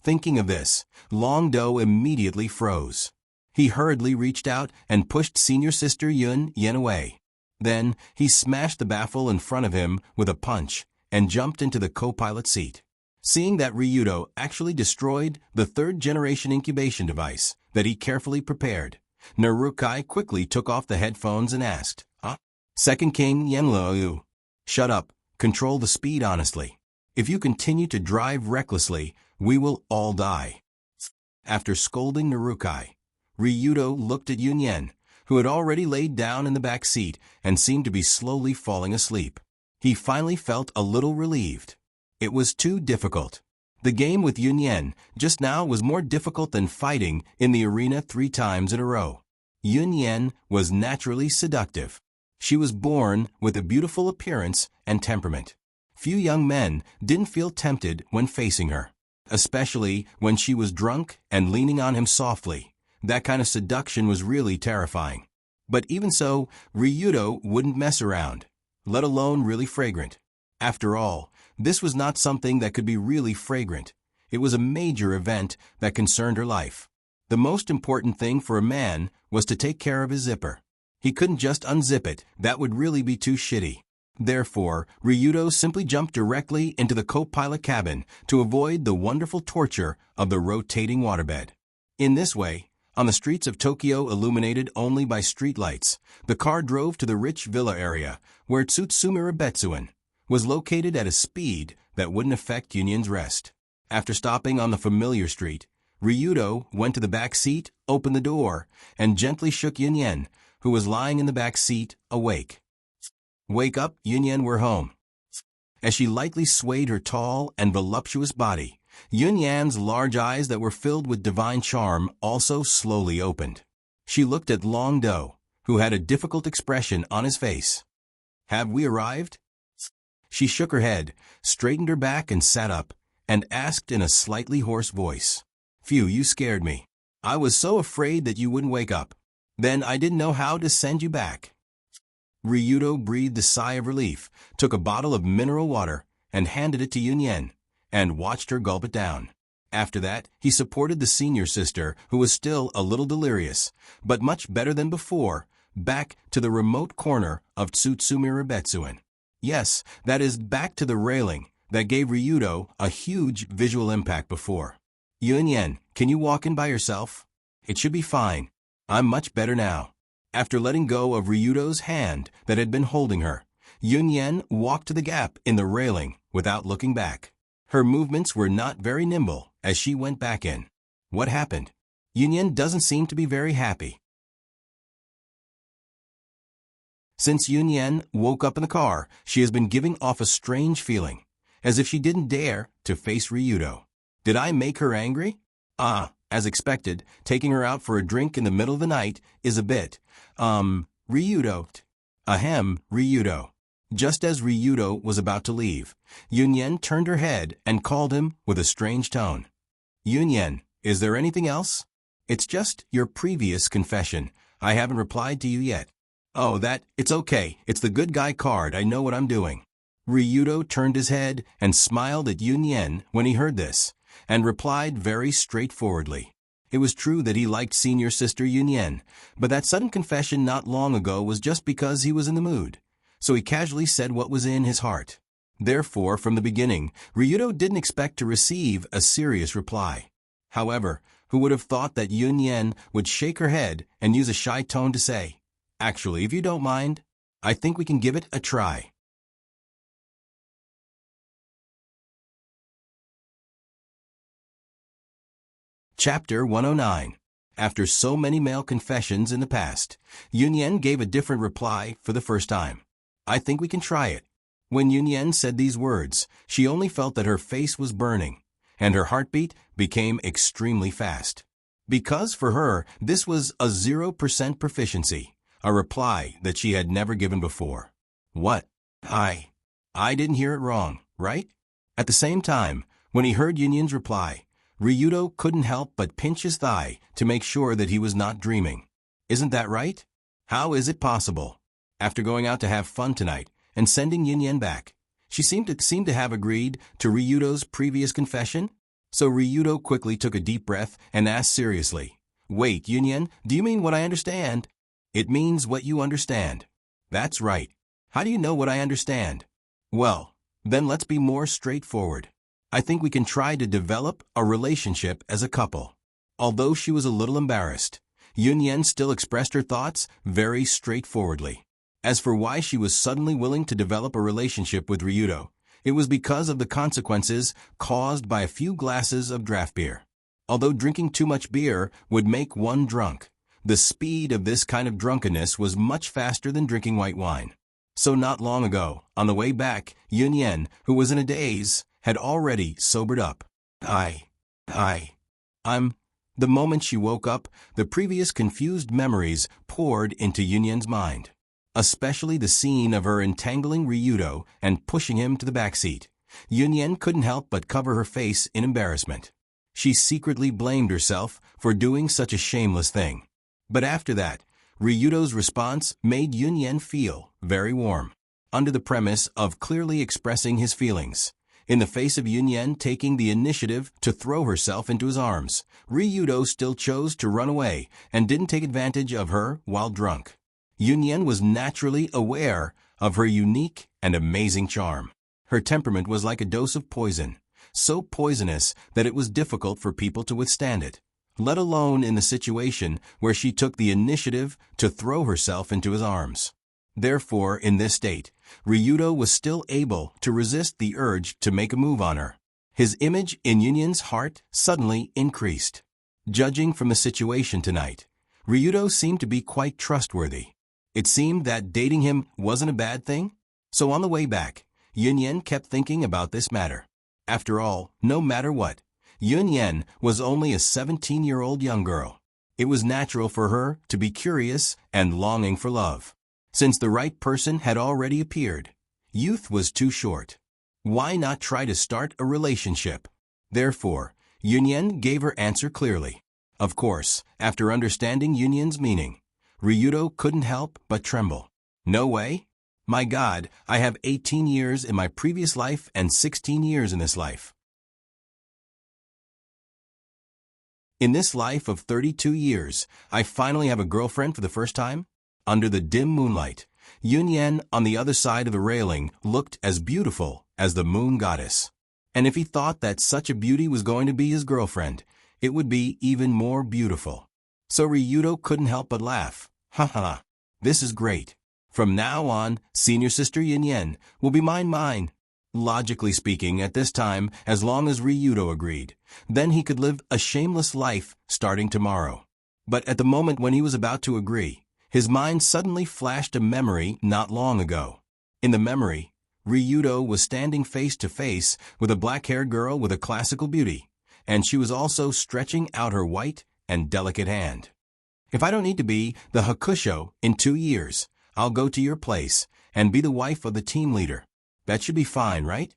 Thinking of this, Long Do immediately froze. He hurriedly reached out and pushed senior sister Yunyen away. Then, he smashed the baffle in front of him with a punch and jumped into the co-pilot seat. Seeing that Ryudo actually destroyed the third-generation incubation device that he carefully prepared, Narukai quickly took off the headphones and asked, "Huh? Second King Yenryu, shut up, control the speed honestly. If you continue to drive recklessly, we will all die." After scolding Narukai, Ryudo looked at Yunyen, who had already laid down in the back seat and seemed to be slowly falling asleep. He finally felt a little relieved. It was too difficult. The game with Yunyen just now was more difficult than fighting in the arena 3 times in a row. Yunyen was naturally seductive. She was born with a beautiful appearance and temperament. Few young men didn't feel tempted when facing her, especially when she was drunk and leaning on him softly. That kind of seduction was really terrifying. But even so, Ryudo wouldn't mess around, let alone really fragrant. After all, this was not something that could be really fragrant. It was a major event that concerned her life. The most important thing for a man was to take care of his zipper. He couldn't just unzip it. That would really be too shitty. Therefore, Ryudo simply jumped directly into the co-pilot cabin to avoid the wonderful torture of the rotating waterbed. In this way, on the streets of Tokyo illuminated only by streetlights, the car drove to the rich villa area where Tsutsumura Betsuen was located at a speed that wouldn't affect Yunyen's rest. After stopping on the familiar street, Ryudo went to the back seat, opened the door, and gently shook Yunyen, who was lying in the back seat, awake. "Wake up, Yunyen, we're home." As she lightly swayed her tall and voluptuous body, Yunyan's large eyes that were filled with divine charm also slowly opened. She looked at Long Do, who had a difficult expression on his face. "Have we arrived?" She shook her head, straightened her back and sat up, and asked in a slightly hoarse voice, "Phew, you scared me. I was so afraid that you wouldn't wake up. Then I didn't know how to send you back." Ryudo breathed a sigh of relief, took a bottle of mineral water, and handed it to Yunyen, and watched her gulp it down. After that, he supported the senior sister, who was still a little delirious, but much better than before, back to the remote corner of Tsutsumura Betsuen. Yes, that is, back to the railing that gave Ryudo a huge visual impact before. "Yunyen, can you walk in by yourself? It should be fine. I'm much better now." After letting go of Ryudo's hand that had been holding her, Yunyen walked to the gap in the railing without looking back. Her movements were not very nimble as she went back in. What happened? Yunyen doesn't seem to be very happy. Since Yunyen woke up in the car, she has been giving off a strange feeling, as if she didn't dare to face Ryudo. Did I make her angry? As expected, taking her out for a drink in the middle of the night is a bit, Ryudo. Ryudo. Just as Ryudo was about to leave, Yunyen turned her head and called him with a strange tone. "Yunyen, is there anything else?" It's just your previous confession. I haven't replied to you yet. Oh, it's okay. It's the good guy card. I know what I'm doing. Ryudo turned his head and smiled at Yunyen when he heard this, and replied very straightforwardly. It was true that he liked senior sister Yunyen, but that sudden confession not long ago was just because he was in the mood. So he casually said what was in his heart. Therefore, from the beginning, Ryudo didn't expect to receive a serious reply. However, who would have thought that Yunyen would shake her head and use a shy tone to say, "Actually, if you don't mind, I think we can give it a try." Chapter 109. After so many male confessions in the past, Yunyen gave a different reply for the first time. "I think we can try it." When Yunyen said these words, she only felt that her face was burning, and her heartbeat became extremely fast. Because for her, this was a 0% proficiency, a reply that she had never given before. What? I didn't hear it wrong, right? At the same time, when he heard Yunyen's reply, Ryudo couldn't help but pinch his thigh to make sure that he was not dreaming. Isn't that right? How is it possible? After going out to have fun tonight and sending Yunyen back, she seemed to have agreed to Ryudo's previous confession? So Ryudo quickly took a deep breath and asked seriously, "Wait, Yunyen, do you mean what I understand?" "It means what you understand." "That's right. How do you know what I understand?" "Well, then let's be more straightforward. I think we can try to develop a relationship as a couple." Although she was a little embarrassed, Yunyen still expressed her thoughts very straightforwardly. As for why she was suddenly willing to develop a relationship with Ryudo, it was because of the consequences caused by a few glasses of draft beer. Although drinking too much beer would make one drunk, the speed of this kind of drunkenness was much faster than drinking white wine. So not long ago, on the way back, Yunyen, who was in a daze, had already sobered up. The moment she woke up, the previous confused memories poured into Yunyen's mind. Especially the scene of her entangling Ryudo and pushing him to the back seat. Yunyen couldn't help but cover her face in embarrassment. She secretly blamed herself for doing such a shameless thing. But after that, Ryudo's response made Yunyen feel very warm, under the premise of clearly expressing his feelings. In the face of Yunyen taking the initiative to throw herself into his arms, Ryudo still chose to run away and didn't take advantage of her while drunk. Yunyen was naturally aware of her unique and amazing charm. Her temperament was like a dose of poison, so poisonous that it was difficult for people to withstand it, let alone in the situation where she took the initiative to throw herself into his arms. Therefore, in this state, Ryudo was still able to resist the urge to make a move on her. His image in Yunyen's heart suddenly increased. Judging from the situation tonight, Ryudo seemed to be quite trustworthy. It seemed that dating him wasn't a bad thing. So on the way back, Yunyen kept thinking about this matter. After all, no matter what, Yunyen was only a 17-year-old young girl. It was natural for her to be curious and longing for love. Since the right person had already appeared, youth was too short. Why not try to start a relationship? Therefore, Yunyen gave her answer clearly. Of course, after understanding Yunyen's meaning, Ryudo couldn't help but tremble. "No way? My God, I have 18 years in my previous life and 16 years in this life. In this life of 32 years, I finally have a girlfriend for the first time?" Under the dim moonlight, Yunyen on the other side of the railing looked as beautiful as the moon goddess. And if he thought that such a beauty was going to be his girlfriend, it would be even more beautiful. So Ryudo couldn't help but laugh. "Ha, this is great. From now on, senior sister Yunyen will be mine. Logically speaking, at this time, as long as Ryudo agreed, then he could live a shameless life starting tomorrow. But at the moment when he was about to agree, his mind suddenly flashed a memory not long ago. In the memory, Ryudo was standing face to face with a black-haired girl with a classical beauty, and she was also stretching out her white and delicate hand. "If I don't need to be the Hakusho in 2 years, I'll go to your place and be the wife of the team leader. That should be fine, right?"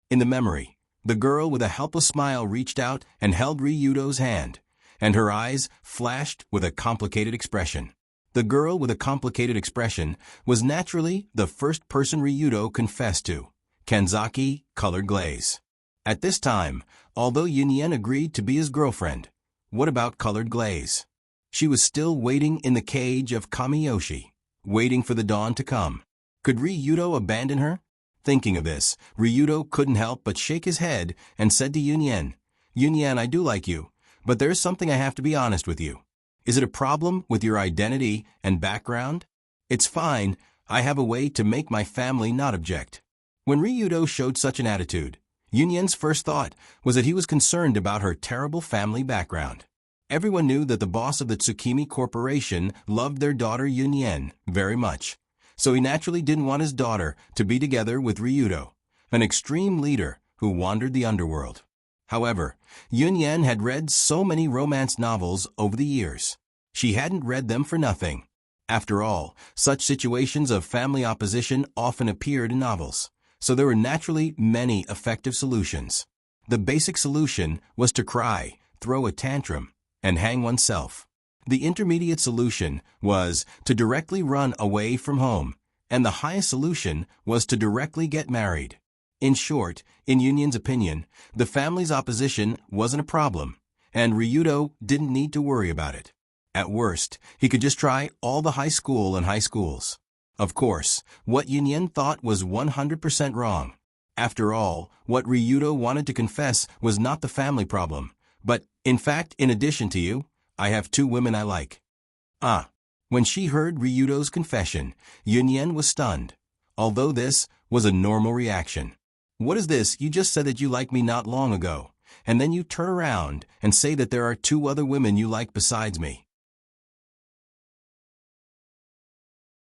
In the memory, the girl with a helpless smile reached out and held Ryudo's hand, and her eyes flashed with a complicated expression. The girl with a complicated expression was naturally the first person Ryudo confessed to, Kanzaki Colored Glaze. At this time, although Yunyen agreed to be his girlfriend, what about Colored Glaze? She was still waiting in the cage of Kamiyoshi, waiting for the dawn to come. Could Ryudo abandon her? Thinking of this, Ryudo couldn't help but shake his head and said to Yunyen, "Yunyen, I do like you, but there's something I have to be honest with you. Is it a problem with your identity and background? It's fine, I have a way to make my family not object." When Ryudo showed such an attitude, Yunyen's first thought was that he was concerned about her terrible family background. Everyone knew that the boss of the Tsukimi Corporation loved their daughter Yunyen very much, so he naturally didn't want his daughter to be together with Ryudo, an extreme leader who wandered the underworld. However, Yunyen had read so many romance novels over the years. She hadn't read them for nothing. After all, such situations of family opposition often appeared in novels, so there were naturally many effective solutions. The basic solution was to cry, throw a tantrum, and hang oneself. The intermediate solution was to directly run away from home, and the highest solution was to directly get married. In short, in Yunyen's opinion, the family's opposition wasn't a problem, and Ryudo didn't need to worry about it. At worst, he could just try all the high school and high schools. Of course, what Yunyen thought was 100% wrong. After all, what Ryudo wanted to confess was not the family problem, but, in fact, in addition to you, I have 2 women I like. When she heard Ryudo's confession, Yunyen was stunned, although this was a normal reaction. What is this? You just said that you liked me not long ago, and then you turn around and say that there are 2 other women you like besides me.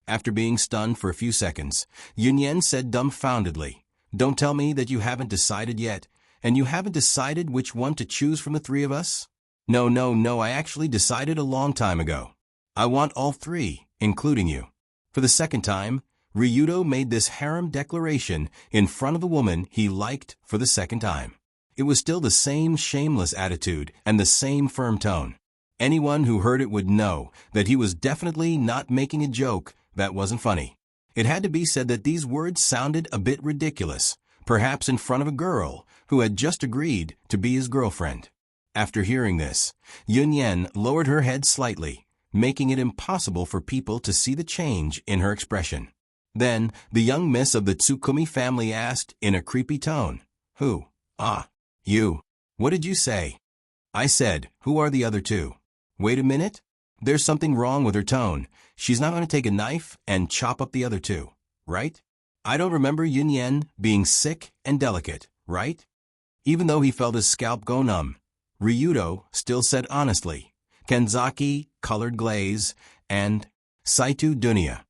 After being stunned for a few seconds, Yunyen said dumbfoundedly, "Don't tell me that you haven't decided yet, and you haven't decided which one to choose from the 3 of us?" No, I actually decided a long time ago. I want all 3, including you." For the second time, Ryudo made this harem declaration in front of a woman he liked for the second time. It was still the same shameless attitude and the same firm tone. Anyone who heard it would know that he was definitely not making a joke that wasn't funny. It had to be said that these words sounded a bit ridiculous, perhaps in front of a girl who had just agreed to be his girlfriend. After hearing this, Yunyen lowered her head slightly, making it impossible for people to see the change in her expression. Then, the young miss of the Tsukumi family asked in a creepy tone, "Who? You. What did you say?" I said, "Who are the other 2? Wait a minute. There's something wrong with her tone. She's not going to take a knife and chop up the other 2, right? I don't remember Yunyen being sick and delicate, right?" Even though he felt his scalp go numb, Ryudo still said honestly, "Kanzaki Colored Glaze and Saitu Dunya."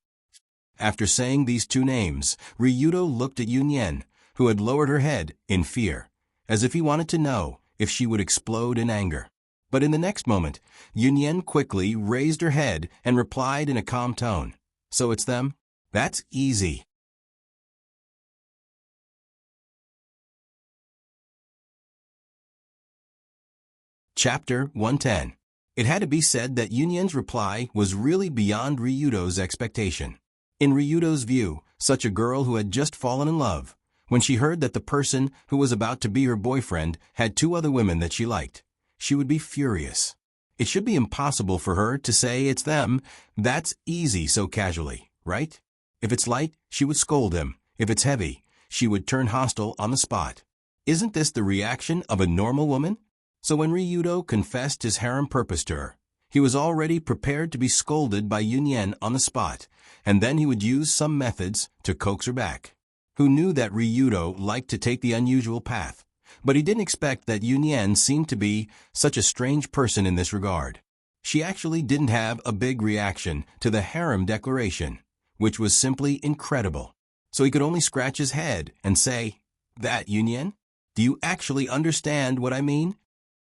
After saying these 2 names, Ryudo looked at Yunyen, who had lowered her head in fear, as if he wanted to know if she would explode in anger. But in the next moment, Yunyen quickly raised her head and replied in a calm tone, "So it's them? That's easy." Chapter 110. It had to be said that Yunyen's reply was really beyond Ryudo's expectation. In Ryudo's view, such a girl who had just fallen in love, when she heard that the person who was about to be her boyfriend had 2 other women that she liked, she would be furious. It should be impossible for her to say it's them, "That's easy," so casually, right? If it's light, she would scold him. If it's heavy, she would turn hostile on the spot. Isn't this the reaction of a normal woman? So when Ryudo confessed his harem purpose to her, he was already prepared to be scolded by Yunyen on the spot, and then he would use some methods to coax her back. Who knew that Ryudo liked to take the unusual path, but he didn't expect that Yunyen seemed to be such a strange person in this regard. She actually didn't have a big reaction to the harem declaration, which was simply incredible. So he could only scratch his head and say, "That, Yunyen? Do you actually understand what I mean?"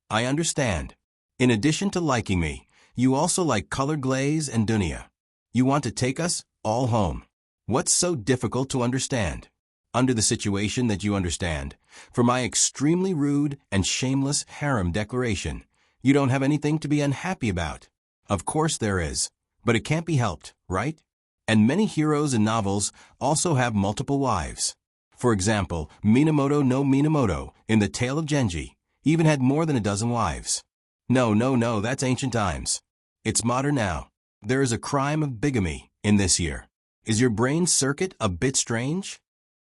"I understand. In addition to liking me, you also like Colored Glaze and Dunya. You want to take us all home. What's so difficult to understand? Under the situation that you understand, for my extremely rude and shameless harem declaration, You don't have anything to be unhappy about. Of course there is, but it can't be helped, right? And many heroes in novels also have multiple wives. For example, Minamoto no Minamoto, in The Tale of Genji, even had more than a dozen wives. No, that's ancient times. It's modern now. There is a crime of bigamy in this year. Is your brain circuit a bit strange?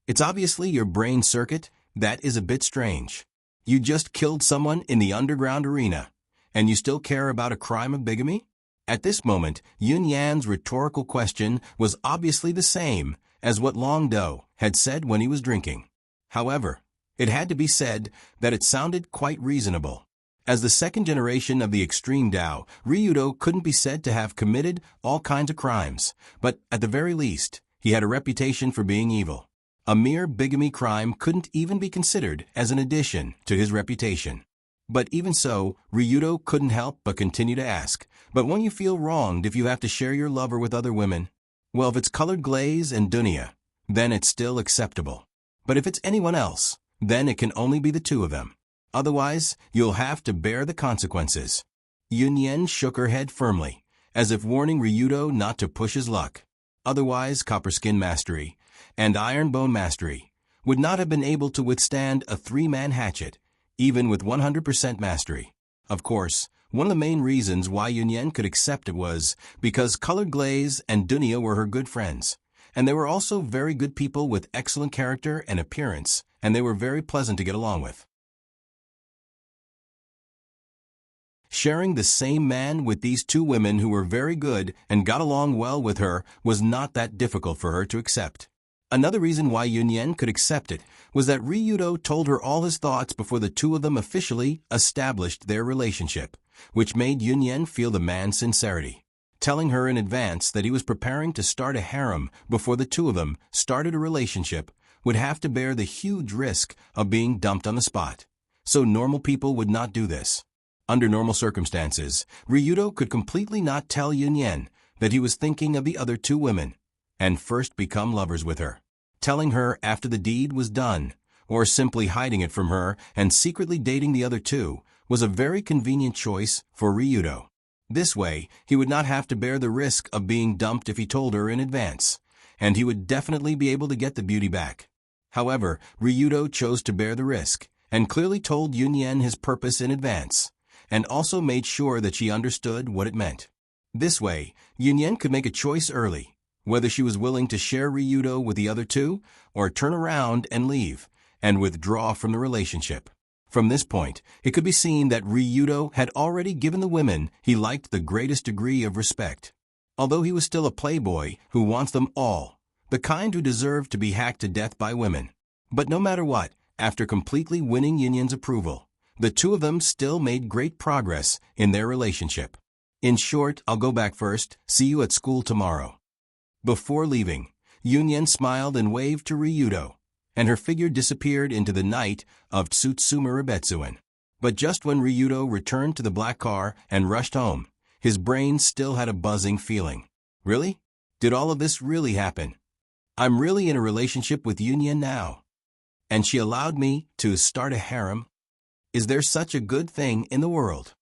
It's obviously your brain circuit that is a bit strange. You just killed someone in the underground arena, and you still care about a crime of bigamy? At this moment, Yun Yan's rhetorical question was obviously the same as what Long Do had said when he was drinking. However, it had to be said that it sounded quite reasonable. As the second generation of the extreme Tao, Ryudo couldn't be said to have committed all kinds of crimes, but at the very least, he had a reputation for being evil. A mere bigamy crime couldn't even be considered as an addition to his reputation. But even so, Ryudo couldn't help but continue to ask, but won't you feel wronged if you have to share your lover with other women? Well, if it's Colored Glaze and Dunya, then it's still acceptable. But if it's anyone else, then it can only be the two of them. Otherwise, you'll have to bear the consequences. Yun Yan shook her head firmly, as if warning Ryudo not to push his luck. Otherwise, Copper Skin Mastery and Iron Bone Mastery would not have been able to withstand a three-man hatchet, even with 100% mastery. Of course, one of the main reasons why Yun Yan could accept it was because Colored Glaze and Dunya were her good friends, and they were also very good people with excellent character and appearance, and they were very pleasant to get along with. Sharing the same man with these two women who were very good and got along well with her was not that difficult for her to accept. Another reason why Yun Yan could accept it was that Ryudo told her all his thoughts before the two of them officially established their relationship, which made Yun Yan feel the man's sincerity. Telling her in advance that he was preparing to start a harem before the two of them started a relationship would have to bear the huge risk of being dumped on the spot. So normal people would not do this. Under normal circumstances, Ryudo could completely not tell Yun Yan that he was thinking of the other two women, and first become lovers with her. Telling her after the deed was done, or simply hiding it from her and secretly dating the other two, was a very convenient choice for Ryudo. This way, he would not have to bear the risk of being dumped if he told her in advance, and he would definitely be able to get the beauty back. However, Ryudo chose to bear the risk, and clearly told Yun Yan his purpose in advance, and also made sure that she understood what it meant. This way, Yun Yan could make a choice early, whether she was willing to share Ryudo with the other two, or turn around and leave, and withdraw from the relationship. From this point, it could be seen that Ryudo had already given the women he liked the greatest degree of respect. Although he was still a playboy who wants them all, the kind who deserve to be hacked to death by women. But no matter what, after completely winning Yun Yan's approval, the two of them still made great progress in their relationship. In short, I'll go back first. See you at school tomorrow. Before leaving, Yun Yan smiled and waved to Ryudo, and her figure disappeared into the night of Tsutsuma Rebetsuen. But just when Ryudo returned to the black car and rushed home, his brain still had a buzzing feeling. Really? Did all of this really happen? I'm really in a relationship with Yun Yan now. And she allowed me to start a harem? Is there such a good thing in the world?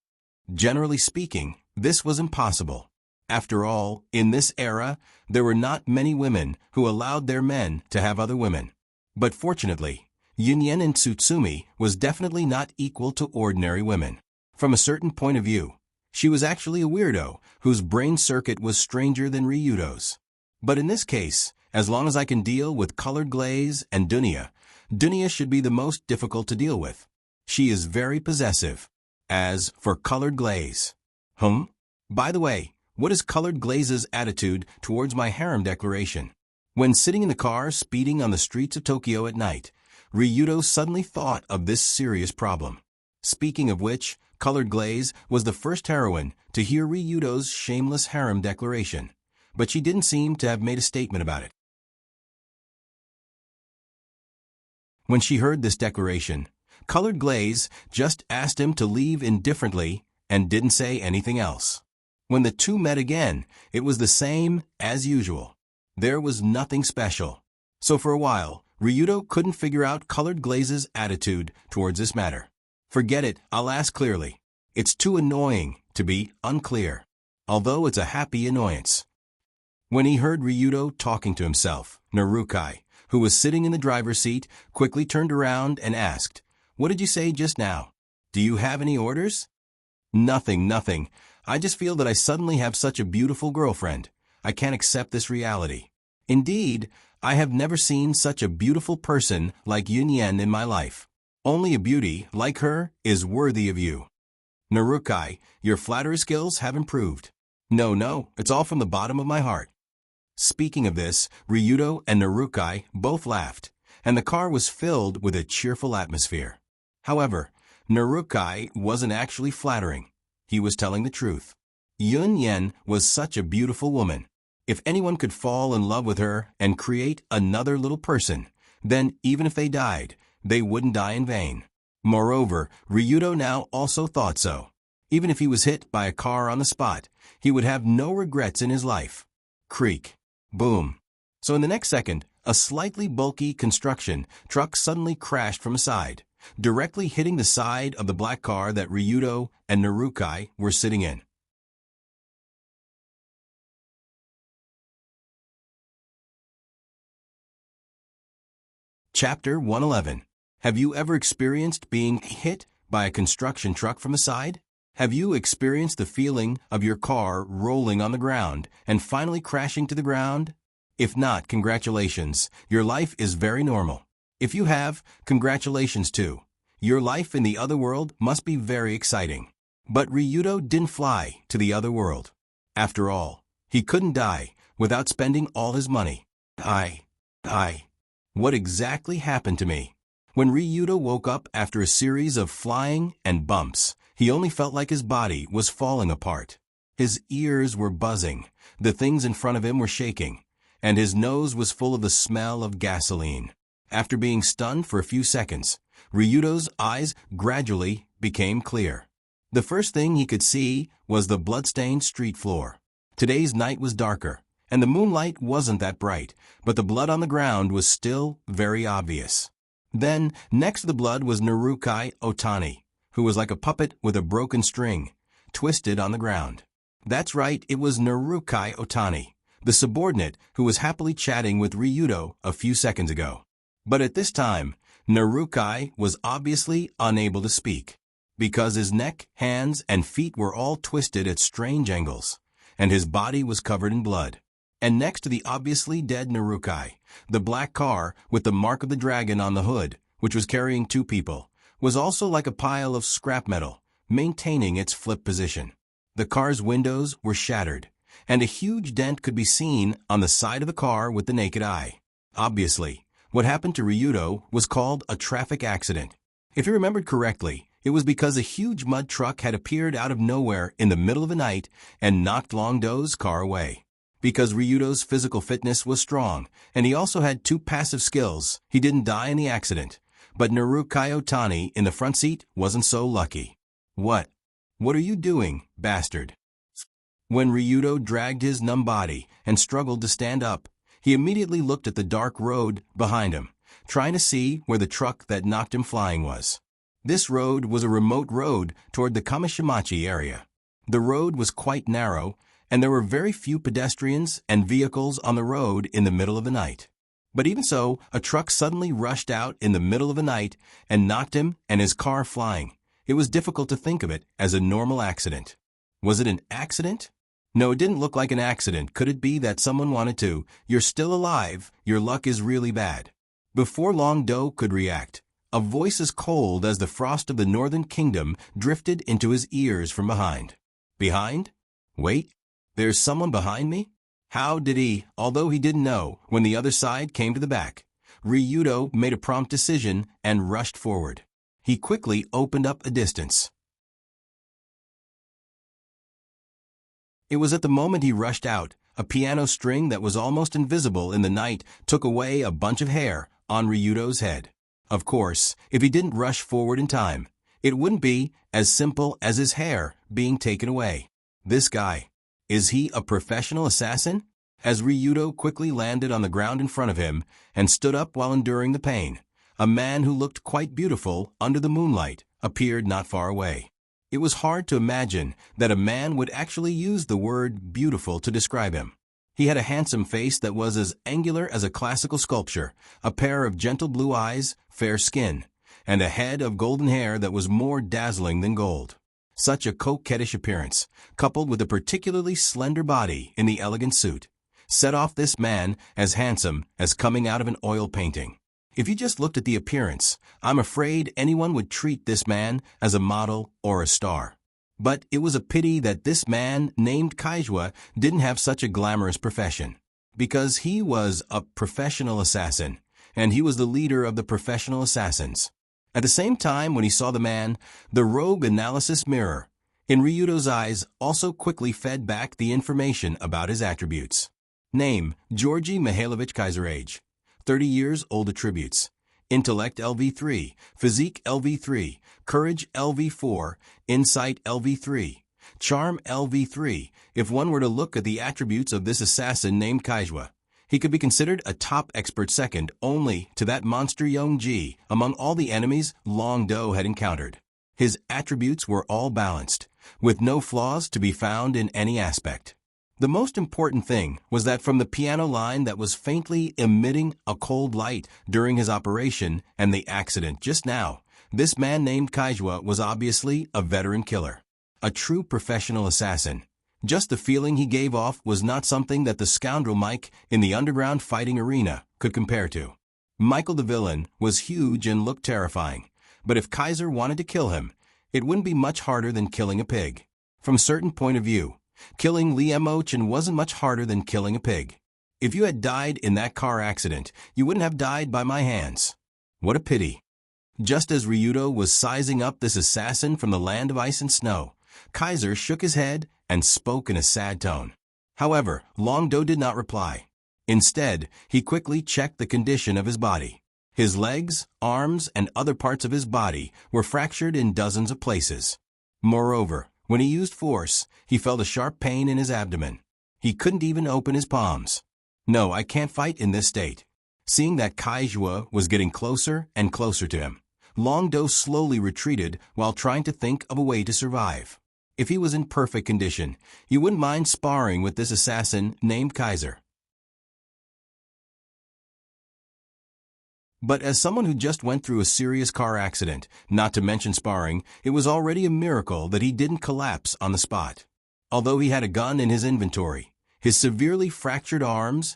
Generally speaking, this was impossible. After all, in this era, there were not many women who allowed their men to have other women. But fortunately, Yun Yan in Tsutsumi was definitely not equal to ordinary women. From a certain point of view, she was actually a weirdo whose brain circuit was stranger than Ryudo's. But in this case, as long as I can deal with Colored Glaze and Dunya, Dunya should be the most difficult to deal with. She is very possessive. As for Colored Glaze. By the way, what is Colored Glaze's attitude towards my harem declaration? When sitting in the car speeding on the streets of Tokyo at night, Ryudo suddenly thought of this serious problem. Speaking of which, Colored Glaze was the first heroine to hear Ryudo's shameless harem declaration, but she didn't seem to have made a statement about it. When she heard this declaration, Colored Glaze just asked him to leave indifferently and didn't say anything else. When the two met again, it was the same as usual. There was nothing special. So for a while, Ryudo couldn't figure out Colored Glaze's attitude towards this matter. Forget it, I'll ask clearly. It's too annoying to be unclear, although it's a happy annoyance. When he heard Ryudo talking to himself, Narukai, who was sitting in the driver's seat, quickly turned around and asked, "What did you say just now? Do you have any orders?" Nothing. I just feel that I suddenly have such a beautiful girlfriend. I can't accept this reality. Indeed, I have never seen such a beautiful person like Yun Yen in my life. Only a beauty like her is worthy of you. Narukai, your flattery skills have improved. No, it's all from the bottom of my heart. Speaking of this, Ryudo and Narukai both laughed, and the car was filled with a cheerful atmosphere. However, Narukai wasn't actually flattering. He was telling the truth. Yun Yen was such a beautiful woman. If anyone could fall in love with her and create another little person, then even if they died, they wouldn't die in vain. Moreover, Ryudo now also thought so. Even if he was hit by a car on the spot, he would have no regrets in his life. Creak. Boom. So in the next second, a slightly bulky construction truck suddenly crashed from a side, directly hitting the side of the black car that Ryudo and Narukai were sitting in. Chapter 111. Have you ever experienced being hit by a construction truck from the side? Have you experienced the feeling of your car rolling on the ground and finally crashing to the ground? If not, congratulations. Your life is very normal. If you have, congratulations too. Your life in the other world must be very exciting. But Ryudo didn't fly to the other world. After all, he couldn't die without spending all his money. What exactly happened to me? When Ryudo woke up after a series of flying and bumps, he only felt like his body was falling apart. His ears were buzzing, the things in front of him were shaking, and his nose was full of the smell of gasoline. After being stunned for a few seconds, Ryudo's eyes gradually became clear. The first thing he could see was the blood-stained street floor. Today's night was darker, and the moonlight wasn't that bright, but the blood on the ground was still very obvious. Then, next to the blood was Narukai Otani, who was like a puppet with a broken string, twisted on the ground. That's right, it was Narukai Otani, the subordinate who was happily chatting with Ryudo a few seconds ago. But at this time, Narukai was obviously unable to speak, because his neck, hands, and feet were all twisted at strange angles, and his body was covered in blood. And next to the obviously dead Narukai, the black car with the mark of the dragon on the hood, which was carrying two people, was also like a pile of scrap metal, maintaining its flip position. The car's windows were shattered, and a huge dent could be seen on the side of the car with the naked eye. Obviously, what happened to Ryudo was called a traffic accident. If you remembered correctly, it was because a huge mud truck had appeared out of nowhere in the middle of the night and knocked Longdo's car away. Because Ryudo's physical fitness was strong, and he also had two passive skills, he didn't die in the accident. But Narukai Otani in the front seat wasn't so lucky. What are you doing, bastard? When Ryudo dragged his numb body and struggled to stand up, he immediately looked at the dark road behind him, trying to see where the truck that knocked him flying was. This road was a remote road toward the Kamishimachi area. The road was quite narrow, and there were very few pedestrians and vehicles on the road in the middle of the night. But even so, a truck suddenly rushed out in the middle of the night and knocked him and his car flying. It was difficult to think of it as a normal accident. Was it an accident? No, it didn't look like an accident. Could it be that someone wanted to, "You're still alive, your luck is really bad"? Before Longdo could react, a voice as cold as the frost of the northern kingdom drifted into his ears from behind. Behind? Wait, there's someone behind me? How did he, although he didn't know, when the other side came to the back? Ryudo made a prompt decision and rushed forward. He quickly opened up a distance. It was at the moment he rushed out, a piano string that was almost invisible in the night took away a bunch of hair on Ryudo's head. Of course, if he didn't rush forward in time, it wouldn't be as simple as his hair being taken away. This guy, is he a professional assassin? As Ryudo quickly landed on the ground in front of him and stood up while enduring the pain, a man who looked quite beautiful under the moonlight appeared not far away. It was hard to imagine that a man would actually use the word beautiful to describe him. He had a handsome face that was as angular as a classical sculpture, a pair of gentle blue eyes, fair skin, and a head of golden hair that was more dazzling than gold. Such a coquettish appearance, coupled with a particularly slender body in the elegant suit, set off this man as handsome as coming out of an oil painting. If you just looked at the appearance, I'm afraid anyone would treat this man as a model or a star. But it was a pity that this man named Kaijua didn't have such a glamorous profession, because he was a professional assassin, and he was the leader of the professional assassins. At the same time, when he saw the man, the rogue analysis mirror in Ryudo's eyes also quickly fed back the information about his attributes. Name: Georgy Mihailovich Kaiser. Age: 30 years old. Attributes: Intellect LV3, Physique LV3, Courage LV4, Insight LV3, Charm LV3. If one were to look at the attributes of this assassin named Kaijua, he could be considered a top expert second only to that monster Yongji among all the enemies Long Do had encountered. His attributes were all balanced, with no flaws to be found in any aspect. The most important thing was that from the piano line that was faintly emitting a cold light during his operation and the accident just now, this man named Kaijua was obviously a veteran killer, a true professional assassin. Just the feeling he gave off was not something that the scoundrel Mike in the underground fighting arena could compare to. Michael the villain was huge and looked terrifying, but if Kaiser wanted to kill him, it wouldn't be much harder than killing a pig. From a certain point of view, killing Lee Emochin wasn't much harder than killing a pig. If you had died in that car accident, you wouldn't have died by my hands. What a pity. Just as Ryudo was sizing up this assassin from the land of ice and snow, Kaiser shook his head and spoke in a sad tone. However, Long Do did not reply. Instead, he quickly checked the condition of his body. His legs, arms, and other parts of his body were fractured in dozens of places. Moreover, when he used force, he felt a sharp pain in his abdomen. He couldn't even open his palms. No, I can't fight in this state. Seeing that Kaijua was getting closer and closer to him, Long Do slowly retreated while trying to think of a way to survive. If he was in perfect condition, he wouldn't mind sparring with this assassin named Kaiser. But as someone who just went through a serious car accident, not to mention sparring, it was already a miracle that he didn't collapse on the spot. Although he had a gun in his inventory, his severely fractured arms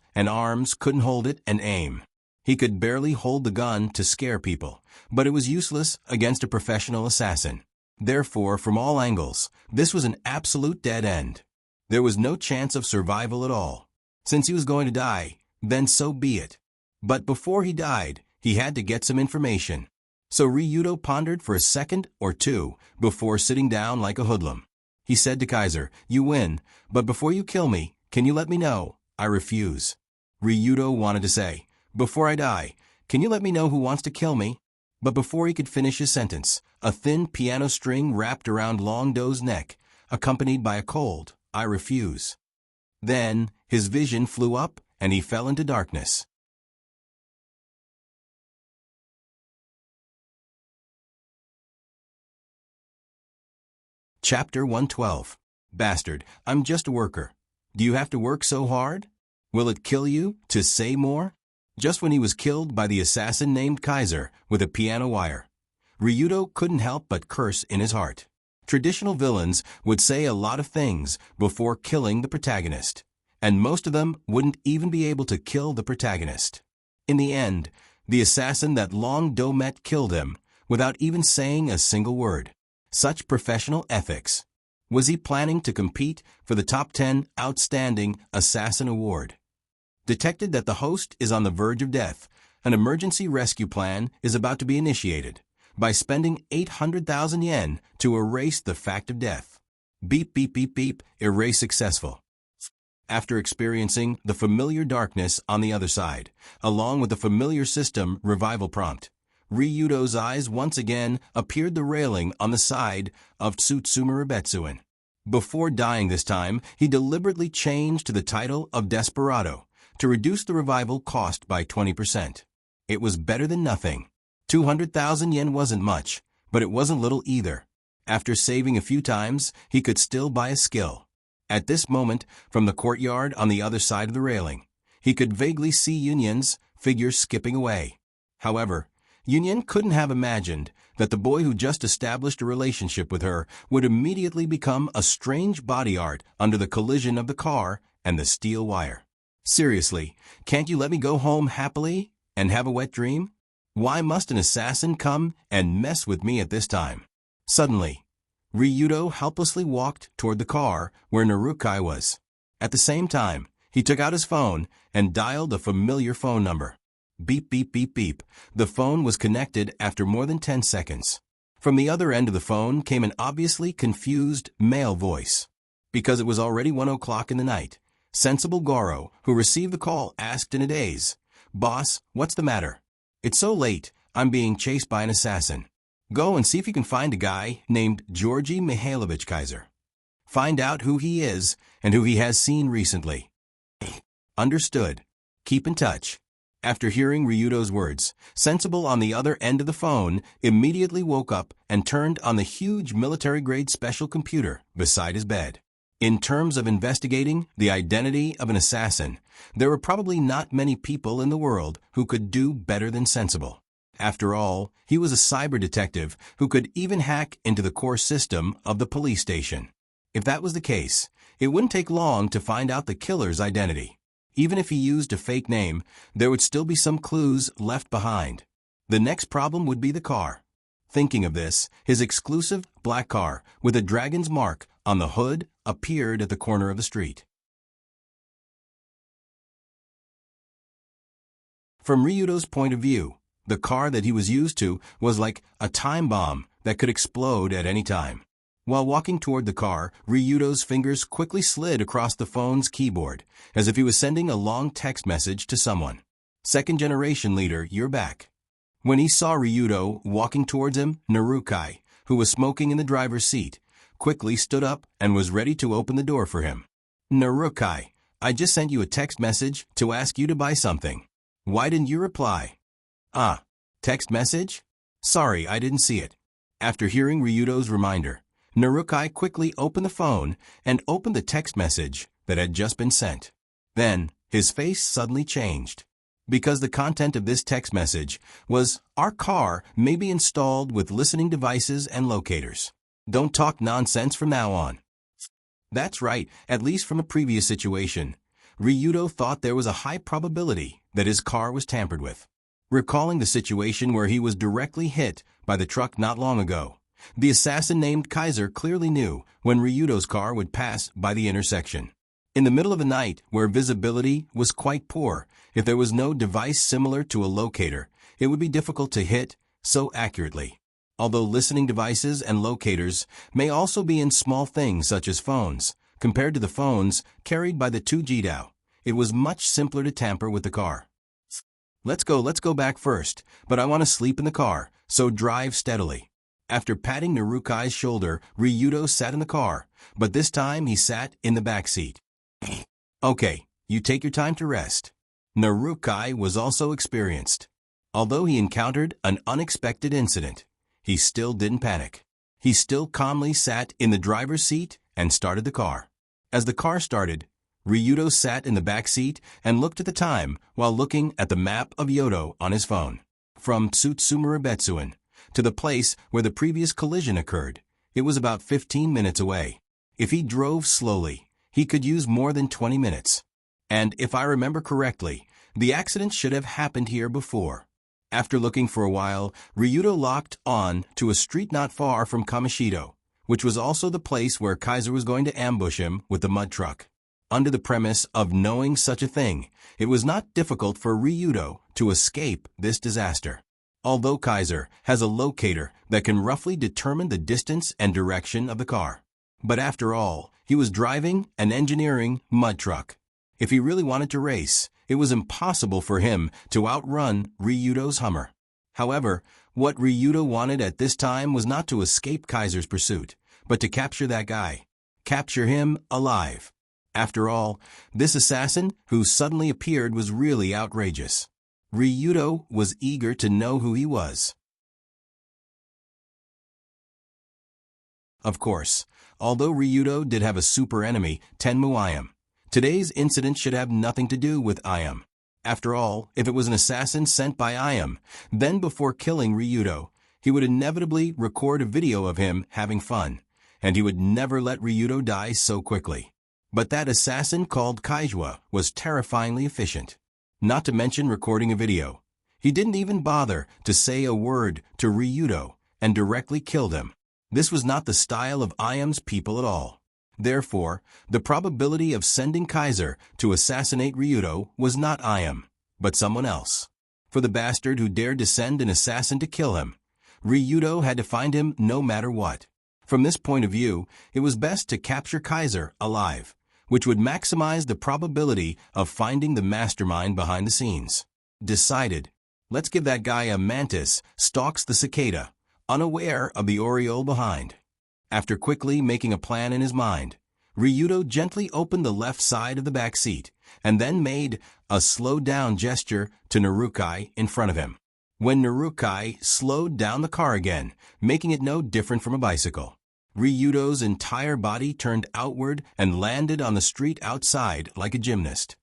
couldn't hold it and aim. He could barely hold the gun to scare people, but it was useless against a professional assassin. Therefore, from all angles, this was an absolute dead end. There was no chance of survival at all. Since he was going to die, then so be it. But before he died, he had to get some information. So Ryudo pondered for a second or two before sitting down like a hoodlum. He said to Kaiser, "You win, but before you kill me, can you let me know? I refuse." Ryudo wanted to say, "Before I die, can you let me know who wants to kill me?" But before he could finish his sentence, a thin piano string wrapped around Long Do's neck, accompanied by a cold, "I refuse." Then his vision flew up and he fell into darkness. Chapter 112. Bastard, I'm just a worker. Do you have to work so hard? Will it kill you to say more? Just when he was killed by the assassin named Kaiser with a piano wire, Ryudo couldn't help but curse in his heart. Traditional villains would say a lot of things before killing the protagonist, and most of them wouldn't even be able to kill the protagonist. In the end, the assassin that Long Do met killed him without even saying a single word. Such professional ethics. Was he planning to compete for the top 10 Outstanding Assassin Award? Detected that the host is on the verge of death, an emergency rescue plan is about to be initiated by spending 800,000 yen to erase the fact of death. Beep, beep, beep, beep, erase successful. After experiencing the familiar darkness on the other side, along with the familiar system revival prompt, Ryudo's eyes once again appeared the railing on the side of Tsutsuma Rebetsuin. Before dying this time, he deliberately changed to the title of Desperado to reduce the revival cost by 20%. It was better than nothing. 200,000 yen wasn't much, but it wasn't little either. After saving a few times, he could still buy a skill. At this moment, from the courtyard on the other side of the railing, he could vaguely see Yunyan's figure skipping away. However, Yunyan couldn't have imagined that the boy who just established a relationship with her would immediately become a strange body art under the collision of the car and the steel wire. Seriously, can't you let me go home happily and have a wet dream? Why must an assassin come and mess with me at this time? Suddenly, Ryudo helplessly walked toward the car where Narukai was. At the same time, he took out his phone and dialed a familiar phone number. Beep, beep, beep, beep. The phone was connected after more than 10 seconds. From the other end of the phone came an obviously confused male voice. Because it was already 1 o'clock in the night, sensible Goro, who received the call, asked in a daze, "Boss, what's the matter?" "It's so late, I'm being chased by an assassin. Go and see if you can find a guy named Georgy Mihailovich Kaiser. Find out who he is and who he has seen recently." Understood. Keep in touch. After hearing Ryudo's words, Sensible on the other end of the phone immediately woke up and turned on the huge military-grade special computer beside his bed. In terms of investigating the identity of an assassin, there were probably not many people in the world who could do better than Sensible. After all, he was a cyber detective who could even hack into the core system of the police station. If that was the case, it wouldn't take long to find out the killer's identity. Even if he used a fake name, there would still be some clues left behind. The next problem would be the car. Thinking of this, his exclusive black car with a dragon's mark on the hood appeared at the corner of the street. From Ryudo's point of view, the car that he was used to was like a time bomb that could explode at any time. While walking toward the car, Ryudo's fingers quickly slid across the phone's keyboard, as if he was sending a long text message to someone. "Second generation leader, you're back." When he saw Ryudo walking towards him, Narukai, who was smoking in the driver's seat, quickly stood up and was ready to open the door for him. "Narukai, I just sent you a text message to ask you to buy something. Why didn't you reply?" "Ah, text message? Sorry, I didn't see it." After hearing Ryudo's reminder, Narukai quickly opened the phone and opened the text message that had just been sent. Then, his face suddenly changed. Because the content of this text message was, "Our car may be installed with listening devices and locators. Don't talk nonsense from now on." That's right, at least from a previous situation. Ryudo thought there was a high probability that his car was tampered with. Recalling the situation where he was directly hit by the truck not long ago, the assassin named Kaiser clearly knew when Ryudo's car would pass by the intersection. In the middle of the night, where visibility was quite poor, if there was no device similar to a locator, it would be difficult to hit so accurately. Although listening devices and locators may also be in small things such as phones, compared to the phones carried by the two Jidao, it was much simpler to tamper with the car. Let's go back first, but I want to sleep in the car, so drive steadily." After patting Narukai's shoulder, Ryudo sat in the car, but this time he sat in the back seat. "Okay, you take your time to rest." Narukai was also experienced. Although he encountered an unexpected incident, he still didn't panic. He still calmly sat in the driver's seat and started the car. As the car started, Ryudo sat in the back seat and looked at the time while looking at the map of Yodo on his phone. From Tsutsumurabetsuin to the place where the previous collision occurred, it was about 15 minutes away. If he drove slowly, he could use more than 20 minutes. And if I remember correctly, the accident should have happened here before. After looking for a while, Ryudo locked on to a street not far from Kamashido, which was also the place where Kaiser was going to ambush him with the mud truck. Under the premise of knowing such a thing, it was not difficult for Ryudo to escape this disaster. Although Kaiser has a locator that can roughly determine the distance and direction of the car. But after all, he was driving an engineering mud truck. If he really wanted to race, it was impossible for him to outrun Ryudo's Hummer. However, what Ryudo wanted at this time was not to escape Kaiser's pursuit, but to capture that guy. Capture him alive. After all, this assassin who suddenly appeared was really outrageous. Ryudo was eager to know who he was. Of course, although Ryudo did have a super enemy, Tenmu Iam, today's incident should have nothing to do with Iam. After all, if it was an assassin sent by Iam, then before killing Ryudo, he would inevitably record a video of him having fun, and he would never let Ryudo die so quickly. But that assassin called Kaijua was terrifyingly efficient. Not to mention recording a video. He didn't even bother to say a word to Ryudo and directly killed him. This was not the style of Iam's people at all. Therefore, the probability of sending Kaiser to assassinate Ryudo was not Iam, but someone else. For the bastard who dared to send an assassin to kill him, Ryudo had to find him no matter what. From this point of view, it was best to capture Kaiser alive, which would maximize the probability of finding the mastermind behind the scenes. Decided. Let's give that guy a mantis stalks the cicada, unaware of the oriole behind. After quickly making a plan in his mind, Ryudo gently opened the left side of the back seat and then made a slow-down gesture to Narukai in front of him. When Narukai slowed down the car again, making it no different from a bicycle, Ryudo's entire body turned outward and landed on the street outside like a gymnast.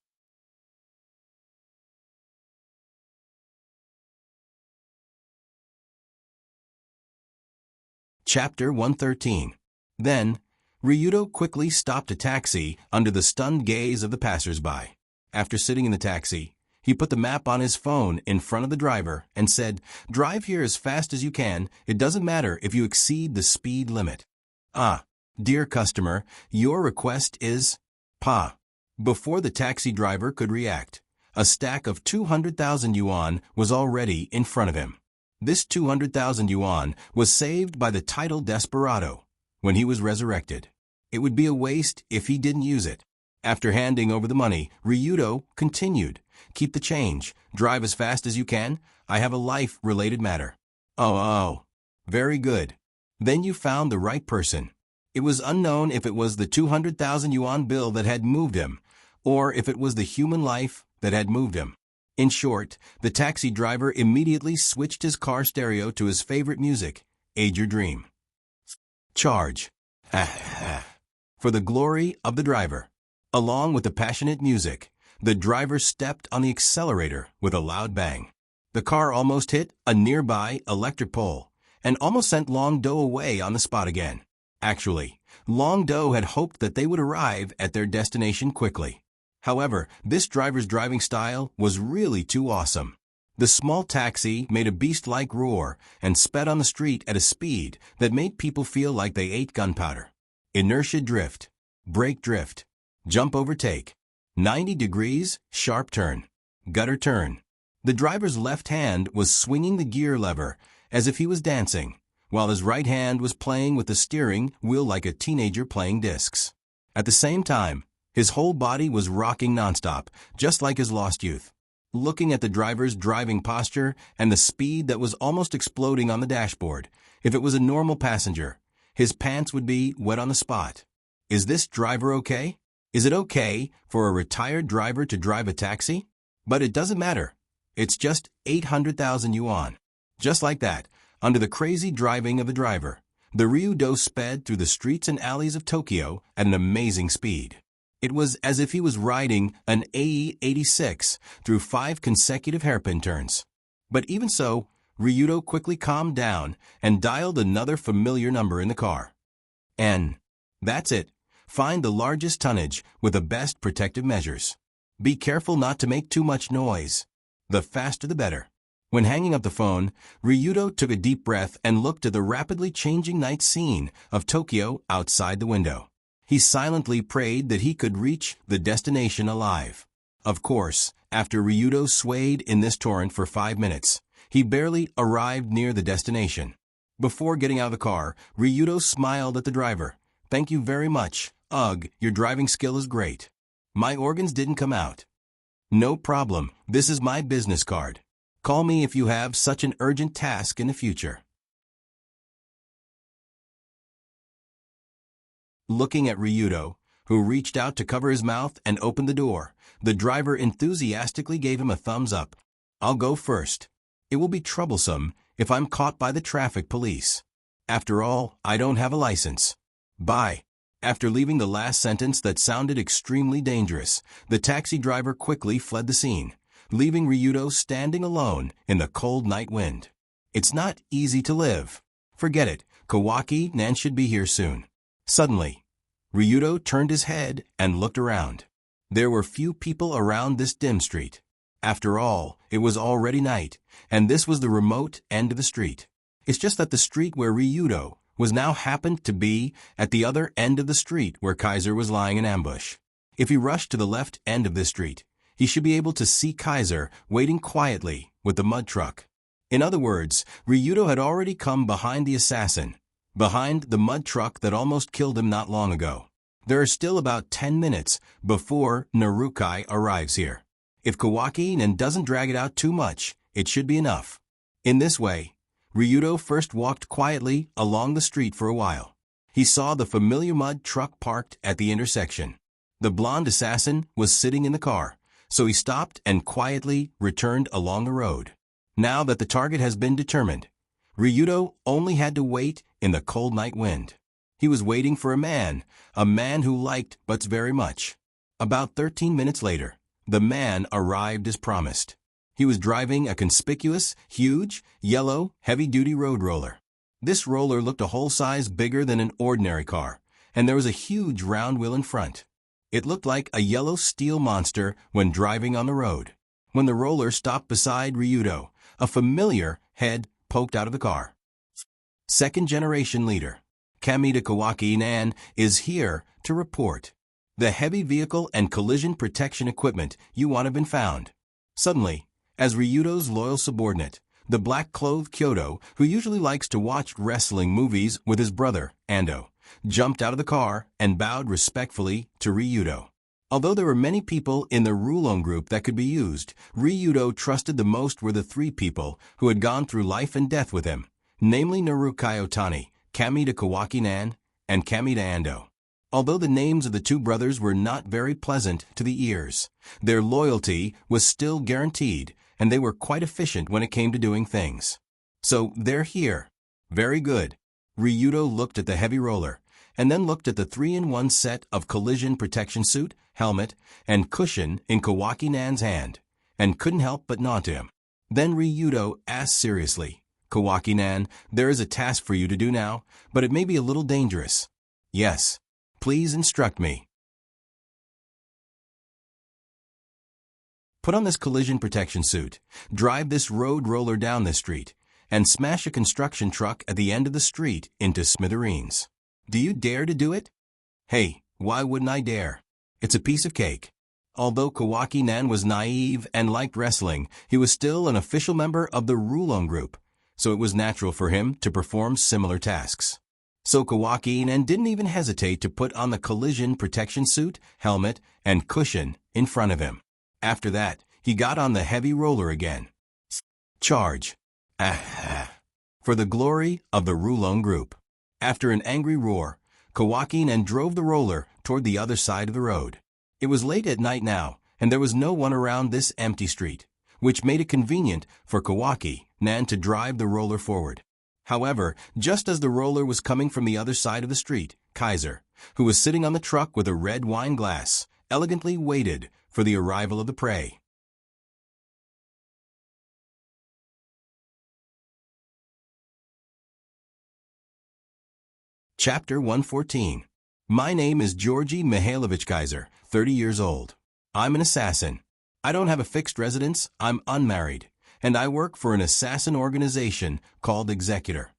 Chapter 113. Then, Ryudo quickly stopped a taxi under the stunned gaze of the passers-by. After sitting in the taxi, he put the map on his phone in front of the driver and said, "Drive here as fast as you can. It doesn't matter if you exceed the speed limit." "Ah, dear customer, your request is Pa." Before the taxi driver could react, a stack of 200,000 yuan was already in front of him. This 200,000 yuan was saved by the title Desperado when he was resurrected. It would be a waste if he didn't use it. After handing over the money, Ryudo continued, "Keep the change. Drive as fast as you can. I have a life-related matter." Oh. Very good. Then you found the right person. It was unknown if it was the 200,000 yuan bill that had moved him, or if it was the human life that had moved him. In short, the taxi driver immediately switched his car stereo to his favorite music, Aid Your Dream. Charge. For the glory of the driver. Along with the passionate music, the driver stepped on the accelerator with a loud bang. The car almost hit a nearby electric pole and almost sent Long Do away on the spot again. Actually, Long Do had hoped that they would arrive at their destination quickly. However, this driver's driving style was really too awesome. The small taxi made a beast-like roar and sped on the street at a speed that made people feel like they ate gunpowder. Inertia drift, brake drift, jump overtake, 90 degrees, sharp turn, gutter turn. The driver's left hand was swinging the gear lever as if he was dancing, while his right hand was playing with the steering wheel like a teenager playing discs. At the same time, his whole body was rocking nonstop, just like his lost youth. Looking at the driver's driving posture and the speed that was almost exploding on the dashboard, if it was a normal passenger, his pants would be wet on the spot. Is this driver okay? Is it okay for a retired driver to drive a taxi? But it doesn't matter. It's just 800,000 yuan. Just like that, under the crazy driving of the driver, the Ryudo sped through the streets and alleys of Tokyo at an amazing speed. It was as if he was riding an AE-86 through 5 consecutive hairpin turns. But even so, Ryudo quickly calmed down and dialed another familiar number in the car. N. That's it. Find the largest tonnage with the best protective measures. Be careful not to make too much noise. The faster the better. When hanging up the phone, Ryudo took a deep breath and looked at the rapidly changing night scene of Tokyo outside the window. He silently prayed that he could reach the destination alive. Of course, after Ryudo swayed in this torrent for 5 minutes, he barely arrived near the destination. Before getting out of the car, Ryudo smiled at the driver. "Thank you very much. Ugh, your driving skill is great. My organs didn't come out." "No problem. This is my business card. Call me if you have such an urgent task in the future." Looking at Ryudo, who reached out to cover his mouth and opened the door, the driver enthusiastically gave him a thumbs up. "I'll go first. It will be troublesome if I'm caught by the traffic police." After all, I don't have a license. Bye. After leaving the last sentence that sounded extremely dangerous, the taxi driver quickly fled the scene, leaving Ryudo standing alone in the cold night wind. It's not easy to live. Forget it, Kawaki-nan should be here soon. Suddenly, Ryudo turned his head and looked around. There were few people around this dim street. After all, it was already night, and this was the remote end of the street. It's just that the street where Ryudo was now happened to be at the other end of the street where Kaiser was lying in ambush. If he rushed to the left end of this street, he should be able to see Kaiser waiting quietly with the mud truck. In other words, Ryudo had already come behind the assassin, behind the mud truck that almost killed him not long ago. There are still about 10 minutes before Narukai arrives here. If Kawaki-nan doesn't drag it out too much, it should be enough. In this way, Ryudo first walked quietly along the street for a while. He saw the familiar mud truck parked at the intersection. The blonde assassin was sitting in the car, so he stopped and quietly returned along the road. Now that the target has been determined, Ryudo only had to wait in the cold night wind. He was waiting for a man who liked Butts very much. About 13 minutes later, the man arrived as promised. He was driving a conspicuous, huge, yellow, heavy-duty road roller. This roller looked a whole size bigger than an ordinary car, and there was a huge round wheel in front. It looked like a yellow steel monster when driving on the road. When the roller stopped beside Ryudo, a familiar head poked out of the car. Second-generation leader, Kamita Kawaki-nan, is here to report. The heavy vehicle and collision protection equipment you want have been found. Suddenly, as Ryudo's loyal subordinate, the black-clothed Kyoto, who usually likes to watch wrestling movies with his brother, Ando, jumped out of the car and bowed respectfully to Ryudo. Although there were many people in the Rulon group that could be used, Ryudo trusted the most were the three people who had gone through life and death with him, namely Narukai Otani, Kamita Kawaki-nan, and Kamita Ando. Although the names of the two brothers were not very pleasant to the ears, their loyalty was still guaranteed, and they were quite efficient when it came to doing things. So they're here. Very good. Ryudo looked at the heavy roller, and then looked at the 3-in-1 set of collision protection suit, helmet, and cushion in Kawaki-nan's hand, and couldn't help but nod to him. Then Ryudo asked seriously, Kawaki-nan, there is a task for you to do now, but it may be a little dangerous. Yes. Please instruct me. Put on this collision protection suit, drive this road roller down this street, and smash a construction truck at the end of the street into smithereens. Do you dare to do it? Hey, why wouldn't I dare? It's a piece of cake. Although Kawaki-nan was naive and liked wrestling, he was still an official member of the Rulon group, so it was natural for him to perform similar tasks. So Kawaki-nan didn't even hesitate to put on the collision protection suit, helmet, and cushion in front of him. After that, he got on the heavy roller again. Charge. For the glory of the Rulon group. After an angry roar, Kawaki-nan drove the roller toward the other side of the road. It was late at night now, and there was no one around this empty street, which made it convenient for Kawaki-nan to drive the roller forward. However, just as the roller was coming from the other side of the street, Kaiser, who was sitting on the truck with a red wine glass, elegantly waited for the arrival of the prey. Chapter 114. My name is Georgy Mihailovich Kaiser, 30 years old. I'm an assassin. I don't have a fixed residence, I'm unmarried, and I work for an assassin organization called Executor.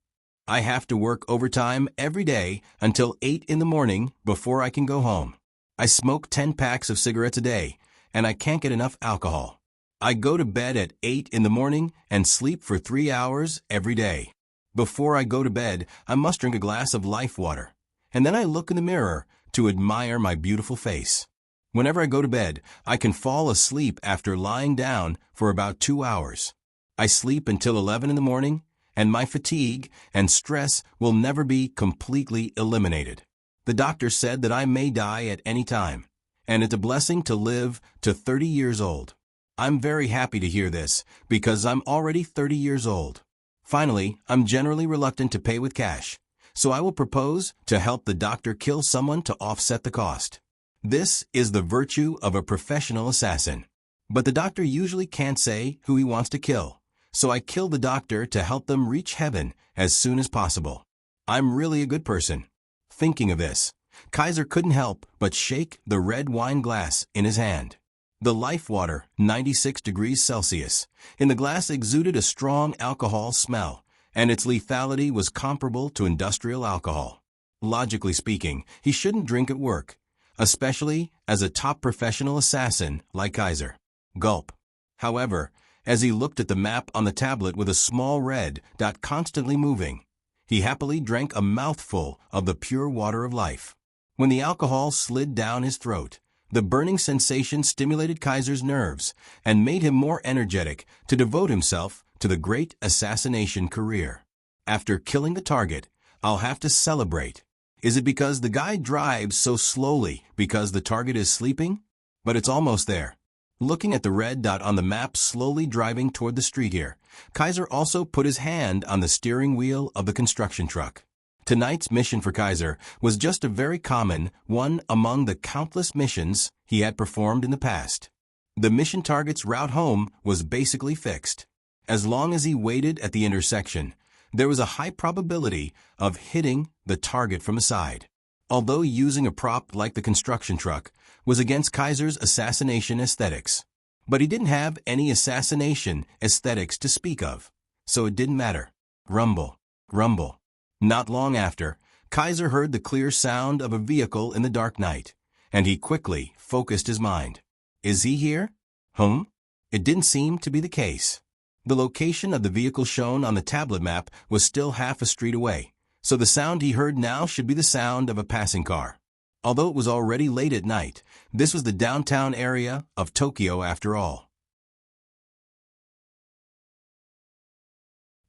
I have to work overtime every day until 8 in the morning before I can go home. I smoke 10 packs of cigarettes a day, and I can't get enough alcohol. I go to bed at 8 in the morning and sleep for 3 hours every day. Before I go to bed, I must drink a glass of life water, and then I look in the mirror to admire my beautiful face. Whenever I go to bed, I can fall asleep after lying down for about 2 hours. I sleep until 11 in the morning, and my fatigue and stress will never be completely eliminated. The doctor said that I may die at any time, and it's a blessing to live to 30 years old. I'm very happy to hear this, because I'm already 30 years old. Finally, I'm generally reluctant to pay with cash, so I will propose to help the doctor kill someone to offset the cost. This is the virtue of a professional assassin. But the doctor usually can't say who he wants to kill, so I kill the doctor to help them reach heaven as soon as possible. I'm really a good person. Thinking of this, Kaiser couldn't help but shake the red wine glass in his hand. The life water, 96 degrees Celsius, in the glass exuded a strong alcohol smell, and its lethality was comparable to industrial alcohol. Logically speaking, he shouldn't drink at work, especially as a top professional assassin like Kaiser. Gulp. However, as he looked at the map on the tablet with a small red dot constantly moving, he happily drank a mouthful of the pure water of life. When the alcohol slid down his throat, the burning sensation stimulated Kaiser's nerves and made him more energetic to devote himself to the great assassination career. After killing the target, I'll have to celebrate. Is it because the guy drives so slowly because the target is sleeping? But it's almost there. Looking at the red dot on the map slowly driving toward the street here, Kaiser also put his hand on the steering wheel of the construction truck. Tonight's mission for Kaiser was just a very common one among the countless missions he had performed in the past. The mission target's route home was basically fixed. As long as he waited at the intersection, there was a high probability of hitting the target from the side. Although using a prop like the construction truck was against Kaiser's assassination aesthetics. But he didn't have any assassination aesthetics to speak of, so it didn't matter. Rumble, rumble. Not long after, Kaiser heard the clear sound of a vehicle in the dark night, and he quickly focused his mind. Is he here? It didn't seem to be the case. The location of the vehicle shown on the tablet map was still half a street away, so the sound he heard now should be the sound of a passing car. Although it was already late at night, this was the downtown area of Tokyo after all.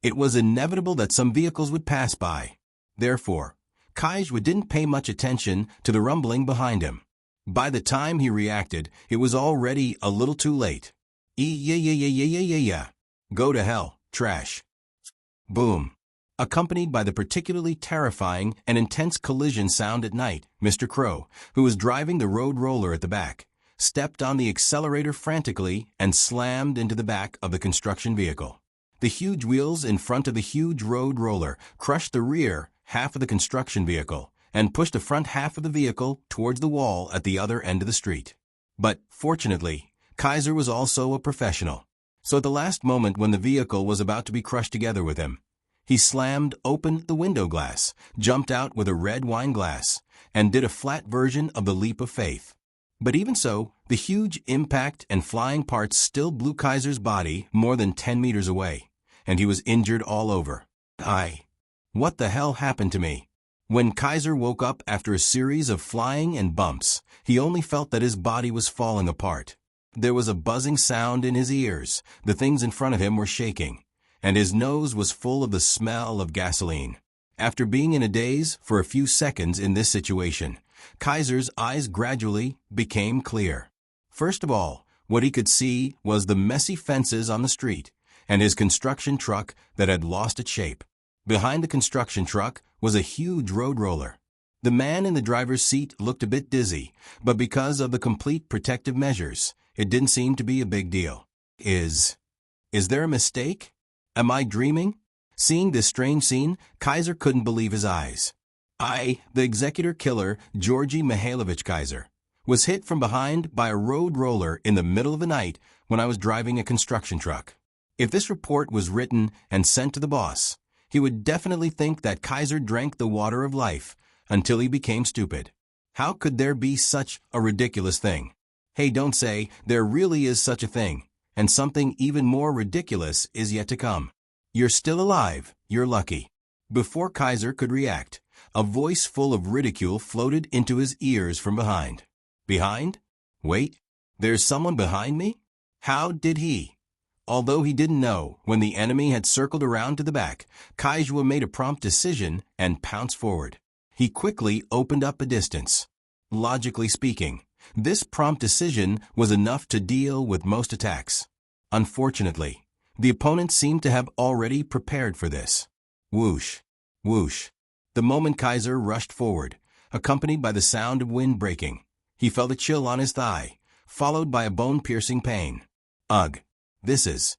It was inevitable that some vehicles would pass by. Therefore, Kaiser didn't pay much attention to the rumbling behind him. By the time he reacted, it was already a little too late. Yeah. Go to hell, trash. Boom. Accompanied by the particularly terrifying and intense collision sound at night, Mr. Crow, who was driving the road roller at the back, stepped on the accelerator frantically and slammed into the back of the construction vehicle. The huge wheels in front of the huge road roller crushed the rear half of the construction vehicle and pushed the front half of the vehicle towards the wall at the other end of the street. But, fortunately, Kaiser was also a professional. So at the last moment when the vehicle was about to be crushed together with him, he slammed open the window glass, jumped out with a red wine glass, and did a flat version of the leap of faith. But even so, the huge impact and flying parts still blew Kaiser's body more than 10 meters away, and he was injured all over. What the hell happened to me? When Kaiser woke up after a series of flying and bumps, he only felt that his body was falling apart. There was a buzzing sound in his ears, the things in front of him were shaking, and his nose was full of the smell of gasoline. After being in a daze for a few seconds in this situation, Kaiser's eyes gradually became clear. First of all, what he could see was the messy fences on the street, and his construction truck that had lost its shape. Behind the construction truck was a huge road roller. The man in the driver's seat looked a bit dizzy, but because of the complete protective measures, it didn't seem to be a big deal. Is there a mistake? Am I dreaming? Seeing this strange scene, Kaiser couldn't believe his eyes. The executor killer, Georgy Mihailovich Kaiser, was hit from behind by a road roller in the middle of the night when I was driving a construction truck. If this report was written and sent to the boss, he would definitely think that Kaiser drank the water of life until he became stupid. How could there be such a ridiculous thing? Hey, don't say there really is such a thing, and something even more ridiculous is yet to come. You're still alive, you're lucky. Before Kaiser could react, a voice full of ridicule floated into his ears from behind. Behind? Wait, there's someone behind me? How did he? Although he didn't know when the enemy had circled around to the back, Kaiser made a prompt decision and pounced forward. He quickly opened up a distance. Logically speaking, this prompt decision was enough to deal with most attacks. Unfortunately, The opponent seemed to have already prepared for this. Whoosh, whoosh. The moment Kaiser rushed forward, accompanied by the sound of wind breaking, he felt a chill on his thigh, followed by a bone-piercing pain. Ugh, this is...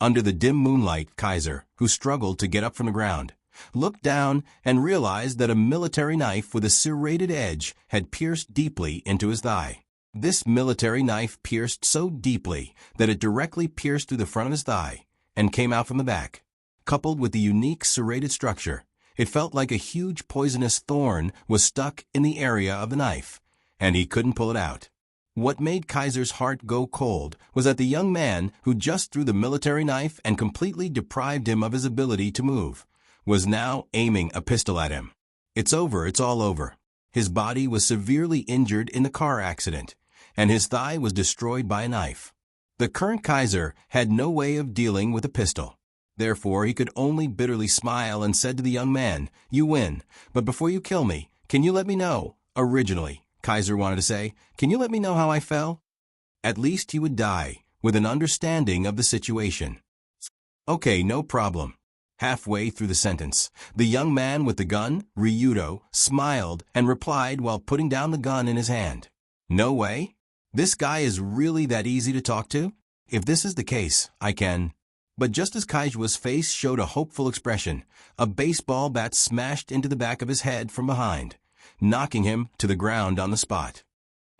Under the dim moonlight, Kaiser, who struggled to get up from the ground, looked down and realized that a military knife with a serrated edge had pierced deeply into his thigh. This military knife pierced so deeply that it directly pierced through the front of his thigh and came out from the back. Coupled with the unique serrated structure, it felt like a huge poisonous thorn was stuck in the area of the knife, and he couldn't pull it out. What made Kaiser's heart go cold was that the young man who just threw the military knife and completely deprived him of his ability to move was now aiming a pistol at him. It's over, it's all over. His body was severely injured in the car accident, and his thigh was destroyed by a knife. The current Kaiser had no way of dealing with a pistol. Therefore, he could only bitterly smile and said to the young man, "You win, but before you kill me, can you let me know?" Originally, Kaiser wanted to say, "Can you let me know how I fell?" At least he would die with an understanding of the situation. "Okay, no problem." Halfway through the sentence, the young man with the gun, Ryudo, smiled and replied while putting down the gun in his hand. "No way? This guy is really that easy to talk to? If this is the case, I can..." But just as Kaijua's face showed a hopeful expression, a baseball bat smashed into the back of his head from behind, knocking him to the ground on the spot.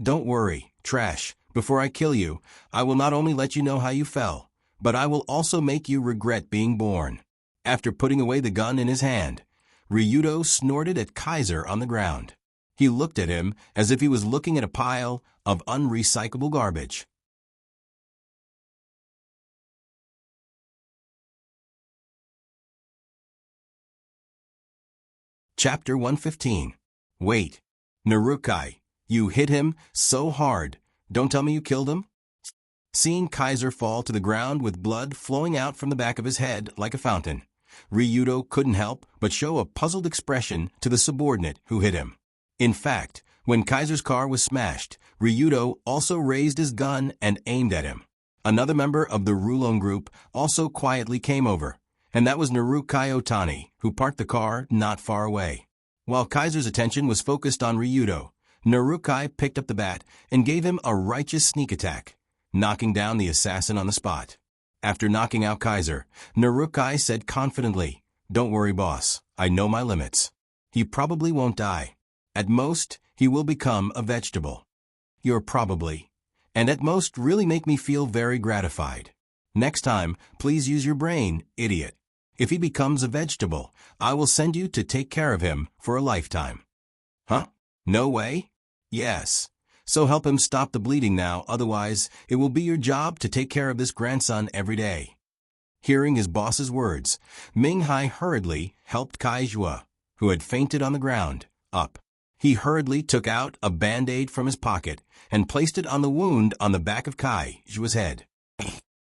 "Don't worry, trash. Before I kill you, I will not only let you know how you fell, but I will also make you regret being born." After putting away the gun in his hand, Ryudo snorted at Kaiser on the ground. He looked at him as if he was looking at a pile of unrecyclable garbage. Chapter 115. Wait. Narukai, you hit him so hard. Don't tell me you killed him? Seeing Kaiser fall to the ground with blood flowing out from the back of his head like a fountain, Ryudo couldn't help but show a puzzled expression to the subordinate who hit him. In fact, when Kaiser's car was smashed, Ryudo also raised his gun and aimed at him. Another member of the Rulon group also quietly came over, and that was Narukai Otani, who parked the car not far away. While Kaiser's attention was focused on Ryudo, Narukai picked up the bat and gave him a righteous sneak attack, knocking down the assassin on the spot. After knocking out Kaiser, Narukai said confidently, "Don't worry, boss. I know my limits. He probably won't die. At most, he will become a vegetable." "You're probably, and at most really make me feel very gratified. Next time, please use your brain, idiot. If he becomes a vegetable, I will send you to take care of him for a lifetime." "Huh? No way?" "Yes. So help him stop the bleeding now, otherwise it will be your job to take care of this grandson every day." Hearing his boss's words, Ming-Hai hurriedly helped Kaijua, who had fainted on the ground, up. He hurriedly took out a Band-Aid from his pocket and placed it on the wound on the back of Kaijua's head.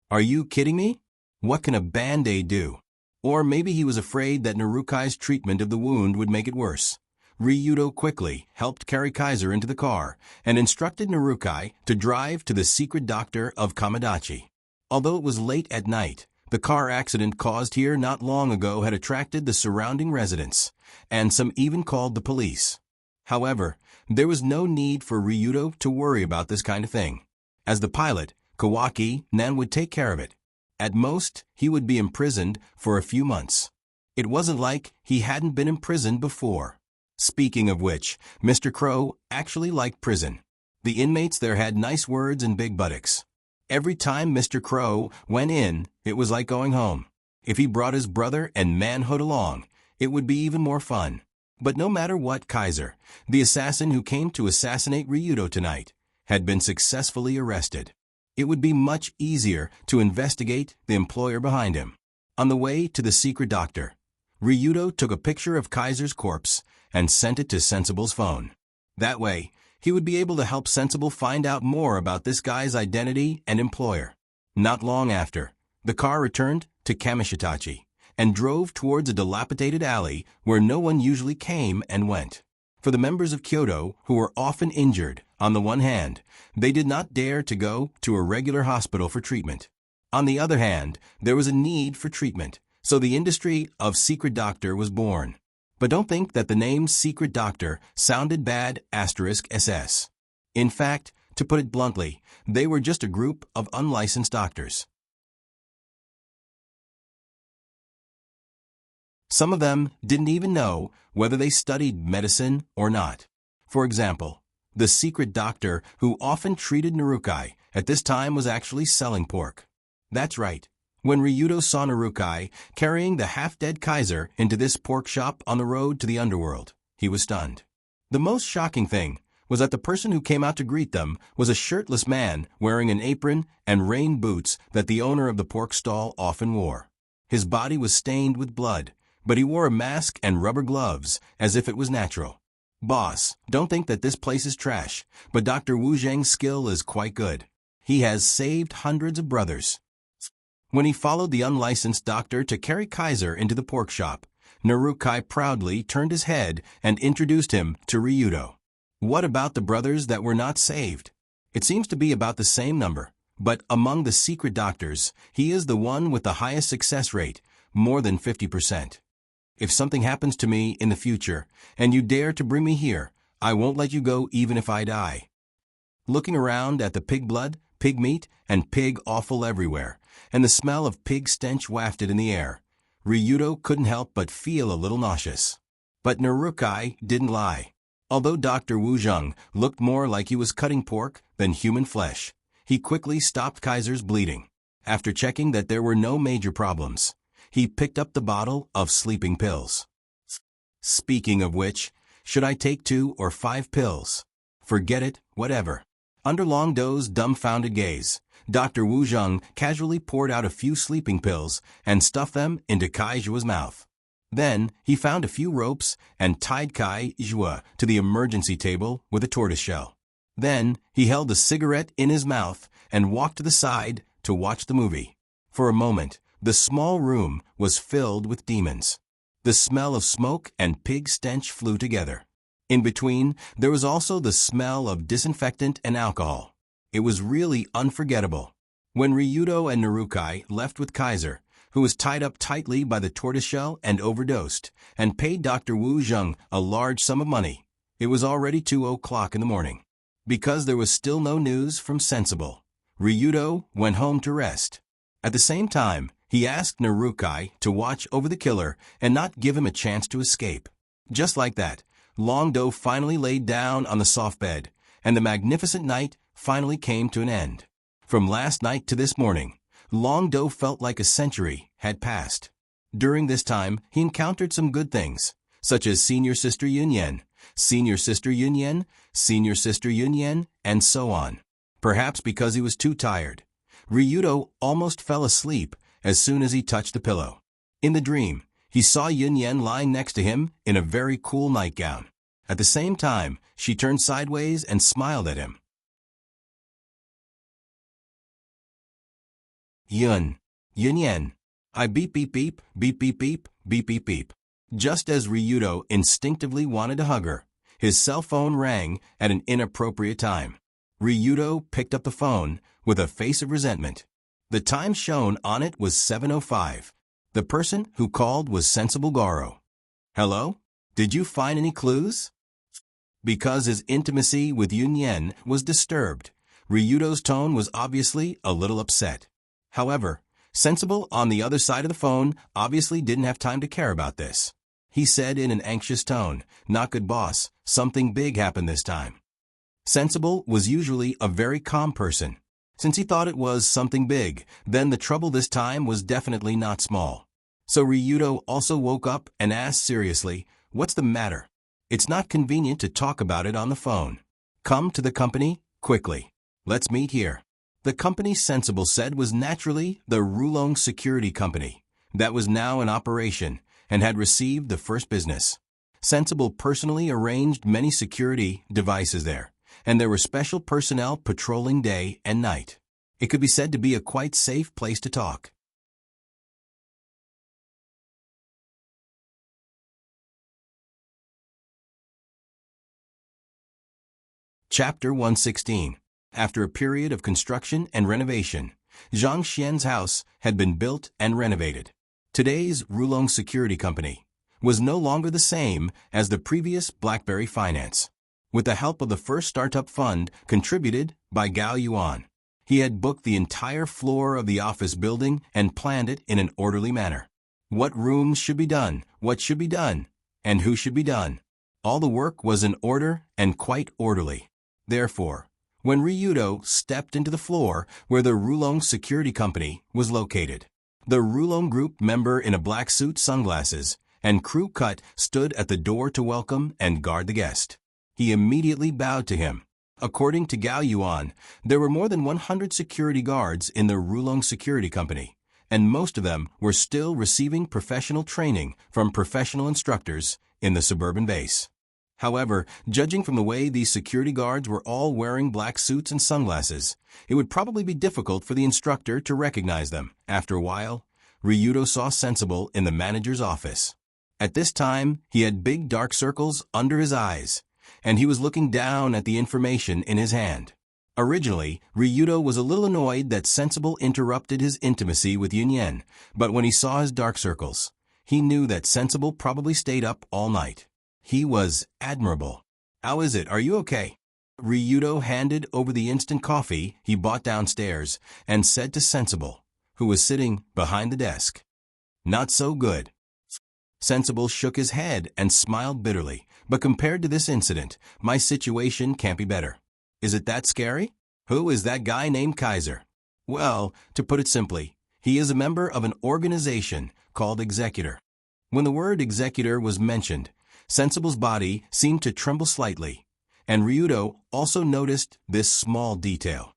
"Are you kidding me? What can a Band-Aid do?" Or maybe he was afraid that Narukai's treatment of the wound would make it worse. Ryudo quickly helped carry Kaiser into the car and instructed Narukai to drive to the secret doctor of Kamadachi. Although it was late at night, the car accident caused here not long ago had attracted the surrounding residents, and some even called the police. However, there was no need for Ryudo to worry about this kind of thing. As the pilot, Kawaki Nan would take care of it. At most, he would be imprisoned for a few months. It wasn't like he hadn't been imprisoned before. Speaking of which, Mr. Crow actually liked prison. The inmates there had nice words and big buttocks. Every time Mr. Crow went in, it was like going home. If he brought his brother and manhood along, it would be even more fun. But no matter what, Kaiser, the assassin who came to assassinate Ryudo tonight, had been successfully arrested. It would be much easier to investigate the employer behind him. On the way to the secret doctor, Ryudo took a picture of Kaiser's corpse and sent it to Sensible's phone. That way, he would be able to help Sensible find out more about this guy's identity and employer. Not long after, the car returned to Kamishitachi and drove towards a dilapidated alley where no one usually came and went. For the members of Kyoto, who were often injured, on the one hand, they did not dare to go to a regular hospital for treatment. On the other hand, there was a need for treatment, so the industry of secret doctor was born. But don't think that the name secret doctor sounded bad *SS. In fact, to put it bluntly, they were just a group of unlicensed doctors. Some of them didn't even know whether they studied medicine or not. For example, the secret doctor who often treated Narukai at this time was actually selling pork. That's right. When Ryudo saw Narukai carrying the half-dead Kaiser into this pork shop on the road to the underworld, he was stunned. The most shocking thing was that the person who came out to greet them was a shirtless man wearing an apron and rain boots that the owner of the pork stall often wore. His body was stained with blood, but he wore a mask and rubber gloves as if it was natural. Boss, don't think that this place is trash, but Dr. Wu Zheng's skill is quite good. He has saved hundreds of brothers. When he followed the unlicensed doctor to carry Kaiser into the pork shop, Narukai proudly turned his head and introduced him to Ryudo. What about the brothers that were not saved? It seems to be about the same number, but among the secret doctors, he is the one with the highest success rate, more than 50%. If something happens to me in the future, and you dare to bring me here, I won't let you go even if I die. Looking around at the pig blood, pig meat, and pig offal everywhere, and the smell of pig stench wafted in the air, Ryudo couldn't help but feel a little nauseous. But Narukai didn't lie. Although Dr. Wu Zheng looked more like he was cutting pork than human flesh, he quickly stopped Kaiser's bleeding. After checking that there were no major problems, he picked up the bottle of sleeping pills. Speaking of which, should I take 2 or 5 pills? Forget it, whatever. Under Long Do's dumbfounded gaze, Dr. Wu Zheng casually poured out a few sleeping pills and stuffed them into Kai Zhua's mouth. Then, he found a few ropes and tied Kai Zhua to the emergency table with a tortoiseshell. Then, he held a cigarette in his mouth and walked to the side to watch the movie. For a moment, the small room was filled with demons. The smell of smoke and pig stench flew together. In between, there was also the smell of disinfectant and alcohol. It was really unforgettable. When Ryudo and Narukai left with Kaiser, who was tied up tightly by the tortoiseshell and overdosed, and paid Dr. Wu Zheng a large sum of money, it was already 2:00 in the morning. Because there was still no news from Sensible, Ryudo went home to rest. At the same time, he asked Narukai to watch over the killer and not give him a chance to escape. Just like that, Long Do finally laid down on the soft bed, and the magnificent night finally came to an end. From last night to this morning, Long Do felt like a century had passed. During this time, he encountered some good things, such as Senior Sister Yunyen, Senior Sister Yunyen, Senior Sister Yunyen, and so on. Perhaps because he was too tired, Ryudo almost fell asleep as soon as he touched the pillow. In the dream, he saw Yunyen lying next to him in a very cool nightgown. At the same time, she turned sideways and smiled at him. Yunyen. I beep beep beep, beep beep beep, beep beep beep. Just as Ryudo instinctively wanted to hug her, his cell phone rang at an inappropriate time. Ryudo picked up the phone with a face of resentment. The time shown on it was 7:05. The person who called was Sensible Garo. Hello? Did you find any clues? Because his intimacy with Yunyen was disturbed, Ryudo's tone was obviously a little upset. However, Sensible on the other side of the phone obviously didn't have time to care about this. He said in an anxious tone, "Not good, boss. Something big happened this time." Sensible was usually a very calm person. Since he thought it was something big, then the trouble this time was definitely not small. So Ryudo also woke up and asked seriously, "What's the matter?" "It's not convenient to talk about it on the phone. Come to the company, quickly. Let's meet here." The company Sensible said was naturally the Rulong Security Company, that was now in operation and had received the first business. Sensible personally arranged many security devices there, and there were special personnel patrolling day and night. It could be said to be a quite safe place to talk. Chapter 116. After a period of construction and renovation, Zhang Xian's house had been built and renovated. Today's Rulong Security Company was no longer the same as the previous BlackBerry Finance. With the help of the first startup fund contributed by Gao Yuan, he had booked the entire floor of the office building and planned it in an orderly manner. What rooms should be done, what should be done, and who should be done. All the work was in order and quite orderly. Therefore, when Ryudo stepped into the floor where the Rulong Security Company was located, the Rulong Group member in a black suit, sunglasses, and crew cut stood at the door to welcome and guard the guest. He immediately bowed to him. According to Gao Yuan, there were more than 100 security guards in the Rulong Security Company, and most of them were still receiving professional training from professional instructors in the suburban base. However, judging from the way these security guards were all wearing black suits and sunglasses, it would probably be difficult for the instructor to recognize them. After a while, Ryudo saw Sensible in the manager's office. At this time, he had big dark circles under his eyes, and he was looking down at the information in his hand. Originally, Ryudo was a little annoyed that Sensible interrupted his intimacy with Yunyan, but when he saw his dark circles, he knew that Sensible probably stayed up all night. He was admirable. "How is it? Are you okay?" Ryudo handed over the instant coffee he bought downstairs and said to Sensible, who was sitting behind the desk, "Not so good." Sensible shook his head and smiled bitterly. "But compared to this incident, my situation can't be better." "Is it that scary?" "Who is that guy named Kaiser?" "Well, to put it simply, he is a member of an organization called Executor." When the word Executor was mentioned, Sensible's body seemed to tremble slightly, and Ryudo also noticed this small detail.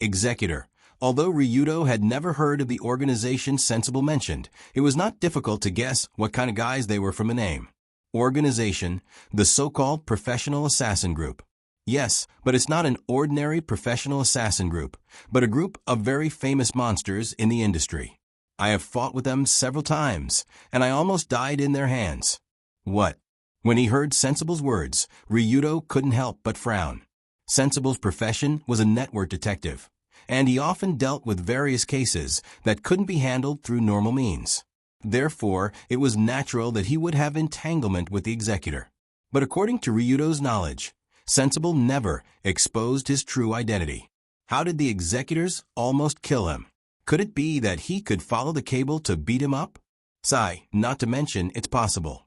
Executor. Although Ryudo had never heard of the organization Sensible mentioned, it was not difficult to guess what kind of guys they were from the name. Organization, the so-called professional assassin group. Yes, but it's not an ordinary professional assassin group, but a group of very famous monsters in the industry. I have fought with them several times, and I almost died in their hands. What? When he heard Sensible's words, Ryudo couldn't help but frown. Sensible's profession was a network detective, and he often dealt with various cases that couldn't be handled through normal means. Therefore, it was natural that he would have entanglement with the Executor. But according to Ryudo's knowledge, Sensible never exposed his true identity. How did the Executors almost kill him? Could it be that he could follow the cable to beat him up? Sigh, not to mention it's possible.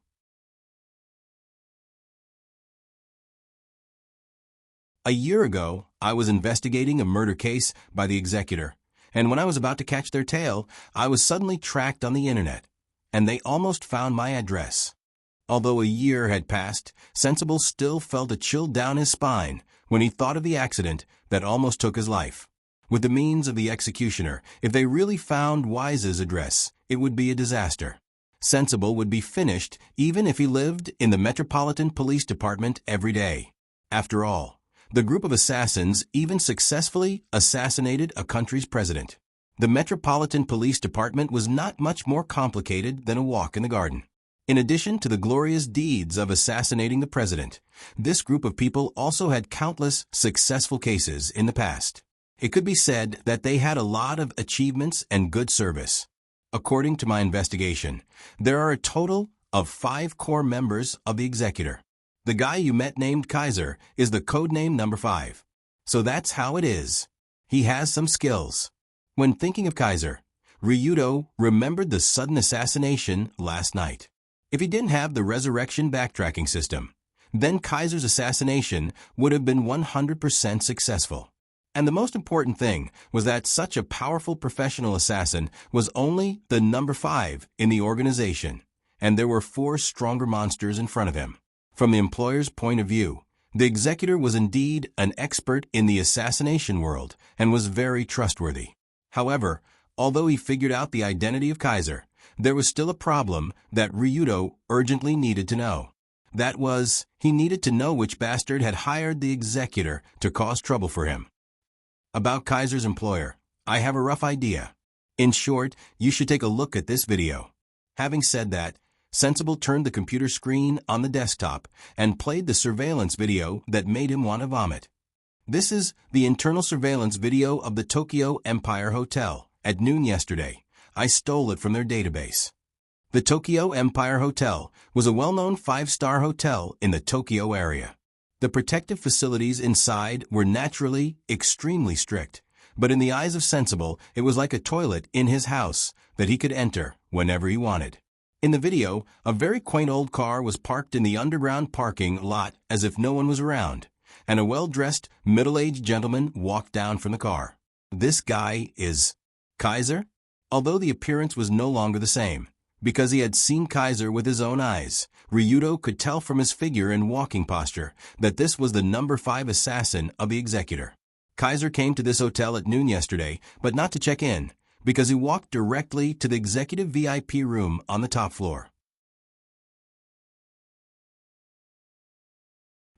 A year ago, I was investigating a murder case by the Executor, and when I was about to catch their tail, I was suddenly tracked on the internet, and they almost found my address. Although a year had passed, Sensible still felt a chill down his spine when he thought of the accident that almost took his life. With the means of the executioner, if they really found Wise's address, it would be a disaster. Sensible would be finished even if he lived in the Metropolitan Police Department every day. After all, the group of assassins even successfully assassinated a country's president. The Metropolitan Police Department was not much more complicated than a walk in the garden. In addition to the glorious deeds of assassinating the president, this group of people also had countless successful cases in the past. It could be said that they had a lot of achievements and good service. According to my investigation, there are a total of 5 core members of the Executor. The guy you met named Kaiser is the codename number 5. So that's how it is. He has some skills. When thinking of Kaiser, Ryudo remembered the sudden assassination last night. If he didn't have the resurrection backtracking system, then Kaiser's assassination would have been 100% successful. And the most important thing was that such a powerful professional assassin was only the number 5 in the organization, and there were 4 stronger monsters in front of him. From the employer's point of view, the Executor was indeed an expert in the assassination world and was very trustworthy. However, although he figured out the identity of Kaiser, there was still a problem that Ryudo urgently needed to know. That was, he needed to know which bastard had hired the Executor to cause trouble for him. About Kaiser's employer, I have a rough idea. In short, you should take a look at this video. Having said that, Sensible turned the computer screen on the desktop and played the surveillance video that made him want to vomit. This is the internal surveillance video of the Tokyo Empire Hotel. At noon yesterday, I stole it from their database. The Tokyo Empire Hotel was a well-known five-star hotel in the Tokyo area. The protective facilities inside were naturally extremely strict, but in the eyes of Sensible, it was like a toilet in his house that he could enter whenever he wanted. In the video, a very quaint old car was parked in the underground parking lot as if no one was around, and a well-dressed, middle-aged gentleman walked down from the car. This guy is Kaiser? Although the appearance was no longer the same, because he had seen Kaiser with his own eyes, Ryudo could tell from his figure and walking posture that this was the number 5 assassin of the executor. Kaiser came to this hotel at noon yesterday, but not to check in, because he walked directly to the executive VIP room on the top floor.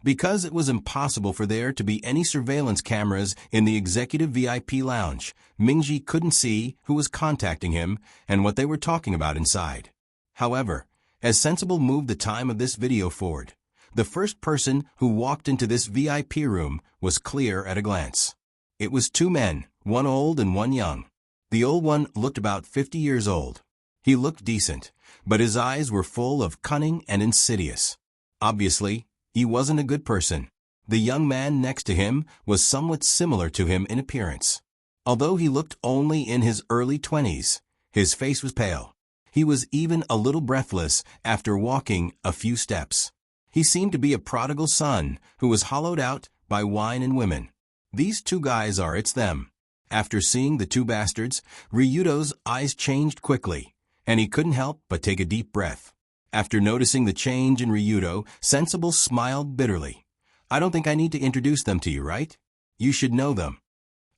Because it was impossible for there to be any surveillance cameras in the executive VIP lounge, Mingji couldn't see who was contacting him and what they were talking about inside. However, as Sensible moved the time of this video forward, the first person who walked into this VIP room was clear at a glance. It was 2 men, one old and one young. The old one looked about 50 years old. He looked decent, but his eyes were full of cunning and insidious. Obviously, he wasn't a good person. The young man next to him was somewhat similar to him in appearance. Although he looked only in his early 20s, his face was pale. He was even a little breathless after walking a few steps. He seemed to be a prodigal son who was hollowed out by wine and women. These 2 guys are it's them. After seeing the 2 bastards, Ryudo's eyes changed quickly, and he couldn't help but take a deep breath. After noticing the change in Ryudo, Sensible smiled bitterly. I don't think I need to introduce them to you, right? You should know them.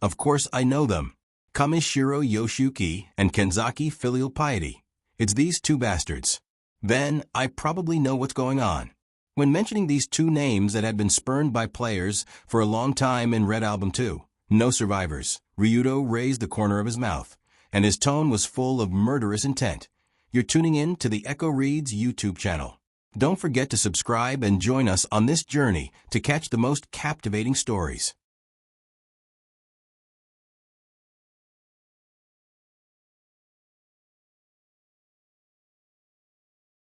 Of course I know them. Kamishiro Yoshiyuki and Kenzaki Filial Piety. It's these 2 bastards. Then I probably know what's going on. When mentioning these 2 names that had been spurned by players for a long time in Red Album 2, No Survivors, Ryudo raised the corner of his mouth, and his tone was full of murderous intent. You're tuning in to the Echo Reads YouTube channel. Don't forget to subscribe and join us on this journey to catch the most captivating stories.